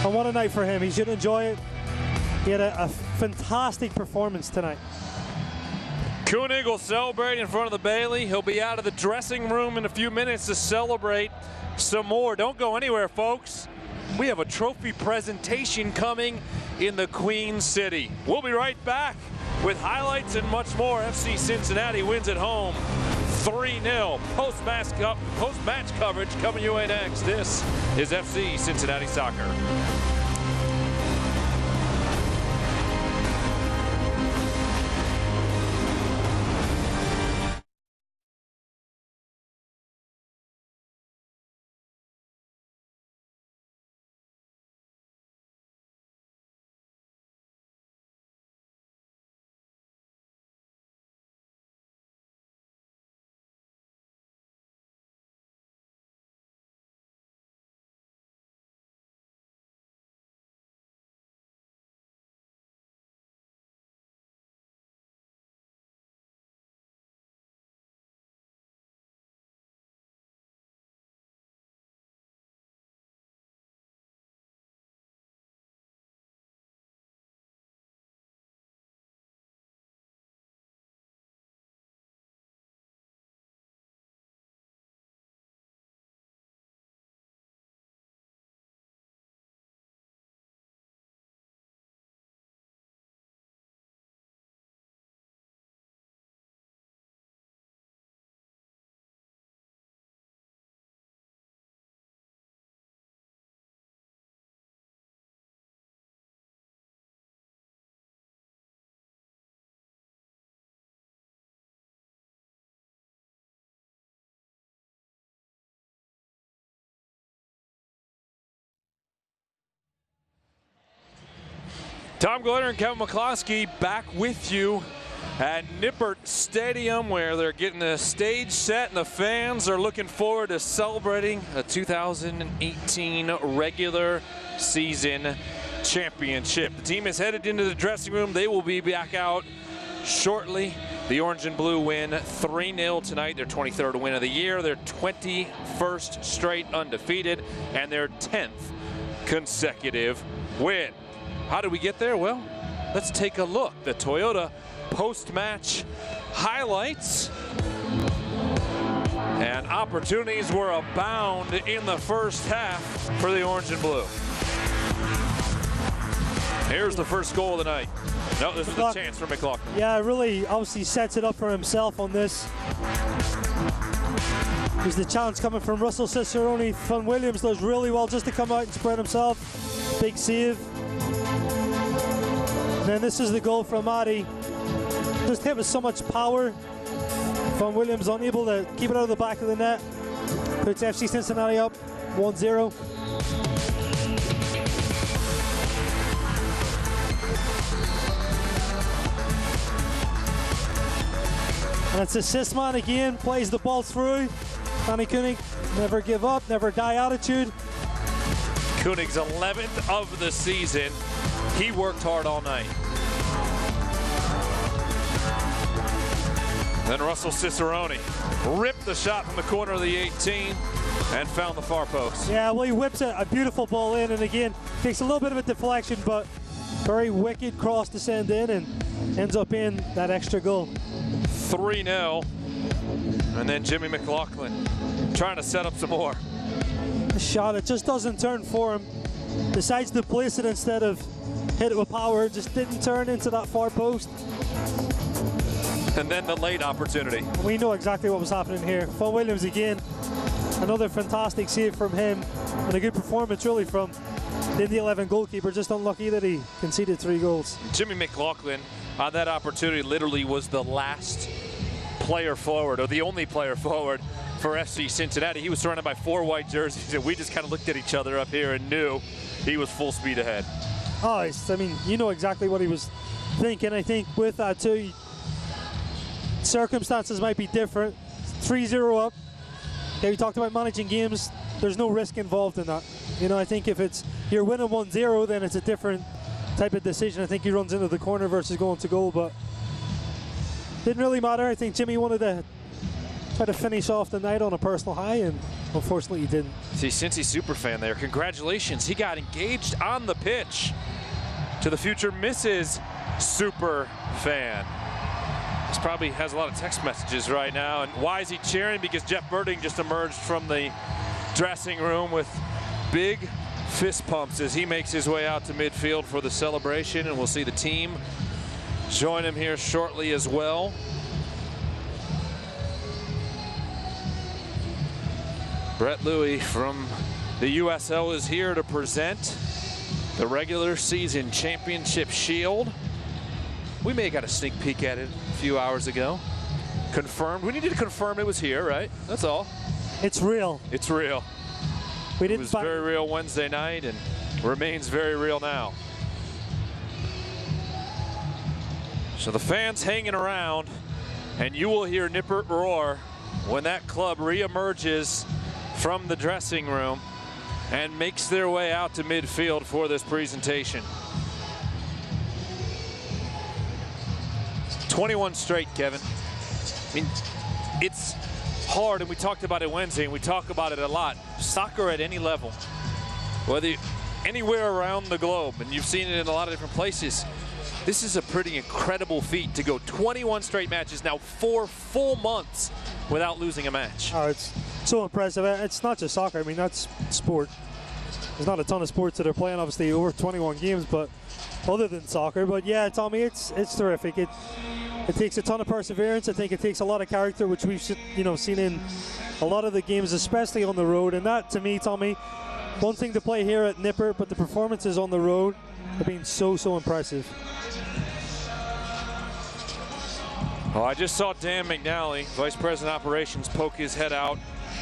And what a night for him. He should enjoy it. He had a fantastic performance tonight. Koonak will celebrate in front of the Bailey. He'll be out of the dressing room in a few minutes to celebrate some more. Don't go anywhere, folks. We have a trophy presentation coming in the Queen City. We'll be right back with highlights and much more. FC Cincinnati wins at home 3-0. Post-match coverage coming your way next. This is FC Cincinnati Soccer. Tom Glitter and Kevin McCloskey back with you at Nippert Stadium, where they're getting the stage set and the fans are looking forward to celebrating a 2018 regular season championship. The team is headed into the dressing room. They will be back out shortly. The orange and blue win 3-0 tonight, their 23rd win of the year, their 21st straight undefeated, and their 10th consecutive win. How did we get there? Well, let's take a look. The Toyota post-match highlights. And opportunities were abound in the first half for the orange and blue. Here's the first goal of the night. No, this is the chance for McLaughlin. Yeah, really obviously sets it up for himself on this. There's the challenge coming from Russell Cicerone. Fun Williams does really well just to come out and spread himself. Big save. And then this is the goal from Addy. Just hit with so much power. Fun Williams unable to keep it out of the back of the net. Puts FC Cincinnati up 1-0. And it's assist man again, plays the ball through. Danny Koonak, never give up, never die attitude. Koonak's 11th of the season. He worked hard all night. Then Russell Cicerone ripped the shot from the corner of the 18 and found the far post. Yeah, well, he whips a beautiful ball in, and again, takes a little bit of a deflection, but very wicked cross to send in and ends up in that extra goal. 3-0. And then Jimmy McLaughlin trying to set up some more. A shot, it just doesn't turn for him. Decides to place it instead of hit it with power. Just didn't turn into that far post. And then the late opportunity. We know exactly what was happening here. Fun Williams again. Another fantastic save from him. And a good performance really from the Indy 11 goalkeeper. Just unlucky that he conceded 3 goals. Jimmy McLaughlin on that opportunity literally was the last player forward, or the only player forward for FC Cincinnati. He was surrounded by 4 white jerseys, and we just kind of looked at each other up here and knew he was full speed ahead. Oh, I mean, you know exactly what he was thinking. I think with that too, circumstances might be different. 3-0 up. Okay, we talked about managing games. There's no risk involved in that. You know, I think if it's you're winning 1-0, then it's a different type of decision. I think he runs into the corner versus going to goal, but didn't really matter. I think Jimmy wanted to try to finish off the night on a personal high, and unfortunately he didn't. See, Cincy superfan there. Congratulations. He got engaged on the pitch to the future Mrs. Superfan. This probably has a lot of text messages right now. And why is he cheering? Because Jeff Birding just emerged from the dressing room with big fist pumps as he makes his way out to midfield for the celebration, and we'll see the team join him here shortly as well. Brett Louie from the USL is here to present the regular season championship shield. We may have got a sneak peek at it a few hours ago. Confirmed. We needed to confirm it was here, right? That's all. It's real. It's real. It was very real Wednesday night and remains very real now. So the fans hanging around, and you will hear Nippert roar when that club reemerges from the dressing room and makes their way out to midfield for this presentation. 21 straight, Kevin. I mean, it's hard, and we talked about it Wednesday, and we talk about it a lot. Soccer at any level, whether anywhere around the globe, and you've seen it in a lot of different places, this is a pretty incredible feat to go 21 straight matches, now 4 full months without losing a match. Oh, it's so impressive. It's not just soccer. I mean, that's sport. There's not a ton of sports that are playing, obviously, over 21 games, but other than soccer. But yeah, Tommy, it's terrific. It takes a ton of perseverance. I think it takes a lot of character, which we've seen in a lot of the games, especially on the road. And that, to me, Tommy, one thing to play here at Nippert, but the performances on the road have been so impressive. Oh, I just saw Dan McNally, Vice President Operations, poke his head out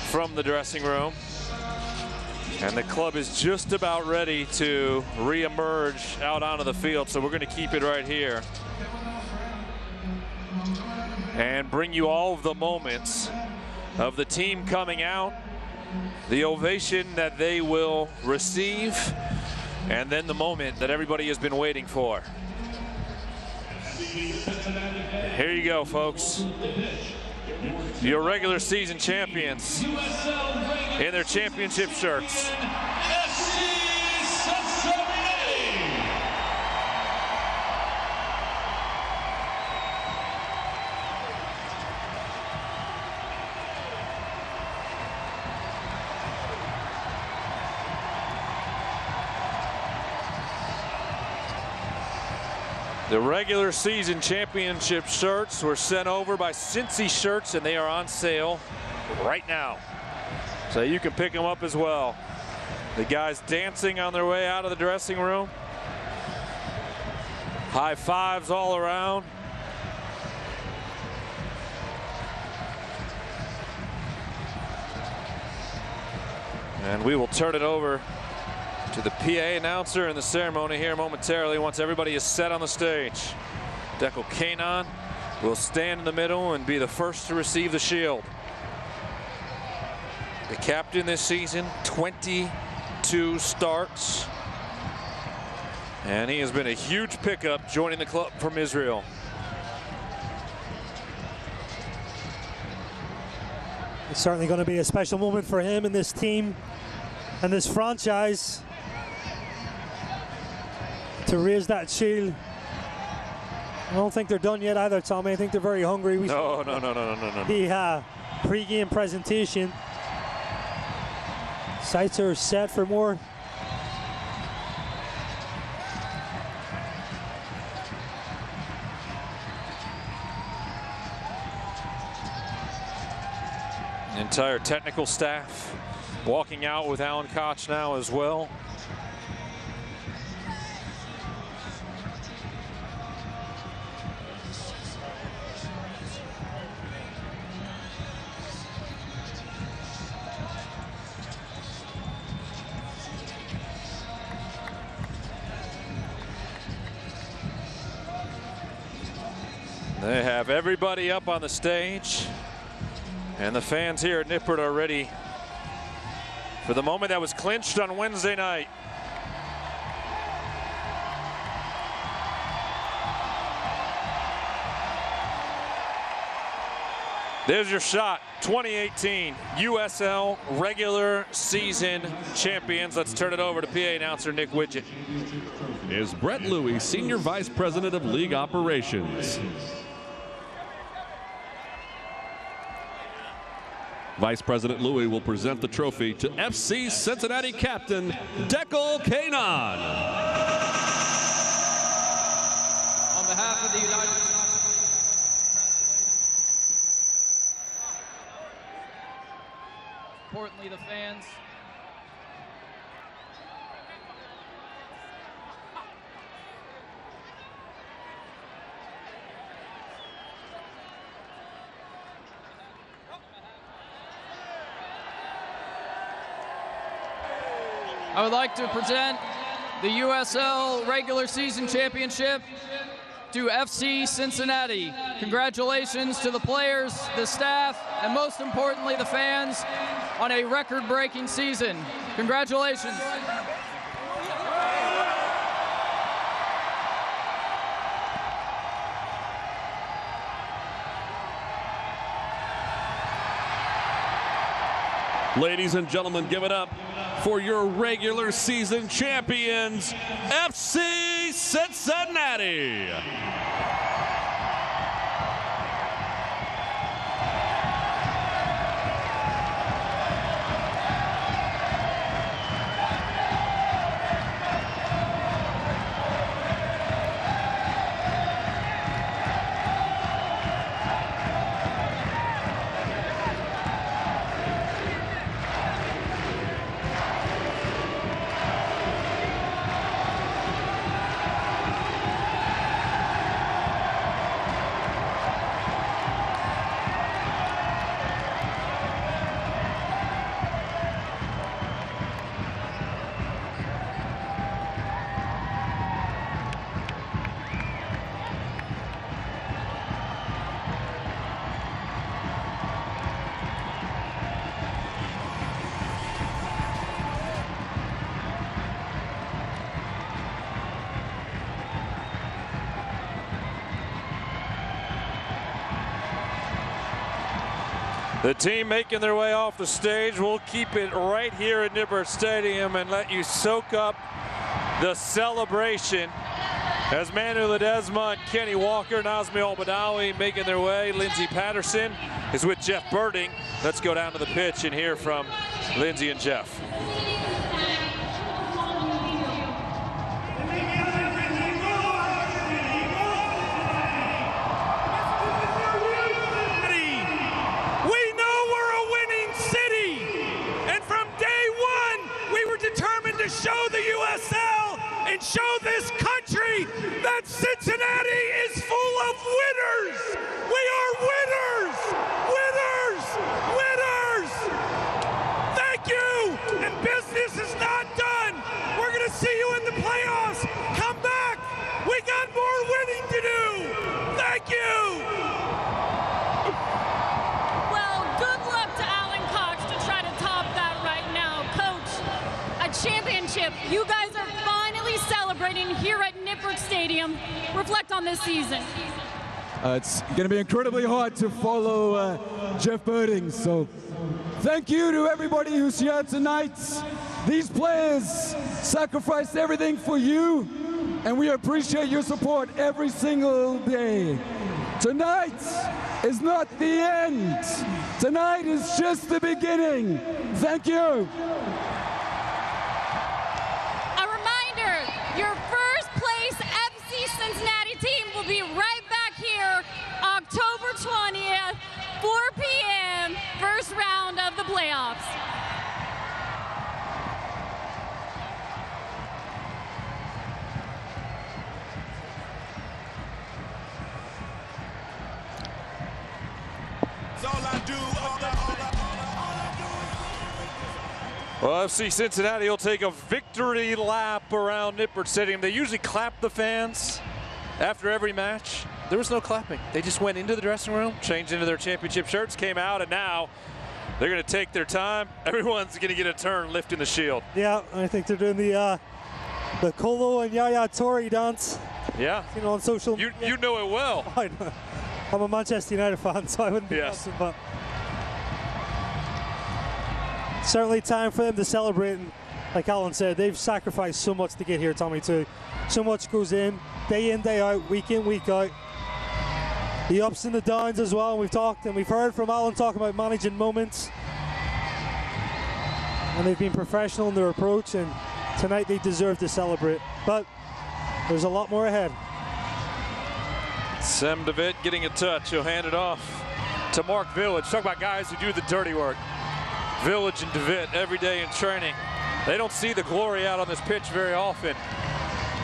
from the dressing room. And the club is just about ready to re-emerge out onto the field, so we're going to keep it right here and bring you all of the moments of the team coming out, the ovation that they will receive, and then the moment that everybody has been waiting for. Here you go, folks. Your regular season champions in their championship shirts. The regular season championship shirts were sent over by Cincy Shirts, and they are on sale right now. So you can pick them up as well. The guys dancing on their way out of the dressing room. High fives all around. And we will turn it over to the PA announcer in the ceremony here momentarily once everybody is set on the stage. Koonak will stand in the middle and be the first to receive the shield. The captain this season, 22 starts. And he has been a huge pickup joining the club from Israel. It's certainly going to be a special moment for him and this team and this franchise to raise that shield. I don't think they're done yet either, Tommy. I think they're very hungry. No. The pre-game presentation. Sights are set for more. Entire technical staff walking out with Alan Koch now as well. They have everybody up on the stage, and the fans here at Nippert are ready for the moment that was clinched on Wednesday night. There's your shot. 2018 USL regular season champions. Let's turn it over to PA announcer Nick Widget. Is Brett Louie, Senior Vice President of League Operations. Vice President Louie will present the trophy to FC Cincinnati captain Koonak. On behalf of the United States. Importantly, the fans. I would like to present the USL regular season championship to FC Cincinnati. Congratulations to the players, the staff, and most importantly, the fans on a record-breaking season. Congratulations. Ladies and gentlemen, give it up for your regular season champions, FC Cincinnati. The team making their way off the stage. We'll keep it right here at Nippert Stadium and let you soak up the celebration as Manu Ledesma and Kenny Walker, Nazmi Al-Badawi making their way. Lindsey Patterson is with Jeff Birding. Let's go down to the pitch and hear from Lindsey and Jeff. To show the USL and show this country that Cincinnati is full of winners. We are winners, winners, winners. Thank you. And business is not done. We're going to see you in the playoffs. Come back. We got more winning to do. Thank you. Well, good luck to Alan Cox to try to top that right now. Coach, a championship. You guys are finally celebrating here at Nippert Stadium. Reflect on this season. It's going to be incredibly hard to follow Jeff Birding. So thank you to everybody who's here tonight. These players sacrificed everything for you, and we appreciate your support every single day. Tonight is not the end. Tonight is just the beginning. Thank you. Your first place FC Cincinnati team will be right back here October 20th, 4 p.m., first round of the playoffs. Well, FC Cincinnati will take a victory lap around Nippert Stadium. They usually clap the fans after every match. There was no clapping. They just went into the dressing room, changed into their championship shirts, came out, and now they're going to take their time. Everyone's going to get a turn lifting the shield. Yeah, I think they're doing the Colo and Yaya Toure dance. Yeah. You know, on social media. You know it well. I'm a Manchester United fan, so I wouldn't be dancing, but certainly time for them to celebrate. And like Alan said, they've sacrificed so much to get here, Tommy, too. So much goes in, day out, week in, week out. The ups and the downs as well. And we've heard from Alan talking about managing moments. And they've been professional in their approach, and tonight they deserve to celebrate. But there's a lot more ahead. Sam DeVitt getting a touch. He'll hand it off to Mark Village. Talk about guys who do the dirty work. Village and DeVitt every day in training. They don't see the glory out on this pitch very often,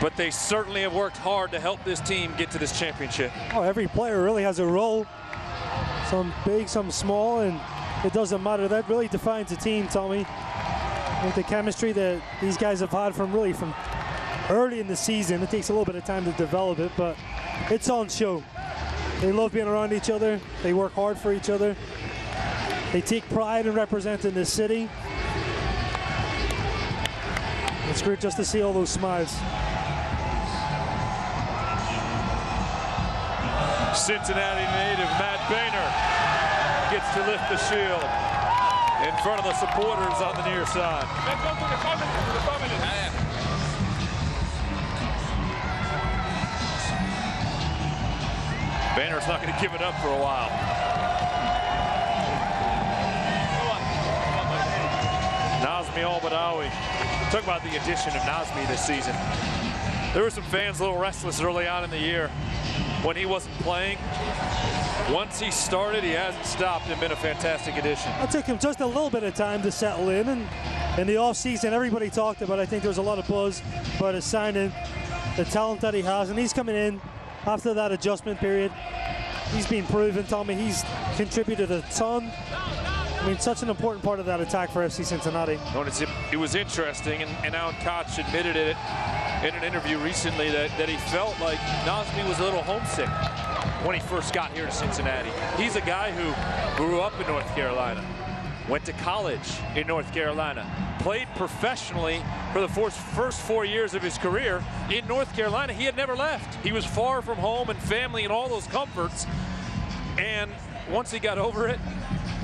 but they certainly have worked hard to help this team get to this championship. Oh, every player really has a role. Some big, some small, and it doesn't matter. That really defines a team, Tommy. With the chemistry that these guys have had from early in the season. It takes a little bit of time to develop it, but it's on show. They love being around each other. They work hard for each other. They take pride in representing this city. It's great just to see all those smiles. Cincinnati native Matt Boehner gets to lift the shield in front of the supporters on the near side. Boehner's not going to give it up for a while. Nazmi Al-Badawi. Talk about the addition of Nazmi this season. There were some fans a little restless early on in the year when he wasn't playing. Once he started, he hasn't stopped and been a fantastic addition. It took him just a little bit of time to settle in, and in the offseason, everybody talked about, I think there was a lot of buzz about his signing, the talent that he has, and he's coming in after that adjustment period. He's been proven, Tommy. He's contributed a ton. I mean, such an important part of that attack for FC Cincinnati. It was interesting, and Alan Koch admitted it in an interview recently that he felt like Nazmi was a little homesick when he first got here to Cincinnati. He's a guy who grew up in North Carolina, went to college in North Carolina, played professionally for the first 4 years of his career in North Carolina. He had never left. He was far from home and family and all those comforts. And once he got over it,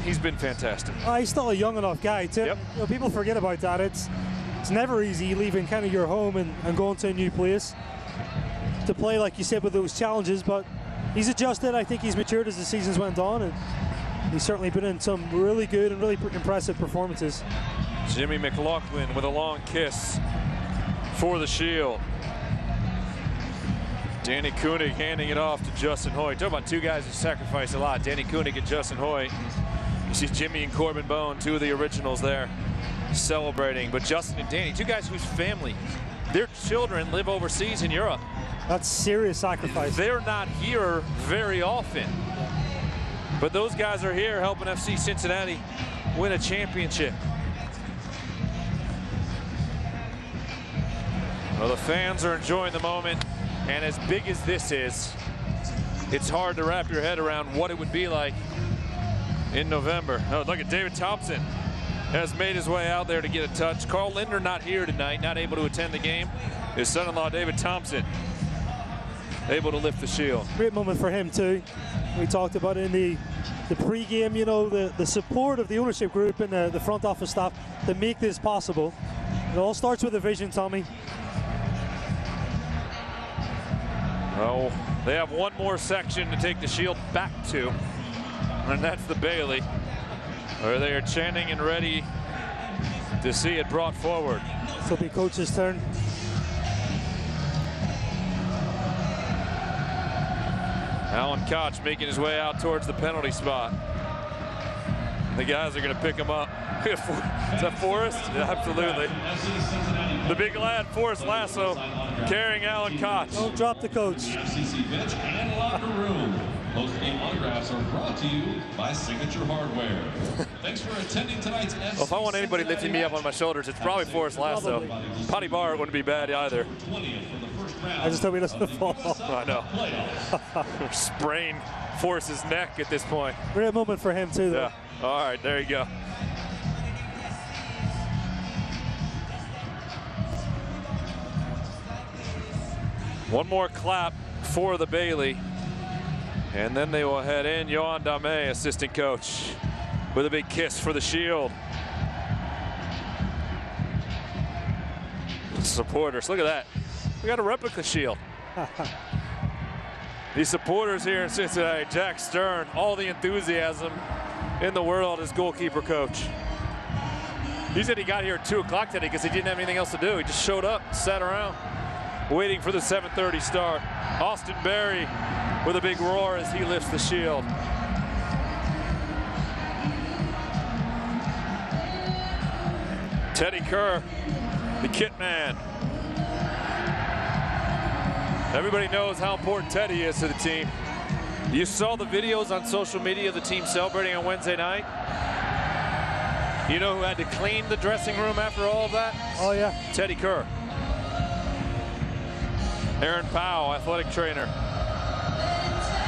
He's been fantastic. He's still a young enough guy, too. Yep. You know, people forget about that. It's never easy leaving kind of your home and going to a new place to play, like you said, with those challenges. But he's adjusted. I think he's matured as the seasons went on, and he's certainly been in some really good and really impressive performances. Jimmy McLaughlin with a long kiss for the Shield. Danny Koonak handing it off to Justin Hoyt. Talk about two guys who sacrifice a lot. Danny Koonak and Justin Hoyt. You see Jimmy and Corbin Bone, two of the originals there, celebrating. But Justin and Danny, two guys whose family, their children live overseas in Europe. That's serious sacrifice. They're not here very often. But those guys are here helping FC Cincinnati win a championship. Well, the fans are enjoying the moment. And as big as this is, it's hard to wrap your head around what it would be like in November. Oh, look at David Thompson has made his way out there to get a touch. Carl Linder not here tonight, not able to attend the game. His son-in-law, David Thompson, able to lift the Shield. Great moment for him, too. We talked about it in the pre-game, you know, the support of the ownership group and the front office staff to make this possible. It all starts with a vision, Tommy. Oh, they have one more section to take the Shield back to, and that's the Bailey, where they are chanting and ready to see it brought forward. This will be coach's turn. Alan Koch making his way out towards the penalty spot. The guys are going to pick him up. Is that Forrest? Yeah, absolutely. The big lad, Forrest Lasso, carrying Alan Koch. Don't drop the coach. FCC bench and locker room. Post-game autographs are brought to you by Signature Hardware. Thanks for attending tonight's FC. Well, if I want anybody lifting me up on my shoulders, it's probably Forrest Lasso. Potty Bar wouldn't be bad either. I just hope he doesn't fall. I know. Sprain Forrest's neck at this point. Great moment for him, too, though. Yeah. All right, there you go. One more clap for the Bailey, and then they will head in. Johan Dame, assistant coach, with a big kiss for the Shield. Supporters, look at that. We got a replica Shield. These supporters here in Cincinnati, Jack Stern, all the enthusiasm in the world as goalkeeper coach. He said he got here at 2 o'clock today because he didn't have anything else to do. He just showed up, sat around, waiting for the 7:30 start. Austin Berry with a big roar as he lifts the Shield. Teddy Kerr, the kit man. Everybody knows how important Teddy is to the team. You saw the videos on social media of the team celebrating on Wednesday night. You know who had to clean the dressing room after all of that? Oh, yeah. Teddy Kerr. Aaron Powell, athletic trainer.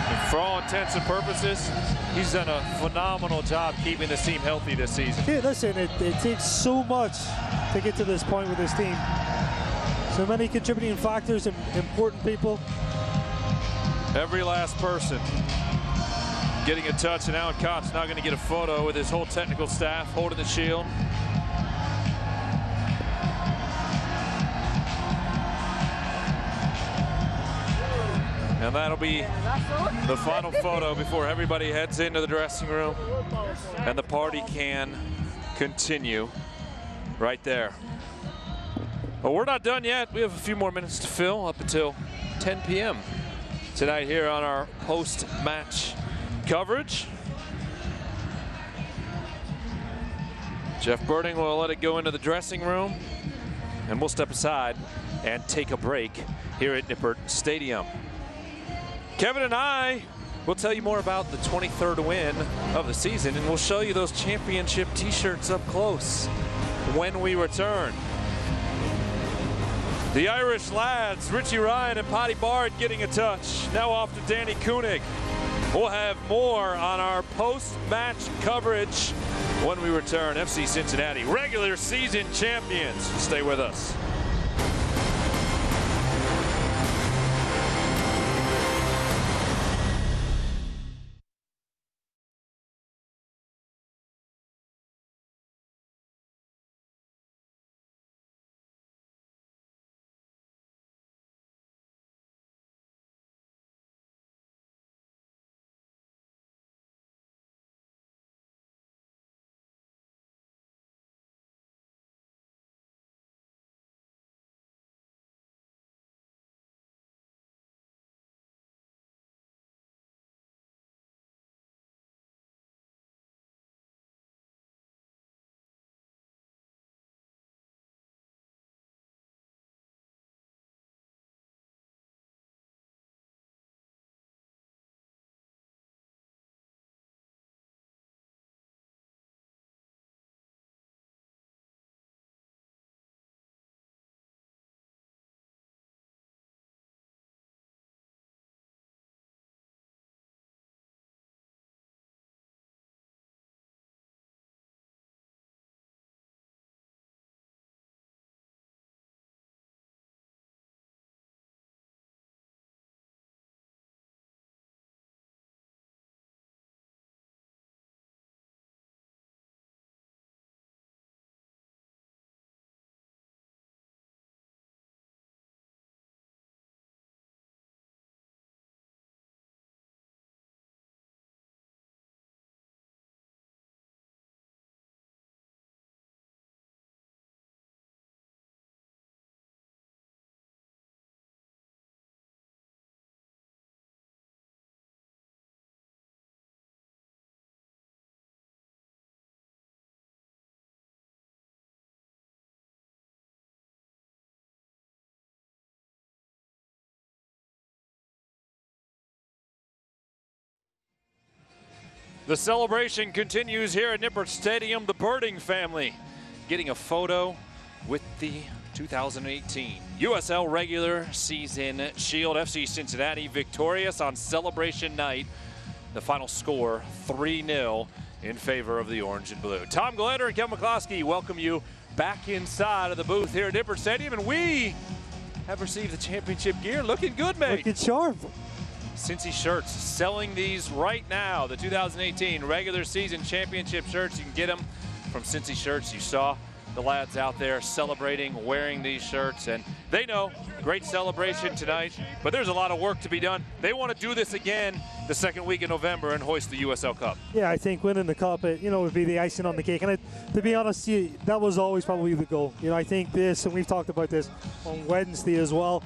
And for all intents and purposes, he's done a phenomenal job keeping this team healthy this season. Yeah, listen, it takes so much to get to this point with this team. So many contributing factors and important people. Every last person getting a touch, and Alan Koch now going to get a photo with his whole technical staff holding the Shield. And that'll be the final photo before everybody heads into the dressing room and the party can continue right there. But we're not done yet. We have a few more minutes to fill up until 10 p.m. tonight here on our post-match coverage. Jeff Birding will let it go into the dressing room, and we'll step aside and take a break here at Nippert Stadium. Kevin and I will tell you more about the 23rd win of the season, and we'll show you those championship t-shirts up close when we return. The Irish lads, Richie Ryan and Potty Bard getting a touch. Now off to Danny Koonak. We'll have more on our post-match coverage when we return. FC Cincinnati, regular season champions. Stay with us. The celebration continues here at Nippert Stadium. The Birding family getting a photo with the 2018 USL regular season shield. FC Cincinnati victorious on celebration night. The final score 3-0 in favor of the orange and blue. Tom Gallagher and Kevin McCloskey welcome you back inside of the booth here at Nippert Stadium, and we have received the championship gear. Looking good, mate. Looking sharp. Cincy shirts, selling these right now. The 2018 regular season championship shirts. You can get them from Cincy Shirts. You saw the lads out there celebrating, wearing these shirts, and they know great celebration tonight, but there's a lot of work to be done. They want to do this again the second week in November and hoist the USL Cup. Yeah, I think winning the cup, would be the icing on the cake. And to be honest, that was always probably the goal. I think this, and we've talked about this on Wednesday as well,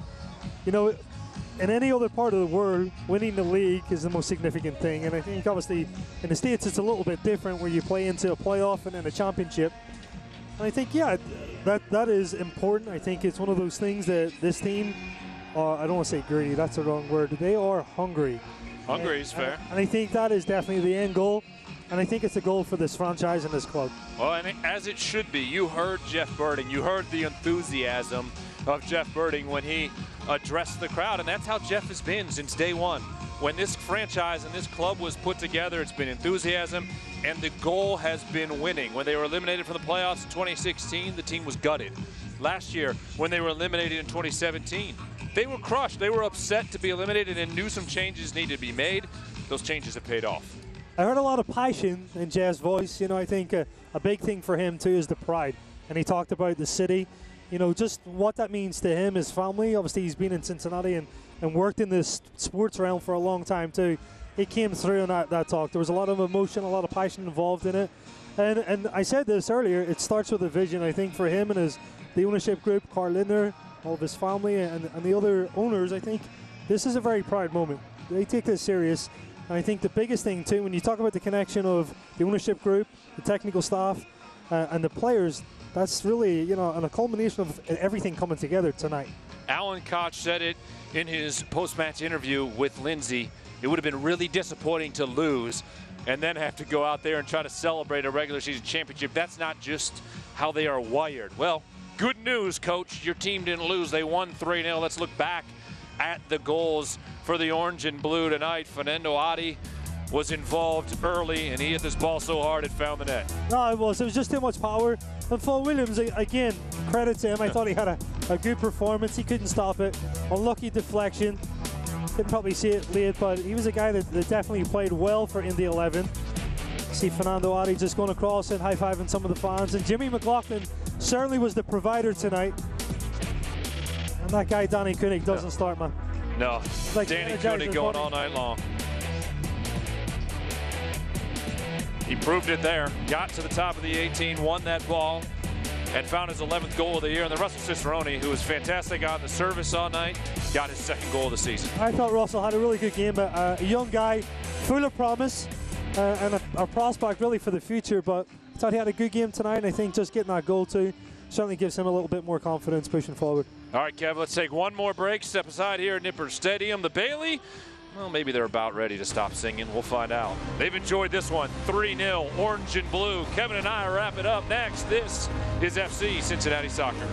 in any other part of the world, winning the league is the most significant thing. And I think obviously in the States it's a little bit different, where you play into a playoff and then a championship. And I think, yeah, that is important. I think it's one of those things that this team, I don't want to say greedy, that's the wrong word. They are hungry. Hungry is fair. And I think that is definitely the end goal. And I think it's a goal for this franchise and this club. Well, and as it should be. You heard Jeff Birding. You heard the enthusiasm of Jeff Birding when he addressed the crowd. And that's how Jeff has been since day one. When this franchise and this club was put together, it's been enthusiasm, and the goal has been winning. When they were eliminated from the playoffs in 2016, the team was gutted. Last year, when they were eliminated in 2017, they were crushed. They were upset to be eliminated and knew some changes needed to be made. Those changes have paid off. I heard a lot of passion in Jeff's voice. I think a big thing for him, too, is the pride. And he talked about the city, just what that means to him, his family. Obviously, he's been in Cincinnati and worked in this sports realm for a long time, too. It came through in that talk. There was a lot of emotion, a lot of passion involved in it. And I said this earlier, it starts with a vision, I think, for him and the ownership group, Carl Lindner, all of his family, and the other owners. I think this is a very proud moment. They take this serious. And I think the biggest thing, too, when you talk about the connection of the ownership group, the technical staff, and the players, that's really, a culmination of everything coming together tonight. Alan Koch said it in his post-match interview with Lindsay. It would have been really disappointing to lose and then have to go out there and try to celebrate a regular season championship. That's not just how they are wired. Well, good news, Coach. Your team didn't lose. They won 3-0. Let's look back at the goals for the orange and blue tonight. Fernando Adi was involved early, and he hit this ball so hard it found the net. No, it was just too much power. And Phil Williams, again, credit to him. I thought he had a good performance. He couldn't stop it. Unlucky deflection. Didn't probably see it late, but he was a guy that definitely played well for Indy 11. See Fernando Adi just going across and high-fiving some of the fans. And Jimmy McLaughlin certainly was the provider tonight. And that guy, Danny Koonak, doesn't start, man. No, like Danny Koonak going all night long. He proved it there, got to the top of the 18, won that ball, and found his 11th goal of the year. And then Russell Cicerone, who was fantastic on the service all night, got his second goal of the season. I thought Russell had a really good game. A young guy, full of promise, and a prospect really for the future. But I thought he had a good game tonight, and I think just getting that goal too certainly gives him a little bit more confidence pushing forward. All right, Kev, let's take one more break. Step aside here at Nippert Stadium. The Bailey, well, maybe they're about ready to stop singing. We'll find out. They've enjoyed this one. 3-0, orange and blue. Kevin and I wrap it up next. This is FC Cincinnati Soccer.